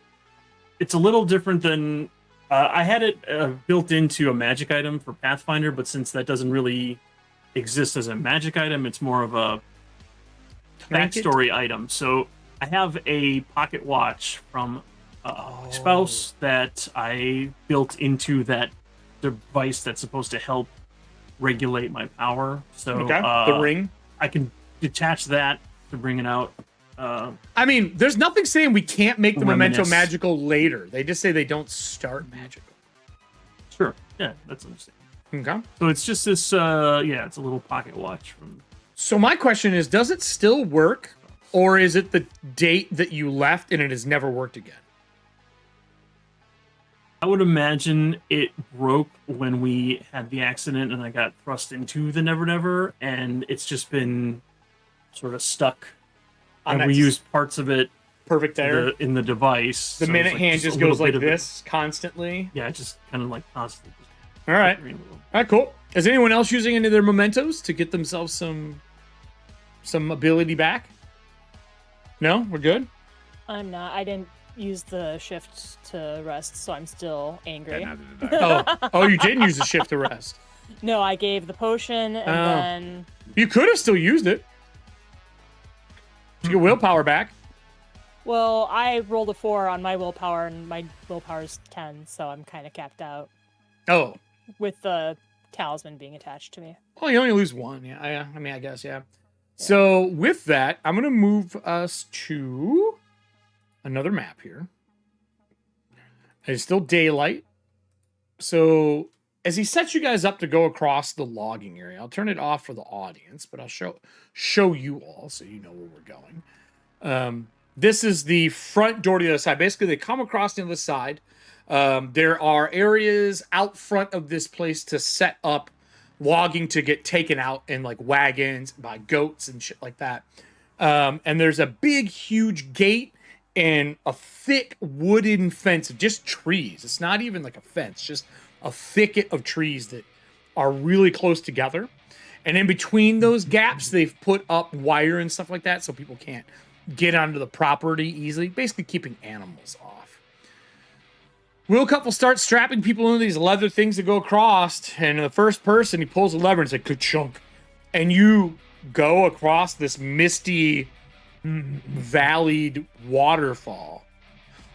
a little different than... I had it built into a magic item for Pathfinder, but since that doesn't really exist as a magic item, it's more of a backstory item. So I have a pocket watch from my spouse that I built into that device that's supposed to help regulate my power. So the ring. I can detach that to bring it out. I mean, there's nothing saying we can't make the memento Reminisce. magical later. They just say they don't start magical. Sure. Yeah, that's understandable. Okay. So it's just this, it's a little pocket watch from... So my question is, does it still work? Or is it the date that you left and it has never worked again? I would imagine it broke when we had the accident and I got thrust into the Never Never, and it's just been sort of stuck. And we used parts of it perfect there in the device. The so minute it's hand just just a little goes like bit of it. this constantly. Yeah, just kind of like constantly. All right. All right, cool. Is anyone else using any of their mementos to get themselves some ability back? No, we're good. I'm not. I didn't use the shift to rest, so I'm still angry. Yeah, neither did I. Oh, you didn't use the shift to rest. No, I gave the potion and then You could have still used it to get willpower back. well, I rolled a 4 on my willpower and my willpower's 10, so I'm kind of capped out Oh, with the talisman being attached to me. well, you only lose 1. Yeah, I mean, I guess, yeah. So with that, I'm going to move us to another map here. It's still daylight. So as he sets you guys up to go across the logging area, I'll turn it off for the audience, but I'll show you all so you know where we're going. This is the front door to the other side. Basically, they come across the other side. There are areas out front of this place to set up logging to get taken out in like wagons by goats and shit like that. And there's a big, huge gate and a thick wooden fence of just trees. It's not even like a fence, just a thicket of trees that are really close together. And in between those gaps, they've put up wire and stuff like that so people can't get onto the property easily, basically keeping animals off. Wilcup will start strapping people into these leather things to go across, and the first person, he pulls a lever and it's like, ka-chunk. And you go across this misty, valleyed waterfall.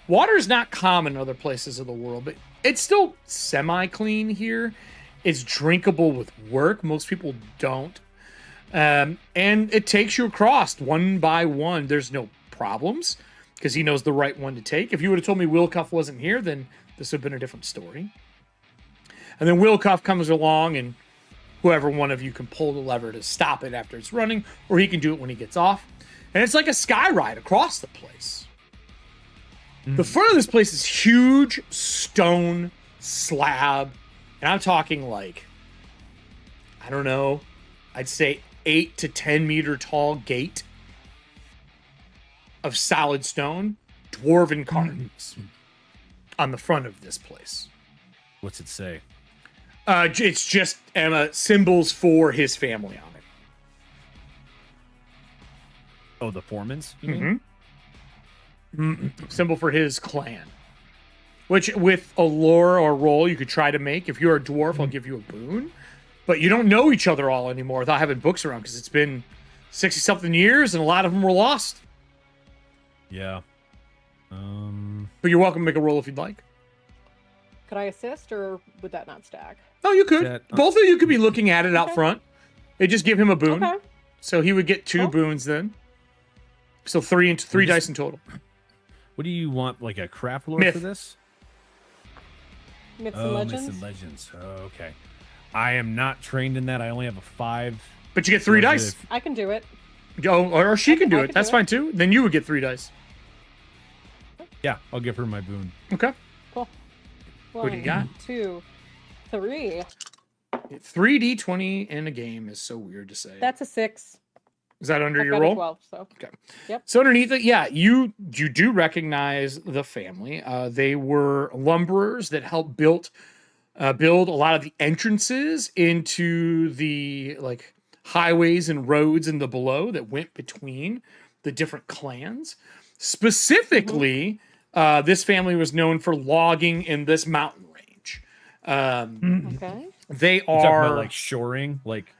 Water is not common in other places of the world, but it's still semi-clean here. It's drinkable with work. Most people don't. And it takes you across one by one. There's no problems because he knows the right one to take. If you would have told me Wilcuff wasn't here, then this would have been a different story. And then Wilcuff comes along, and whoever one of you can pull the lever to stop it after it's running, or he can do it when he gets off. And it's like a sky ride across the place. The front of this place is huge stone slab, and I'm talking like I don't know, I'd say 8 to 10 meter tall gate of solid stone, dwarven carvings on the front of this place. What's it say? It's just symbols for his family on it. Oh, the Foremans? You mean? Symbol for his clan. Which, with a lore or role, you could try to make. If you're a dwarf, I'll give you a boon. But you don't know each other all anymore without having books around, because it's been 60-something years, and a lot of them were lost. Yeah. But you're welcome to make a roll if you'd like. Could I assist, or would that not stack? Oh, you could. Both of you could be looking at it out front. They just give him a boon. Okay. So he would get 2 Cool. boons then. So 3 dice in total. What do you want, like a craft lore Myth. for this? Myths and legends? Myths and legends. Okay. I am not trained in that. I only have a 5. But you get 3 dice. I can do it. Oh, or she can do I it. can That's do it. fine too. Then you would get 3 dice. Yeah, I'll give her my boon. Okay. Cool. What do you got? 2, 3. 3d20 in a game is so weird to say. That's a 6. Is that under I've your got a roll? 12, so. Okay. Yep. So underneath it, yeah, you do recognize the family. They were lumberers that helped build a lot of the entrances into the like highways and roads in the below that went between the different clans. Specifically, this family was known for logging in this mountain range. Okay. They You talking are about like shoring, like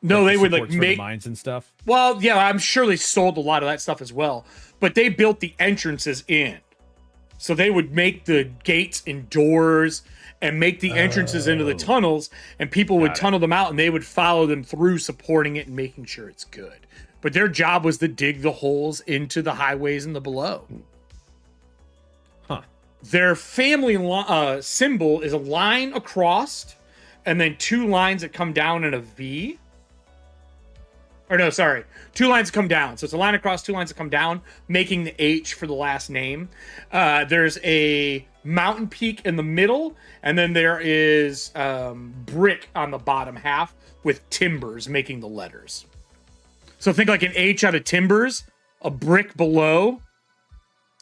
no, they the would like supports for the make mines and stuff. Well, yeah, I'm sure they sold a lot of that stuff as well, but they built the entrances in. So they would make the gates and doors and make the entrances into the tunnels, and people would tunnel them out and they would follow them through, supporting it and making sure it's good. But their job was to dig the holes into the highways and the below. Huh. Their family symbol is a line across and then 2 lines that come down in a V. Or no, sorry. 2 lines that come down. So it's a line across, 2 lines that come down, making the H for the last name. There's a mountain peak in the middle, and then there is brick on the bottom half with timbers making the letters. So think like an H out of timbers, a brick below,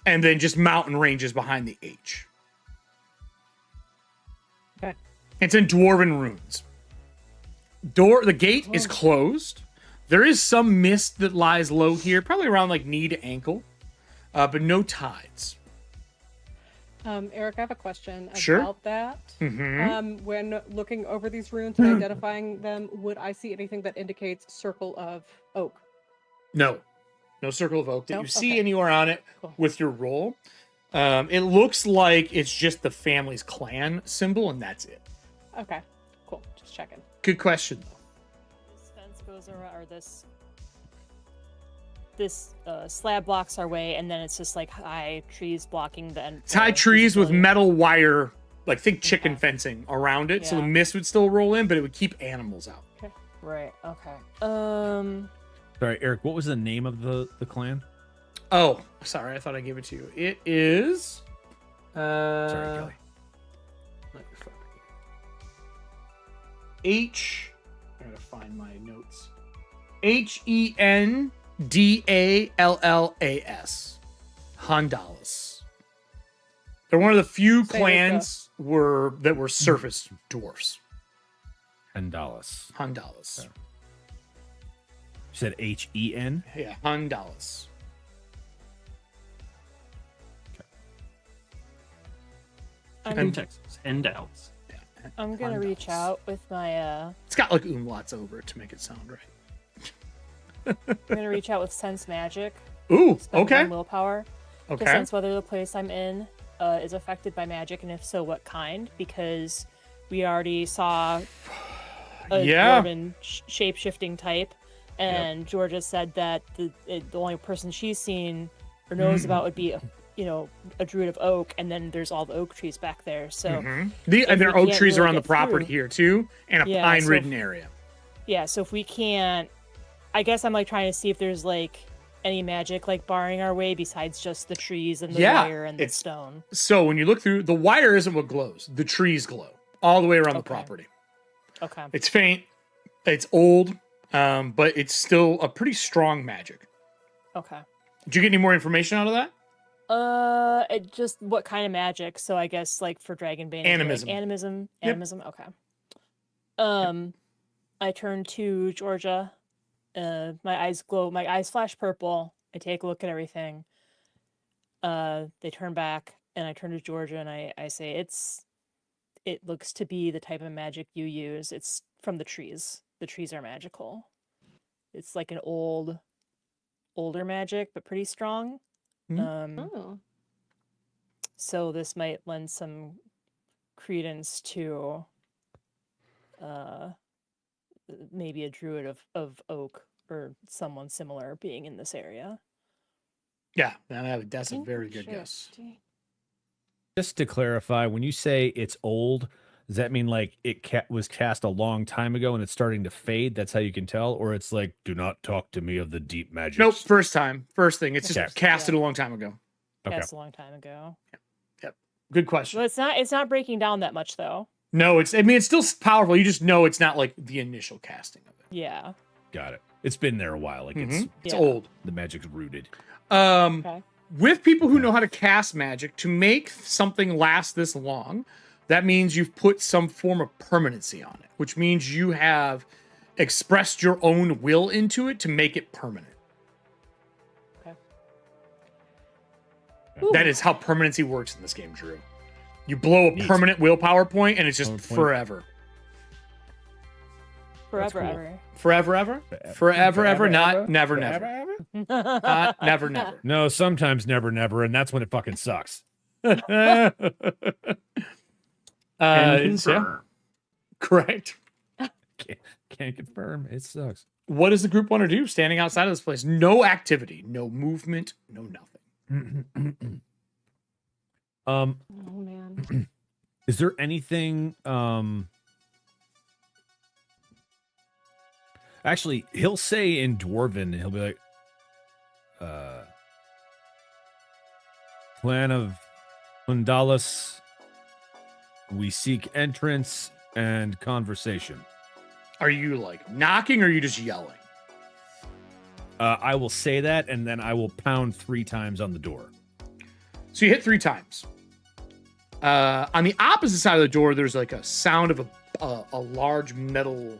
and then just mountain ranges behind the H. Okay. It's in dwarven runes. The gate is closed. There is some mist that lies low here, probably around like knee to ankle, but no tides. Eric, I have a question Sure. about that. Mm-hmm. When looking over these runes and identifying them, would I see anything that indicates circle of oak? No circle of oak that No? you see Okay. anywhere on it Cool. with your roll. It looks like it's just the family's clan symbol, and that's it. Okay, cool. Just checking. Good question, though. This fence goes around, or this slab blocks our way, and then it's just like high trees blocking the end. It's high trees with visibility. metal wire, like think chicken Okay. fencing around it, so the Yeah. mist would still roll in, but it would keep animals out. Right. Okay. Sorry, Eric, what was the name of the clan? Oh, sorry, I thought I gave it to you. It is. Sorry, Kelly. I gotta find my notes. Hendallas. Hondalas. They're one of the few Say clans that were surface dwarfs. Hendalas. Hondalas. You said H-E-N? Yeah, Hondalas. In Texas. Handouts. I'm gonna reach out with my It's got like umlauts over it to make it sound right. I'm gonna reach out with sense magic. Ooh, Spend okay. 1 willpower to Okay. sense whether the place I'm in is affected by magic, and if so, what kind. Because we already saw a Yeah. dwarven shape-shifting type, and Georgia said that the only person she's seen or knows about would be a druid of oak, and then there's all the oak trees back there. So And if there are we oak can't trees really around the get property through- here too, and a Yeah, pine-ridden area. yeah, so if we can't, I guess I'm like trying to see if there's like any magic like barring our way besides just the trees and the Yeah, wire and the it's- stone. So when you look through, the wire isn't what glows. The trees glow all the way around the Okay. property. Okay. It's faint. It's old, but it's still a pretty strong magic. Okay. Did you get any more information out of that? It just what kind of magic? So I guess like for Dragonbane, Animism. Like animism. Yep. Animism. Okay. I turn to Georgia. My eyes glow. My eyes flash purple. I take a look at everything. They turn back, and I turn to Georgia, and I say, it looks to be the type of magic you use. It's from the trees. The trees are magical. It's like an older magic, but pretty strong. Oh. So this might lend some credence to maybe a druid of oak or someone similar being in this area. Yeah, that's a very good guess. Just to clarify, when you say it's old, does that mean like it was cast a long time ago and it's starting to fade? That's how you can tell? Or it's like, do not talk to me of the deep magic? Nope, first thing. It's just casted a long time ago. Okay. That's a long time ago. Yep. Good question. Well, it's not breaking down that much though. No, it's still powerful. You just know it's not like the initial casting of it. Yeah. Got it. It's been there a while. Like It's old. The magic's rooted. Okay. With people who know how to cast magic, to make something last this long, that means you've put some form of permanency on it, which means you have expressed your own will into it to make it permanent. Okay. That is how permanency works in this game, Drew. You blow a permanent willpower point, and it's just forever. Forever, cool. ever. Forever, ever? Forever, ever, not never, never. Not never, never. No, sometimes never, never, and that's when it fucking sucks. And Yeah, confirm. correct. Can't confirm. It sucks. What does the group want to do standing outside of this place? No activity, no movement, no nothing. Oh man. Is there anything actually he'll say in Dwarven, he'll be like Clan of Undalis, we seek entrance and conversation. Are you like knocking or are you just yelling? I will say that and then I will pound 3 times on the door. So you hit 3 times. On the opposite side of the door, there's like a sound of a large metal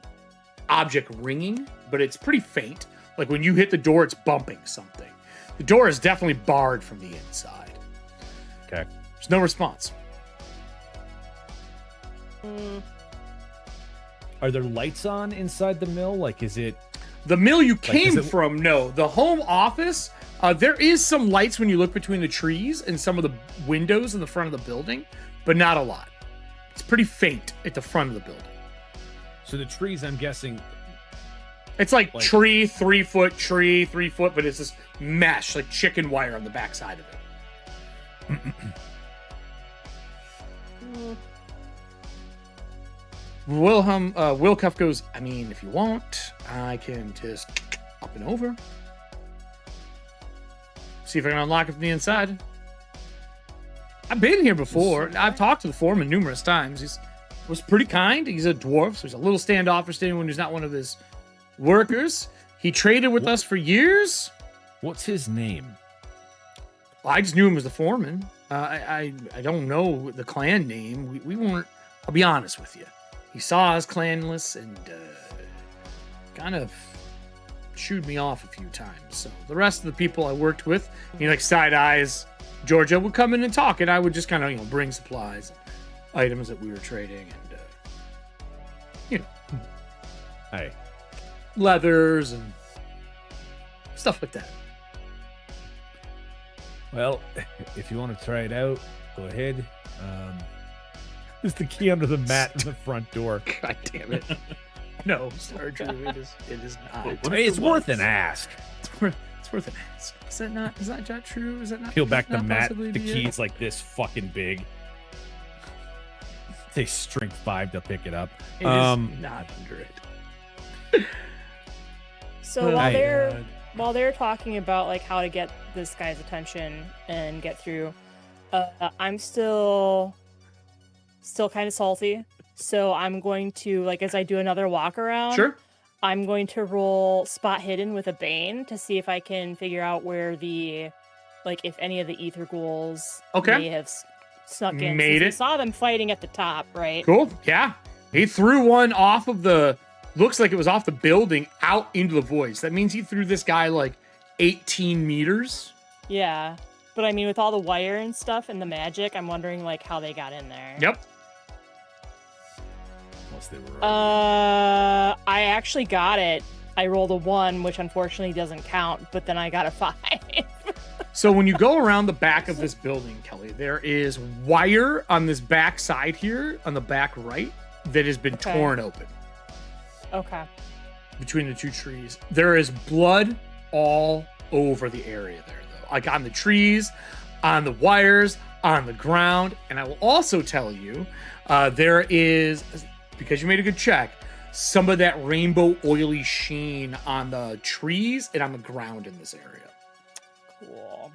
object ringing, but it's pretty faint. Like when you hit the door, it's bumping something. The door is definitely barred from the inside. Okay. There's no response. Are there lights on inside the mill? Like, is it The mill you Like, came does it- from, no. The home office, there is some lights when you look between the trees and some of the windows in the front of the building, but not a lot. It's pretty faint at the front of the building. so the trees? I'm guessing. It's like Like- tree, 3 foot, tree, 3 foot, but it's this mesh, like chicken wire on the backside of it. Wilcuff goes, I mean, if you want, I can just up and over. See if I can unlock it from the inside. I've been here before. I've talked to the foreman numerous times. He was pretty kind. He's a dwarf, so he's a little standoffish to anyone who's not one of his workers. He traded with us for years. What's his name? I just knew him as the foreman. I don't know the clan name. We weren't. I'll be honest with you. He saw us clanless and kind of shooed me off a few times. So the rest of the people I worked with, he like side eyes Georgia, would come in and talk, and I would just kind of bring supplies, items that we were trading, and Hey, leathers and stuff like that. well, if you want to try it out, go ahead. There's the key under the mat in the front door. God damn it! No, Star Drew, it is not. What if It's it worth was? an ask. It's worth an ask. Is that not true? Is that not? Peel back the not mat. possibly The be it? key's like this fucking big. Say strength 5 to pick it up. It is not under it. So Hey. while they're talking about like how to get this guy's attention and get through, I'm still kind of salty. So I'm going to, like, as I do another walk around, Sure. I'm going to roll spot hidden with a Bane to see if I can figure out where the, like, if any of the ether ghouls may have snuck in. Made We it. saw them fighting at the top, right? Cool. Yeah. He threw one off of the, looks like it was off the building out into the voice. That means he threw this guy like 18 meters. Yeah. But I mean, with all the wire and stuff and the magic, I'm wondering, like, how they got in there. Yep. Unless they were. I actually got it. I rolled a 1, which unfortunately doesn't count, but then I got a 5. So when you go around the back of this building, Kelly, there is wire on this back side here, on the back right, that has been torn open Okay. between the two trees. There is blood all over the area there, though. Like on the trees, on the wires, on the ground. And I will also tell you, there is, because you made a good check, some of that rainbow oily sheen on the trees and on the ground in this area. Cool.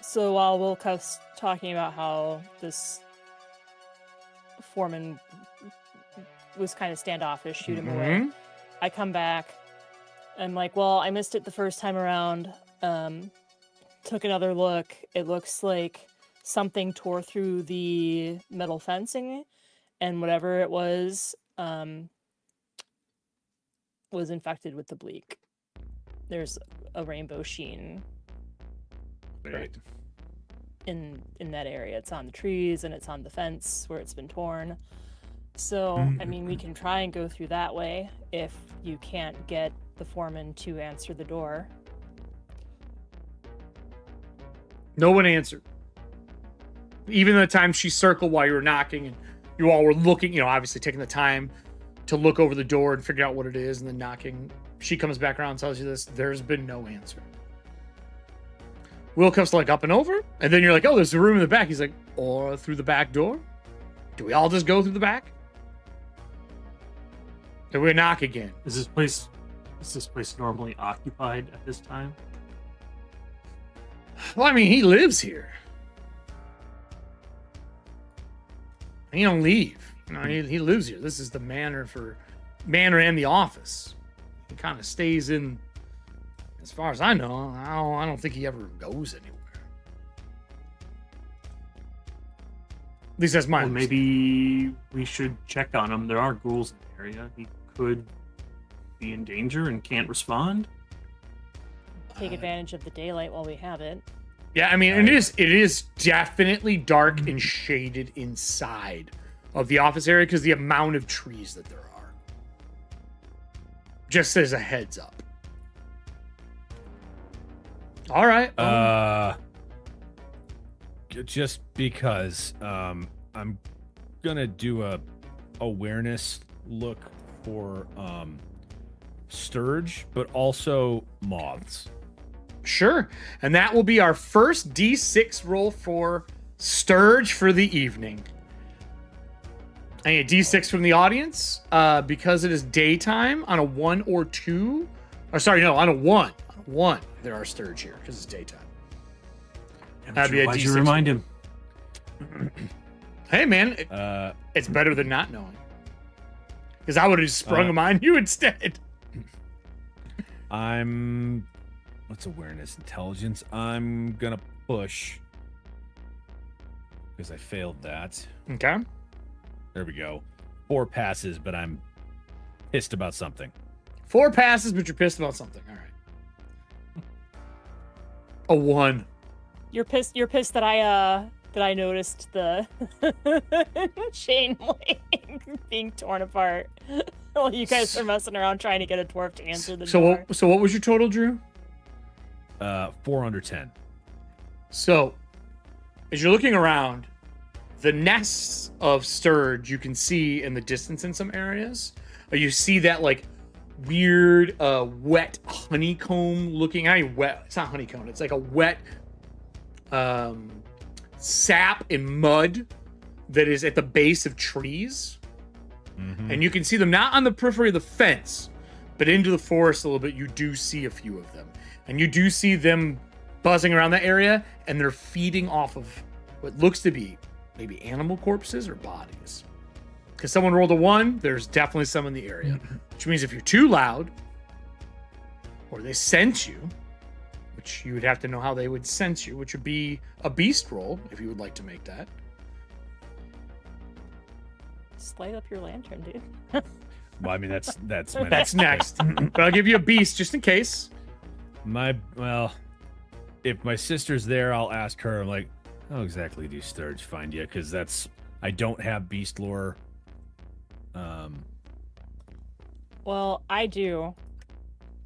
So while Wilco's talking about how this foreman was kind of standoffish, shoot him away, I come back. I'm like, well, I missed it the first time around. Took another look. It looks like something tore through the metal fencing, and whatever it was infected with the bleak. There's a rainbow sheen in that area. It's on the trees and it's on the fence where it's been torn. So, I mean, we can try and go through that way if you can't get the foreman to answer the door. No one answered. Even the time she circled while you were knocking and you all were looking, obviously taking the time to look over the door and figure out what it is and then knocking. She comes back around and tells you this. There's been no answer. Wilco's like up and over. And then you're like, oh, there's a room in the back. He's like, or through the back door? Do we all just go through the back? Then we knock again. Is this place normally occupied at this time? Well, I mean, he lives here. He don't leave. He lives here. This is the manor and the office. He kind of stays in. As far as I know, I don't think he ever goes anywhere. At least that's my. Well, maybe we should check on him. There are ghouls in the area. He could be in danger and can't respond. Take advantage of the daylight while we have it. Yeah, I mean, it is definitely dark and shaded inside of the office area because the amount of trees that there are. Just as a heads up. All right. Just because I'm gonna do a awareness look for Sturge, but also moths. Sure. And that will be our first D6 roll for Sturge for the evening. I need a D6 from the audience because it is daytime on a 1 or 2. Or sorry, no, on a 1. On a 1, there are Sturge here because it's daytime. That'd be a Why'd D6. you remind him? Hey, man, it's better than not knowing. Because I would have just sprung them on you instead. What's awareness? Intelligence? I'm gonna push. Because I failed that. Okay. There we go. 4 passes, but I'm pissed about something. 4 passes, but you're pissed about something. All right. A 1. You're pissed that I noticed the chain link being torn apart while you guys are messing around trying to get a dwarf to answer the door. So what was your total, Drew? 4 under 10. So, as you're looking around, the nests of Sturge you can see in the distance in some areas. You see that like weird, wet honeycomb looking. I mean, wet. It's not honeycomb. It's like a wet sap and mud that is at the base of trees. And you can see them not on the periphery of the fence, but into the forest a little bit. You do see a few of them. And you do see them buzzing around that area, and they're feeding off of what looks to be maybe animal corpses or bodies. Because someone rolled a 1, there's definitely some in the area. Which means if you're too loud, or they sense you, which you would have to know how they would sense you, which would be a beast roll, if you would like to make that. Just light up your lantern, dude. Well, I mean, that's That's next. But I'll give you a beast just in case. If my sister's there, I'll ask her. I'm like, how exactly do Sturge find you? Because I don't have beast lore. Well, I do.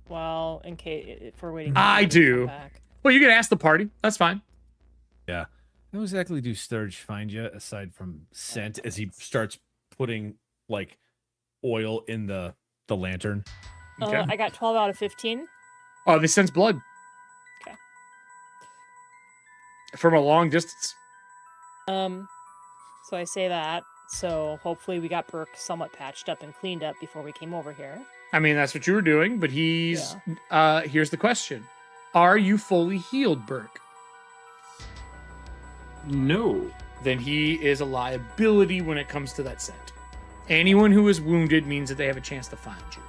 Well, in case if we're waiting. I for you to do. come back. Well, you can ask the party. That's fine. Yeah. How exactly do Sturge find you aside from scent as he starts putting like oil in the lantern? Okay. I got 12 out of 15. Oh, they sense blood. Okay. From a long distance. So I say that. So hopefully we got Burke somewhat patched up and cleaned up before we came over here. I mean, that's what you were doing, but here's the question. Are you fully healed, Burke? No. Then he is a liability when it comes to that scent. Anyone who is wounded means that they have a chance to find you.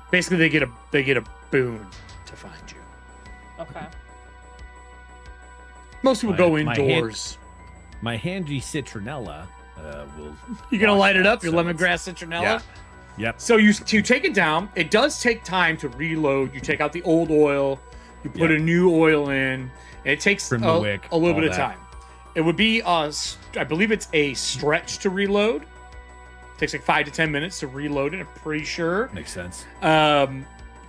Basically, they get a boon to find you. Okay. Most people go indoors. My handy citronella will. You're gonna light it up, your so lemongrass citronella. Yeah. Yep. So you take it down. It does take time to reload. You take out the old oil, you put a new oil in, and it takes a Trim the wick, little all bit of that. time. It would be I believe it's a stretch to reload. Takes like 5 to 10 minutes to reload it, I'm pretty sure. Makes sense.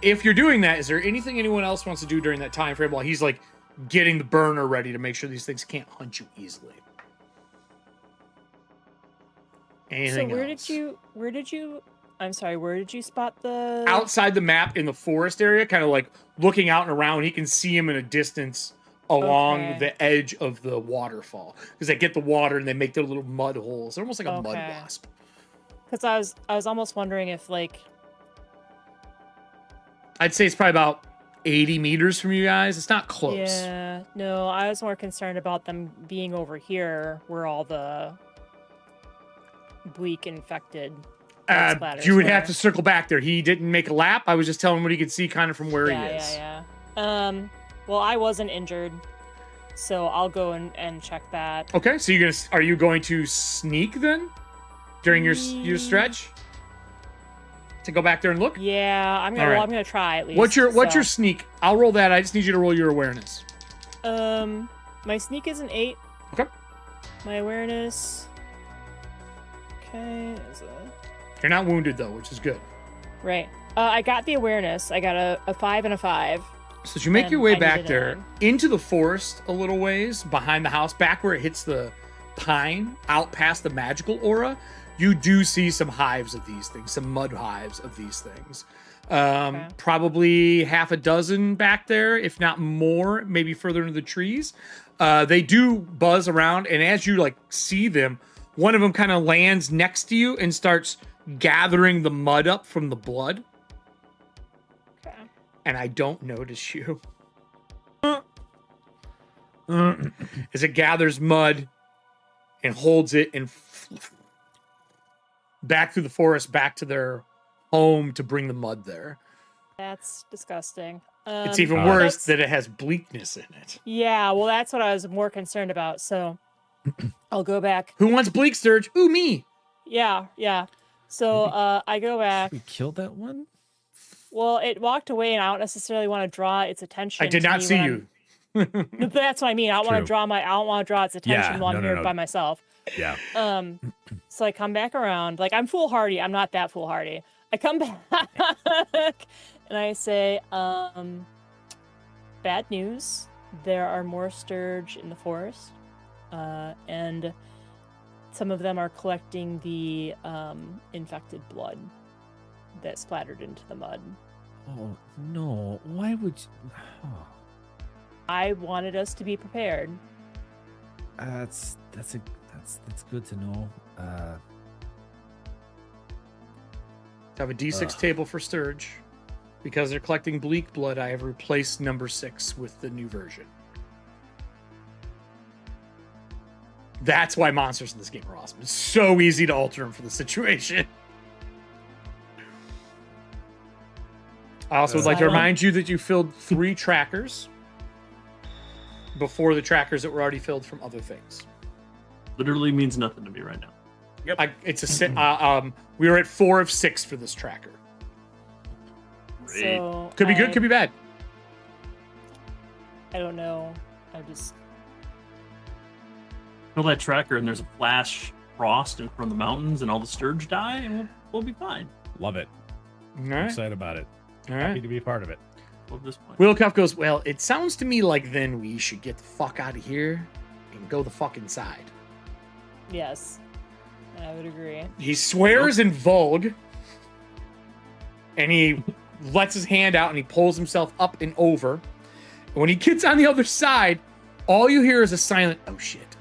If you're doing that, is there anything anyone else wants to do during that time frame while he's like getting the burner ready to make sure these things can't hunt you easily? Anything So where else? where did you spot the Outside the map in the forest area, kind of like looking out and around, he can see him in a distance along the edge of the waterfall because they get the water and they make their little mud holes. They're almost like a mud wasp. Because I was almost wondering if like I'd say it's probably about 80 meters from you guys. It's not close. Yeah, no, I was more concerned about them being over here where all the bleak infected splatters You would were. have to circle back there. He didn't make a lap. I was just telling him what he could see kind of from where he is. Yeah. Well, I wasn't injured, so I'll go and check that. Okay, so are you going to sneak then during your stretch to go back there and look? Yeah, I'm gonna. All right. Well, I'm gonna try at least. What's your sneak? I'll roll that. I just need you to roll your awareness. My sneak is an 8. Okay. My awareness. Okay. You're not wounded though, which is good. Right. I got the awareness. I got a 5 and a 5. So as you make your And way I back needed there a 9. into the forest a little ways behind the house, back where it hits the pine, out past the magical aura, you do see some hives of these things, some mud hives of these things. Probably half a dozen back there, if not more, maybe further into the trees. They do buzz around, and as you like see them, one of them kind of lands next to you and starts gathering the mud up from the blood. Okay. And I don't notice you. As it gathers mud and holds it and back through the forest, back to their home to bring the mud there. That's disgusting. It's even worse that it has bleakness in it. Yeah, well, that's what I was more concerned about. So I'll go back. Who wants bleak sturge? Ooh, me. Yeah. So I go back. We killed that one? Well, it walked away, and I don't necessarily want to draw its attention. I did to not me see when you. No, but that's what I mean. I don't want True. to draw its attention while I'm here by myself. Yeah. So I come back around. Like, I'm foolhardy. I'm not that foolhardy. I come back and I say, bad news. There are more sturge in the forest. And some of them are collecting the infected blood that splattered into the mud. Oh no! Why would you? Oh. I wanted us to be prepared. That's good to know. I have a D6 table for sturge. Because they're collecting bleak blood, I have replaced number 6 with the new version. That's why monsters in this game are awesome. It's so easy to alter them for the situation. I also would like to remind you that you filled 3 trackers before the trackers that were already filled from other things. Literally means nothing to me right now. Yep. We were at 4 of 6 for this tracker. So Could be good, could be bad. I don't know. I just Fill that tracker and there's a flash frost in front of the mountains and all the sturge die and we'll be fine. Love it. All I'm right. excited about it. All Happy right. to be a part of it. Love this point. Will Cuff goes, well, it sounds to me like then we should get the fuck out of here and go the fuck inside. yes, I would agree. He swears in Vogue, and he lets his hand out and he pulls himself up and over. And when he gets on the other side, all you hear is a silent, oh shit.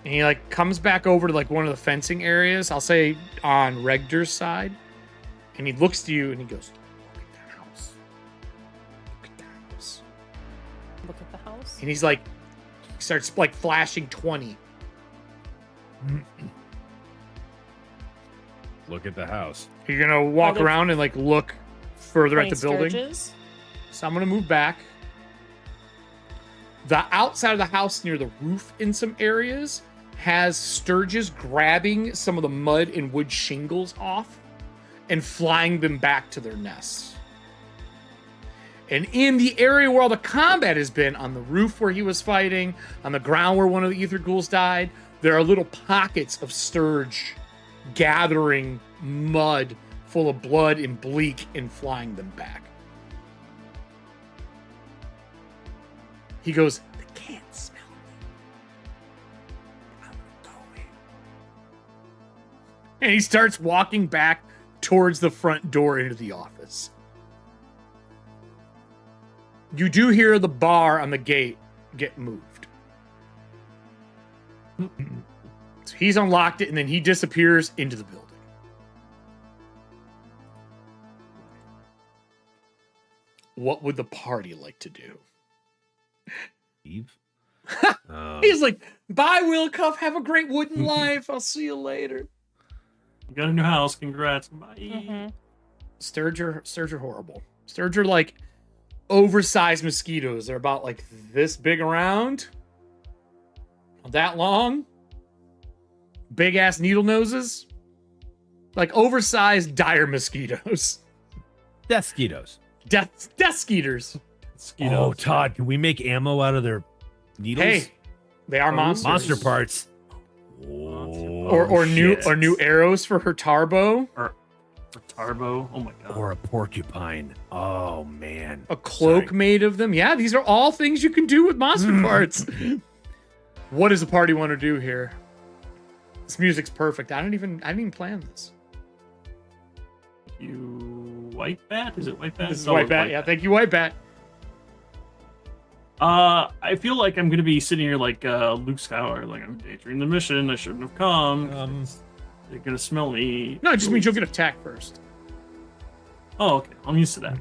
And he like comes back over to like one of the fencing areas, I'll say on Regder's side. And he looks to you and he goes, look at that house. Look at that house. Look at the house. And he's like, starts like flashing 20. Look at the house. You're gonna walk Are there around and like look further at the building. Sturges? So I'm gonna move back. The outside of the house near the roof in some areas has sturges grabbing some of the mud and wood shingles off and flying them back to their nests. And in the area where all the combat has been, on the roof where he was fighting, on the ground where one of the ether ghouls died, there are little pockets of sturge gathering mud full of blood and bleak and flying them back. He goes, they can't smell me. I'm going. And he starts walking back towards the front door into the office. You do hear the bar on the gate get moved. So he's unlocked it and then he disappears into the building. What would the party like to do? Eve. He's like, bye, Will Cuff. Have a great wooden life. I'll see you later. You got a new house. Congrats. Bye. Mm-hmm. Sturge are horrible. Sturge are like oversized mosquitoes. They're about like this big around. That long. Big ass needle noses. Like oversized dire mosquitoes. Death skeetos. Death skeeters. Mosquitoes. Oh, Todd, can we make ammo out of their needles? Hey, they are monsters. Monster parts. Or shit. new arrows for her tarbo. Or Tarbo. Oh my god. Or a porcupine. Oh man. A cloak Sorry. made of them. Yeah, these are all things you can do with monster parts. What does the party want to do here? This music's perfect. I didn't even plan this. You White Bat? Is it White Bat? This is Oh, White Bat. Yeah, thank you, White Bat. I feel like I'm gonna be sitting here like Luke Skywalker, like I'm daydreaming the mission. I shouldn't have come. They're gonna smell me. No, it just means you'll get attacked first. Oh, okay. I'm used to that.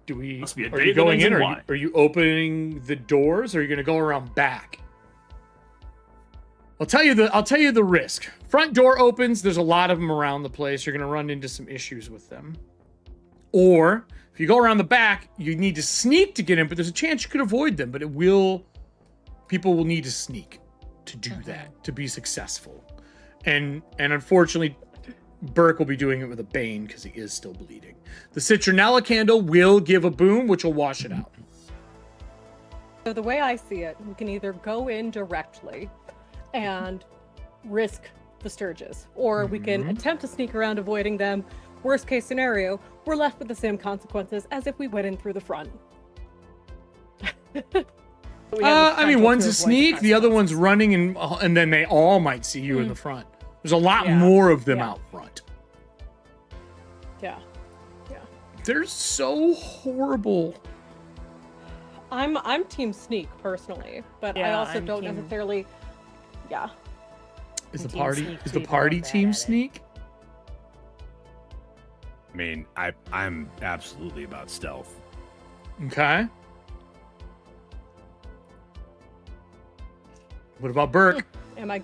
Do we? Must be a Are day you that going ends in? in Or Y. are you opening the doors? Or are you going to go around back? I'll tell you the risk. Front door opens. There's a lot of them around the place. You're going to run into some issues with them. Or if you go around the back, you need to sneak to get in, but there's a chance you could avoid them. But people will need to sneak to do that, to be successful. And unfortunately, Burke will be doing it with a Bane because he is still bleeding. The Citronella candle will give a boom, which will wash it out. So the way I see it, we can either go in directly and risk the Sturges, or we can attempt to sneak around avoiding them. Worst case scenario, we're left with the same consequences as if we went in through the front. I mean, one's a sneak, the other one's running, and then they all might see you in the front. There's a lot more of them out front. Yeah. They're so horrible. I'm team sneak personally, but I Yeah, also I'm don't team- necessarily. Yeah. Is the Team party sneak is the too, party but bad team at it. sneak? I mean, I'm absolutely about stealth. Okay. What about Burke? Am I?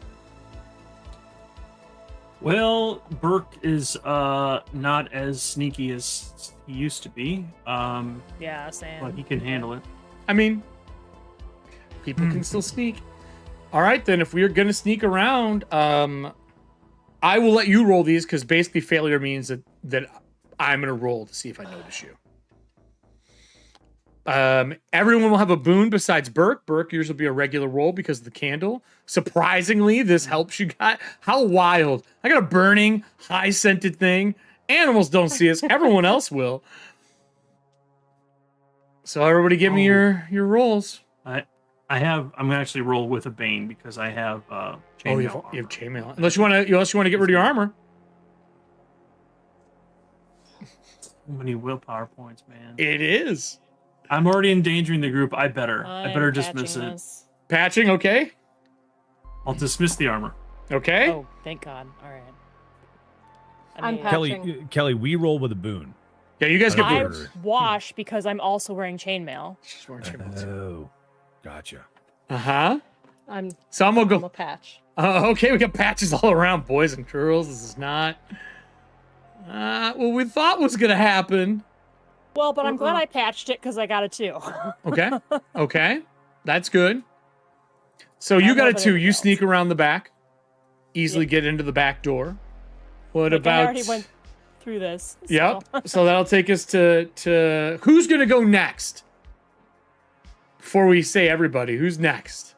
Well, Burke is not as sneaky as he used to be. Yeah, Sam. But he can handle it. I mean, people can still sneak. All right, then, if we are going to sneak around, I will let you roll these because basically failure means that I'm going to roll to see if I notice you. Everyone will have a boon besides Burke. Burke, yours will be a regular roll because of the candle. Surprisingly, this helps you guys. How wild. I got a burning, high-scented thing. Animals don't see us. Everyone else will. So everybody give me your rolls. I'm gonna actually roll with a Bane because I have chainmail. You have chainmail. Unless you want to get rid of your armor. So many willpower points, man. It is. I'm already endangering the group. I better I'm dismiss patching it. this. Patching, okay. I'll dismiss the armor. Okay. Oh, thank God. All right. I'm mean, patching. Kelly, we roll with a boon. Yeah, you guys get I boons. wash because I'm also wearing chainmail. She's wearing chainmail. Oh, gotcha. Uh-huh. I'm So I'm gonna a go. patch. Okay, we got patches all around, boys and girls. This is not what we thought was gonna happen. Well, but I'm glad I patched it because I got a 2. Okay. Okay. That's good. So you got a 2. You sneak around the back. Easily get into the back door. What I about... already went through this. So. Yep. So that'll take us to... Who's going to go next? Before we say everybody, who's next?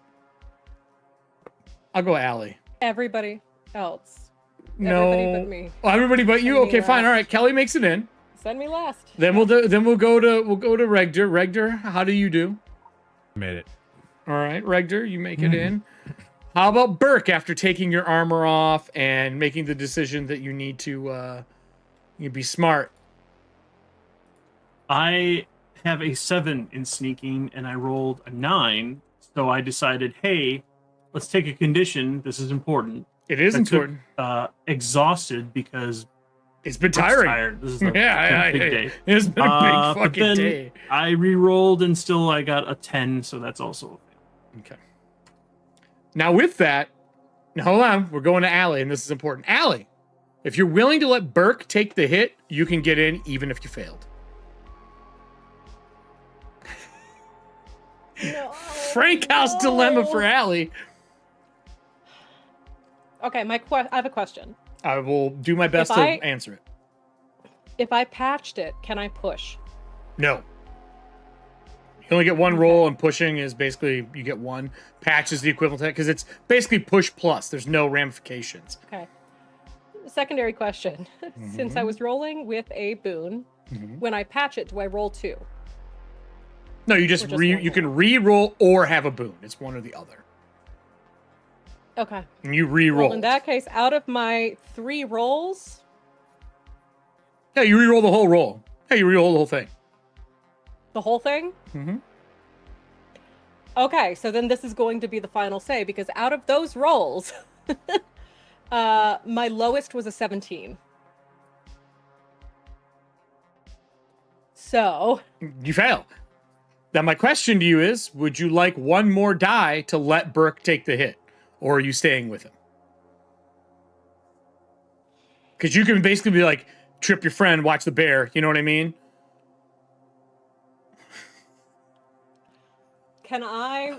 I'll go Allie. Everybody else. No. Everybody but me. Oh, everybody but you? Send me Okay, fine. last. All right. Kelly makes it in. Send me last. Then we'll go to Regder. Regder, how do you do? Made it. All right, Regder, you make it in. How about Burke after taking your armor off and making the decision that you need to you be smart? I have a 7 in sneaking, and I rolled a 9. So I decided, hey, let's take a condition. This is important. It is important. Exhausted because It's been tiring. tired. This is a Yeah, big day. It's been a big But fucking then day. I re-rolled and still I got a 10, so that's also Okay. Now with that, now hold on, we're going to Allie, and this is important. Allie, if you're willing to let Burke take the hit, you can get in even if you failed. No. Frankhouse dilemma for Allie. Okay, I have a question. I will do my best If to I- answer it. If I patched it, can I push? No. You only get one roll, and pushing is basically you get one. Patch is the equivalent to that because it's basically push plus. There's no ramifications. Okay. Secondary question. Since I was rolling with a boon, when I patch it, do I roll 2? No, you just Or just one you can re-roll or have a boon. It's one or the other. Okay. And you re-roll. Well, in that case, out of my 3 rolls, Yeah, you re-roll the whole roll. Yeah, you re-roll the whole thing. the whole thing? Mm-hmm. Okay, so then this is going to be the final say because out of those rolls, my lowest was a 17. So, You fail. Now, my question to you is, would you like one more die to let Burke take the hit? Or are you staying with him? Because you can basically be like, trip your friend, watch the bear. You know what I mean? can I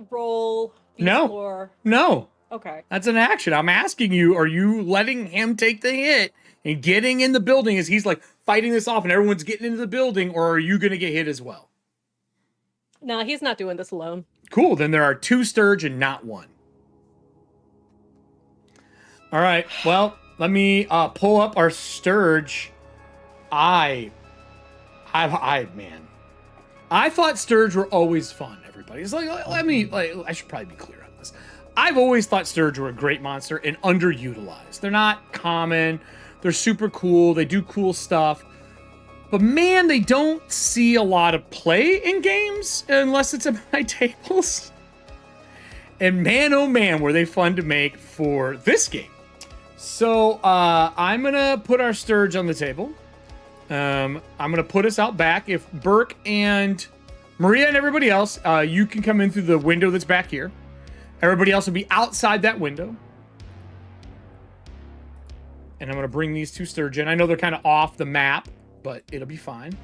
roll the No. floor? No. Okay. That's an action. I'm asking you, are you letting him take the hit and getting in the building as he's like fighting this off and everyone's getting into the building, or are you going to get hit as well? No, he's not doing this alone. Cool. Then there are 2 Sturge and not 1. All right. Well, let me pull up our Sturge. Man, I thought Sturge were always fun. Everybody, it's like, I should probably be clear on this. I've always thought Sturge were a great monster and underutilized. They're not common. They're super cool. They do cool stuff. But man, they don't see a lot of play in games unless it's at my tables. And man, oh man, were they fun to make for this game. So I'm going to put our Sturge on the table. I'm going to put us out back. If Burke and Maria and everybody else, you can come in through the window that's back here. Everybody else will be outside that window. And I'm going to bring these two sturgeon. I know they're kind of off the map, but it'll be fine.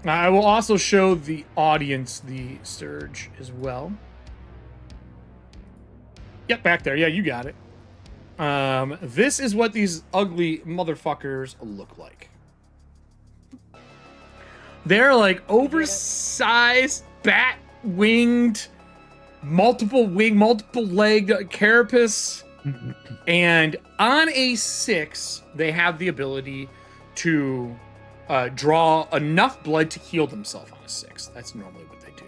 I will also show the audience the Sturge as well. Yep, back there. Yeah, you got it. This is what these ugly motherfuckers look like. They're like oversized, bat-winged, multiple-legged carapace. And on a 6, they have the ability to draw enough blood to heal themselves on a 6. That's normally what they do.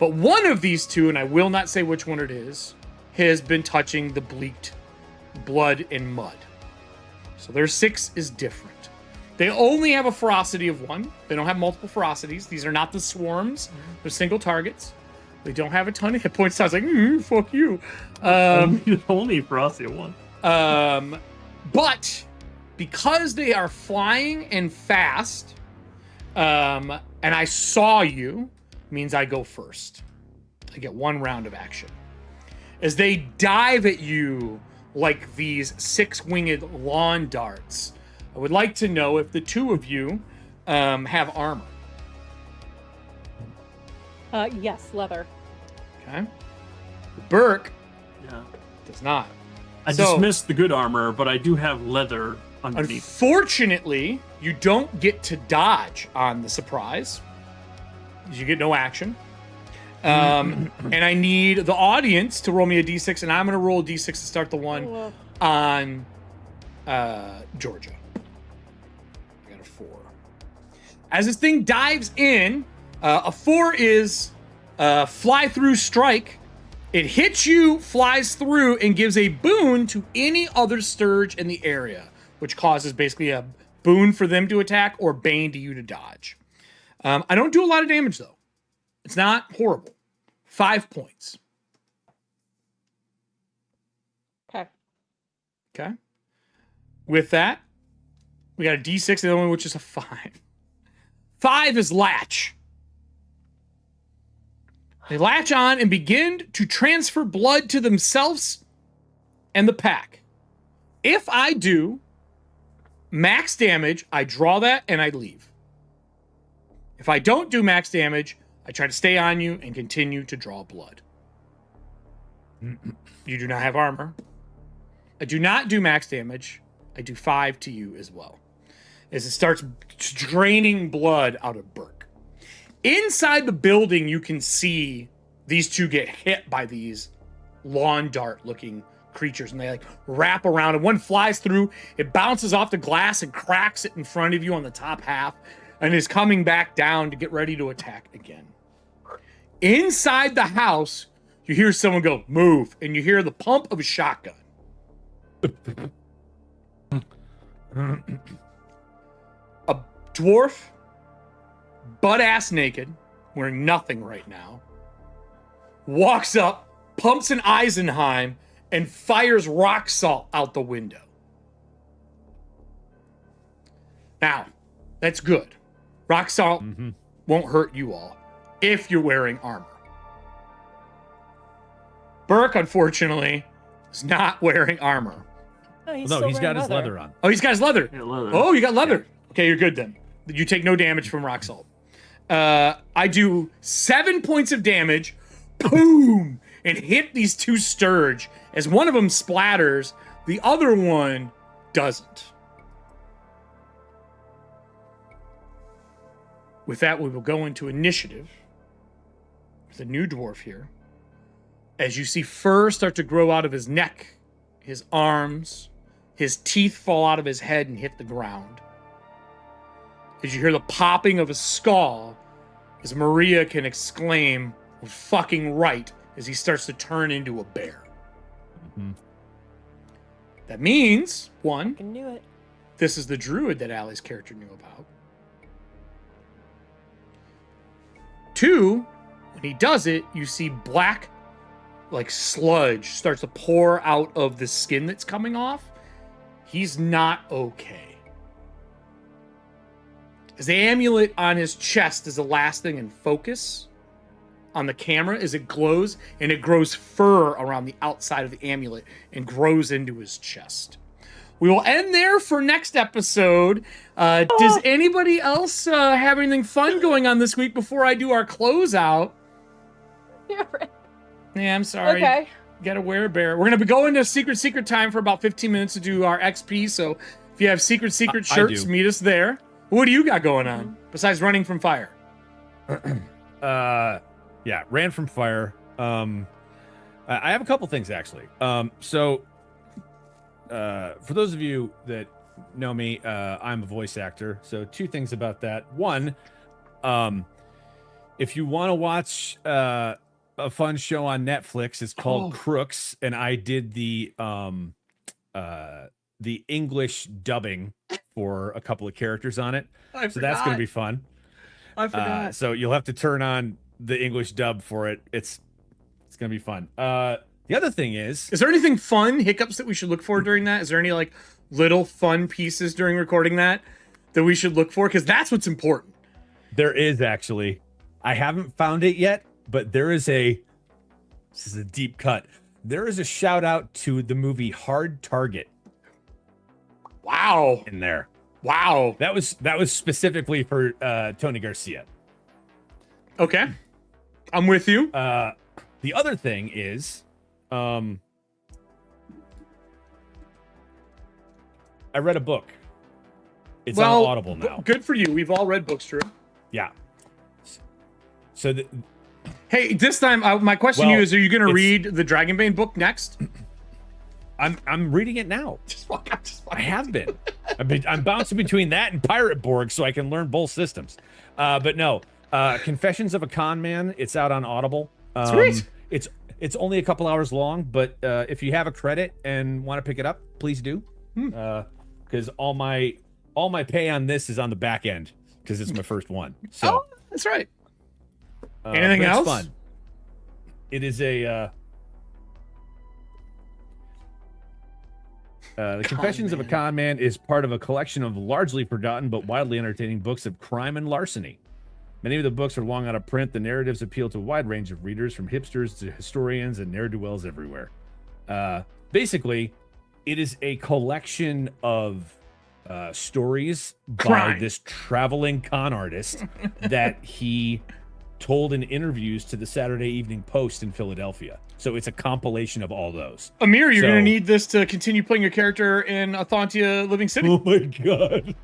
But one of these two, and I will not say which one it is, has been touching the bleaked blood and mud. So their 6 is different. They only have a ferocity of 1. They don't have multiple ferocities. These are not the swarms. They're single targets. They don't have a ton of hit points. So I was like, fuck you. Only ferocity of 1. But because they are flying and fast, and I saw you, means I go first. I get 1 round of action. As they dive at you like these 6-winged lawn darts, I would like to know if the 2 of you have armor. Yes, leather. Okay. Burke Yeah. does not. I dismissed the good armor, but I do have leather underneath. Unfortunately, you don't get to dodge on the surprise. You get no action. And I need the audience to roll me a d6, and I'm going to roll a d6 to start the one on Georgia. I got a 4. As this thing dives in, a 4 is fly through strike. It hits you, flies through, and gives a boon to any other Sturge in the area, which causes basically a boon for them to attack or bane to you to dodge. I don't do a lot of damage, though. It's not horrible. 5 points. Okay. With that, we got a d6, the other one, which is a 5. 5 is latch. They latch on and begin to transfer blood to themselves and the pack. If I do max damage, I draw that and I leave. If I don't do max damage, I try to stay on you and continue to draw blood. You do not have armor. I do not do max damage. I do 5 to you as well. As it starts draining blood out of Burke. Inside the building, you can see these two get hit by these lawn dart looking creatures, and they like wrap around, and one flies through, it bounces off the glass and cracks it in front of you on the top half, and is coming back down to get ready to attack again. Inside the house, you hear someone go, move, and you hear the pump of a shotgun. A dwarf, butt-ass naked, wearing nothing right now, walks up, pumps an Eisenheim, and fires rock salt out the window. Now, that's good. Rock salt won't hurt you all if you're wearing armor. Burke, unfortunately, is not wearing armor. He's got his leather on. Oh, he's got his leather. Yeah, leather. Oh, you got leather. Okay, you're good then. You take no damage from rock salt. I do 7 points of damage, boom, and hit these two Sturge. As one of them splatters, the other one doesn't. With that, we will go into initiative. With a new dwarf here. As you see fur start to grow out of his neck, his arms, his teeth fall out of his head and hit the ground. As you hear the popping of a skull, as Maria can exclaim, fucking right, as he starts to turn into a bear. That means, one, I knew it. this is the druid that Allie's character knew about. 2, when he does it, you see black, like sludge, starts to pour out of the skin that's coming off. He's not okay. As the amulet on his chest is the last thing in focus, on the camera is it glows, and it grows fur around the outside of the amulet and grows into his chest. We will end there for next episode. Does anybody else have anything fun going on this week before I do our closeout? You're right. Yeah, I'm sorry. Okay. Gotta wear a bear. We're gonna be going to secret time for about 15 minutes to do our XP. So if you have secret shirts, meet us there. What do you got going on besides running from fire? Yeah, ran from fire. I have a couple things actually. For those of you that know me, I'm a voice actor. So 2 things about that. One, if you want to watch a fun show on Netflix, it's called Crooks, and I did the English dubbing for a couple of characters on it. So that's going to be fun. I forgot. So you'll have to turn on the English dub for it. It's going to be fun. The other thing is there anything fun, hiccups that we should look for during that? Is there any like little fun pieces during recording that we should look for? Because that's what's important. There is actually. I haven't found it yet, but this is a deep cut. There is a shout out to the movie Hard Target. Wow. In there. Wow. That was specifically for Tony Garcia. Okay. I'm with you. The other thing is I read a book. It's on Audible now. Good for you. We've all read books, Drew. Yeah. So hey, this time my question to you is: are you going to read the Dragonbane book next? I'm reading it now. Just walk out. I have been. I'm bouncing between that and Pirate Borg so I can learn both systems. But no, Confessions of a Con Man. It's out on Audible. Sweet. It's only a couple hours long, but if you have a credit and want to pick it up, please do. Because all my pay on this is on the back end because it's my first one. So that's right. Anything else? Fun. It is a. The Confessions of a Con Man is part of a collection of largely forgotten but widely entertaining books of crime and larceny. Many of the books are long out of print. The narratives appeal to a wide range of readers, from hipsters to historians and ne'er-do-wells everywhere. Basically, it is a collection of stories by this traveling con artist that he told in interviews to the Saturday Evening Post in Philadelphia. So it's a compilation of all those. Amir, you're going to need this to continue playing your character in Ethauntia Living City. Oh my god.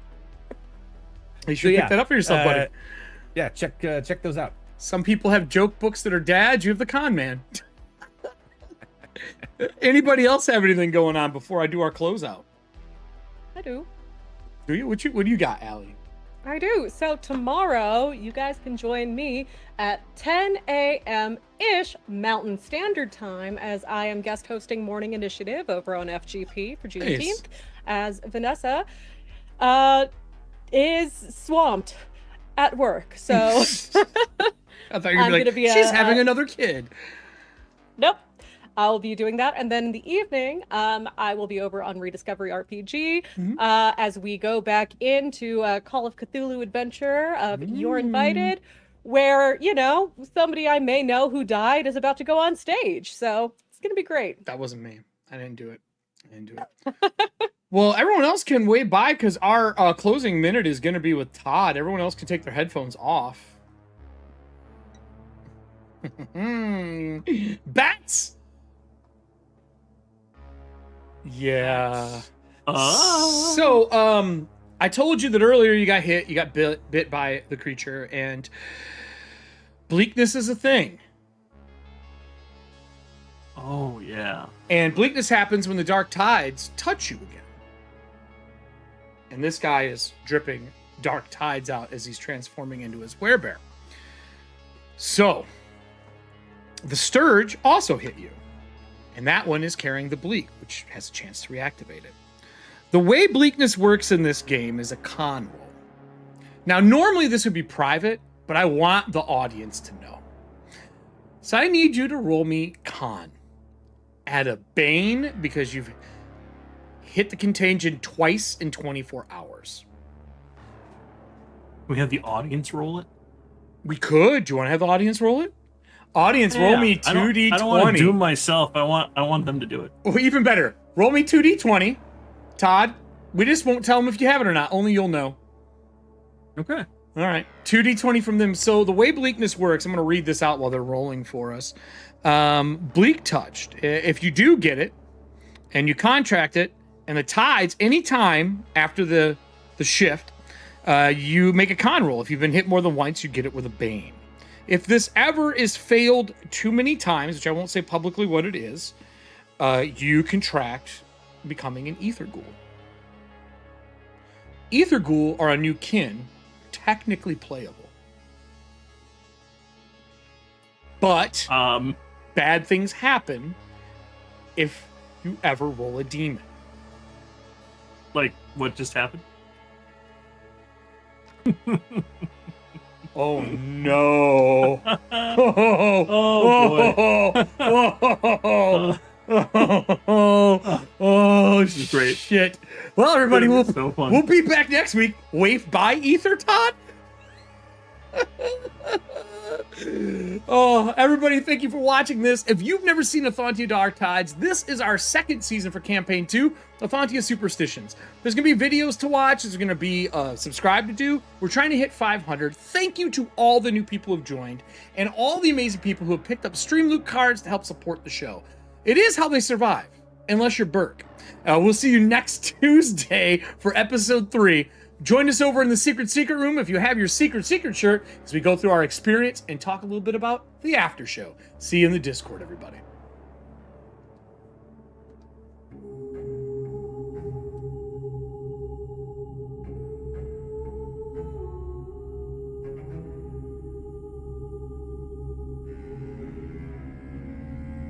You should pick that up for yourself, buddy. Yeah, check those out. Some people have joke books that are dads. You have the con man. Anybody else have anything going on before I do our closeout? I do. Do you? What do you got, Allie? I do. So tomorrow, you guys can join me at 10 a.m.-ish Mountain Standard Time as I am guest hosting Morning Initiative over on FGP for Juneteenth, as Vanessa is swamped at work. So I thought you were going to be she's having another kid. Nope. I'll be doing that. And then in the evening, I will be over on Rediscovery RPG as we go back into Call of Cthulhu Adventure of You're Invited, where, you know, somebody I may know who died is about to go on stage. So it's going to be great. That wasn't me. I didn't do it. Well, everyone else can wave by because our closing minute is going to be with Todd. Everyone else can take their headphones off. Bats! Yeah. So, I told you that earlier you got hit, you got bit by the creature, and bleakness is a thing. Oh, yeah. And bleakness happens when the dark tides touch you again. And this guy is dripping dark tides out as he's transforming into his werebear. So, the Sturge also hit you. And that one is carrying the bleak, which has a chance to reactivate it. The way bleakness works in this game is a con roll. Now, normally this would be private, but I want the audience to know. So I need you to roll me con. Add a bane because you've hit the contagion twice in 24 hours. We have the audience roll it? We could. Do you want to have the audience roll it? Audience, roll me 2d20. I don't want to do it myself. I want them to do it. Well, even better. Roll me 2d20. Todd, we just won't tell them if you have it or not. Only you'll know. Okay. All right. 2d20 from them. So the way bleakness works, I'm going to read this out while they're rolling for us. Bleak touched. If you do get it, and you contract it, and the tides, anytime after the shift, you make a con roll. If you've been hit more than once, you get it with a bane. If this ever is failed too many times, which I won't say publicly what it is, you contract becoming an ether ghoul. Ether ghoul are a new kin, technically playable. But bad things happen if you ever roll a demon. Like what just happened? Oh no! Oh, great. Shit! Well, everybody, So fun. we'll be back next week. Wave by Ether, Todd. Oh, everybody, thank you for watching this. If you've never seen Ethauntia Dark Tides, this is our second season for Campaign 2, Ethauntia Superstitions. There's going to be videos to watch. There's going to be subscribe to do. We're trying to hit 500. Thank you to all the new people who've joined and all the amazing people who have picked up Streamloot cards to help support the show. It is how they survive, unless you're Burke. We'll see you next Tuesday for episode 3. Join us over in the secret room if you have your secret shirt as we go through our experience and talk a little bit about the after show. See you in the Discord, everybody.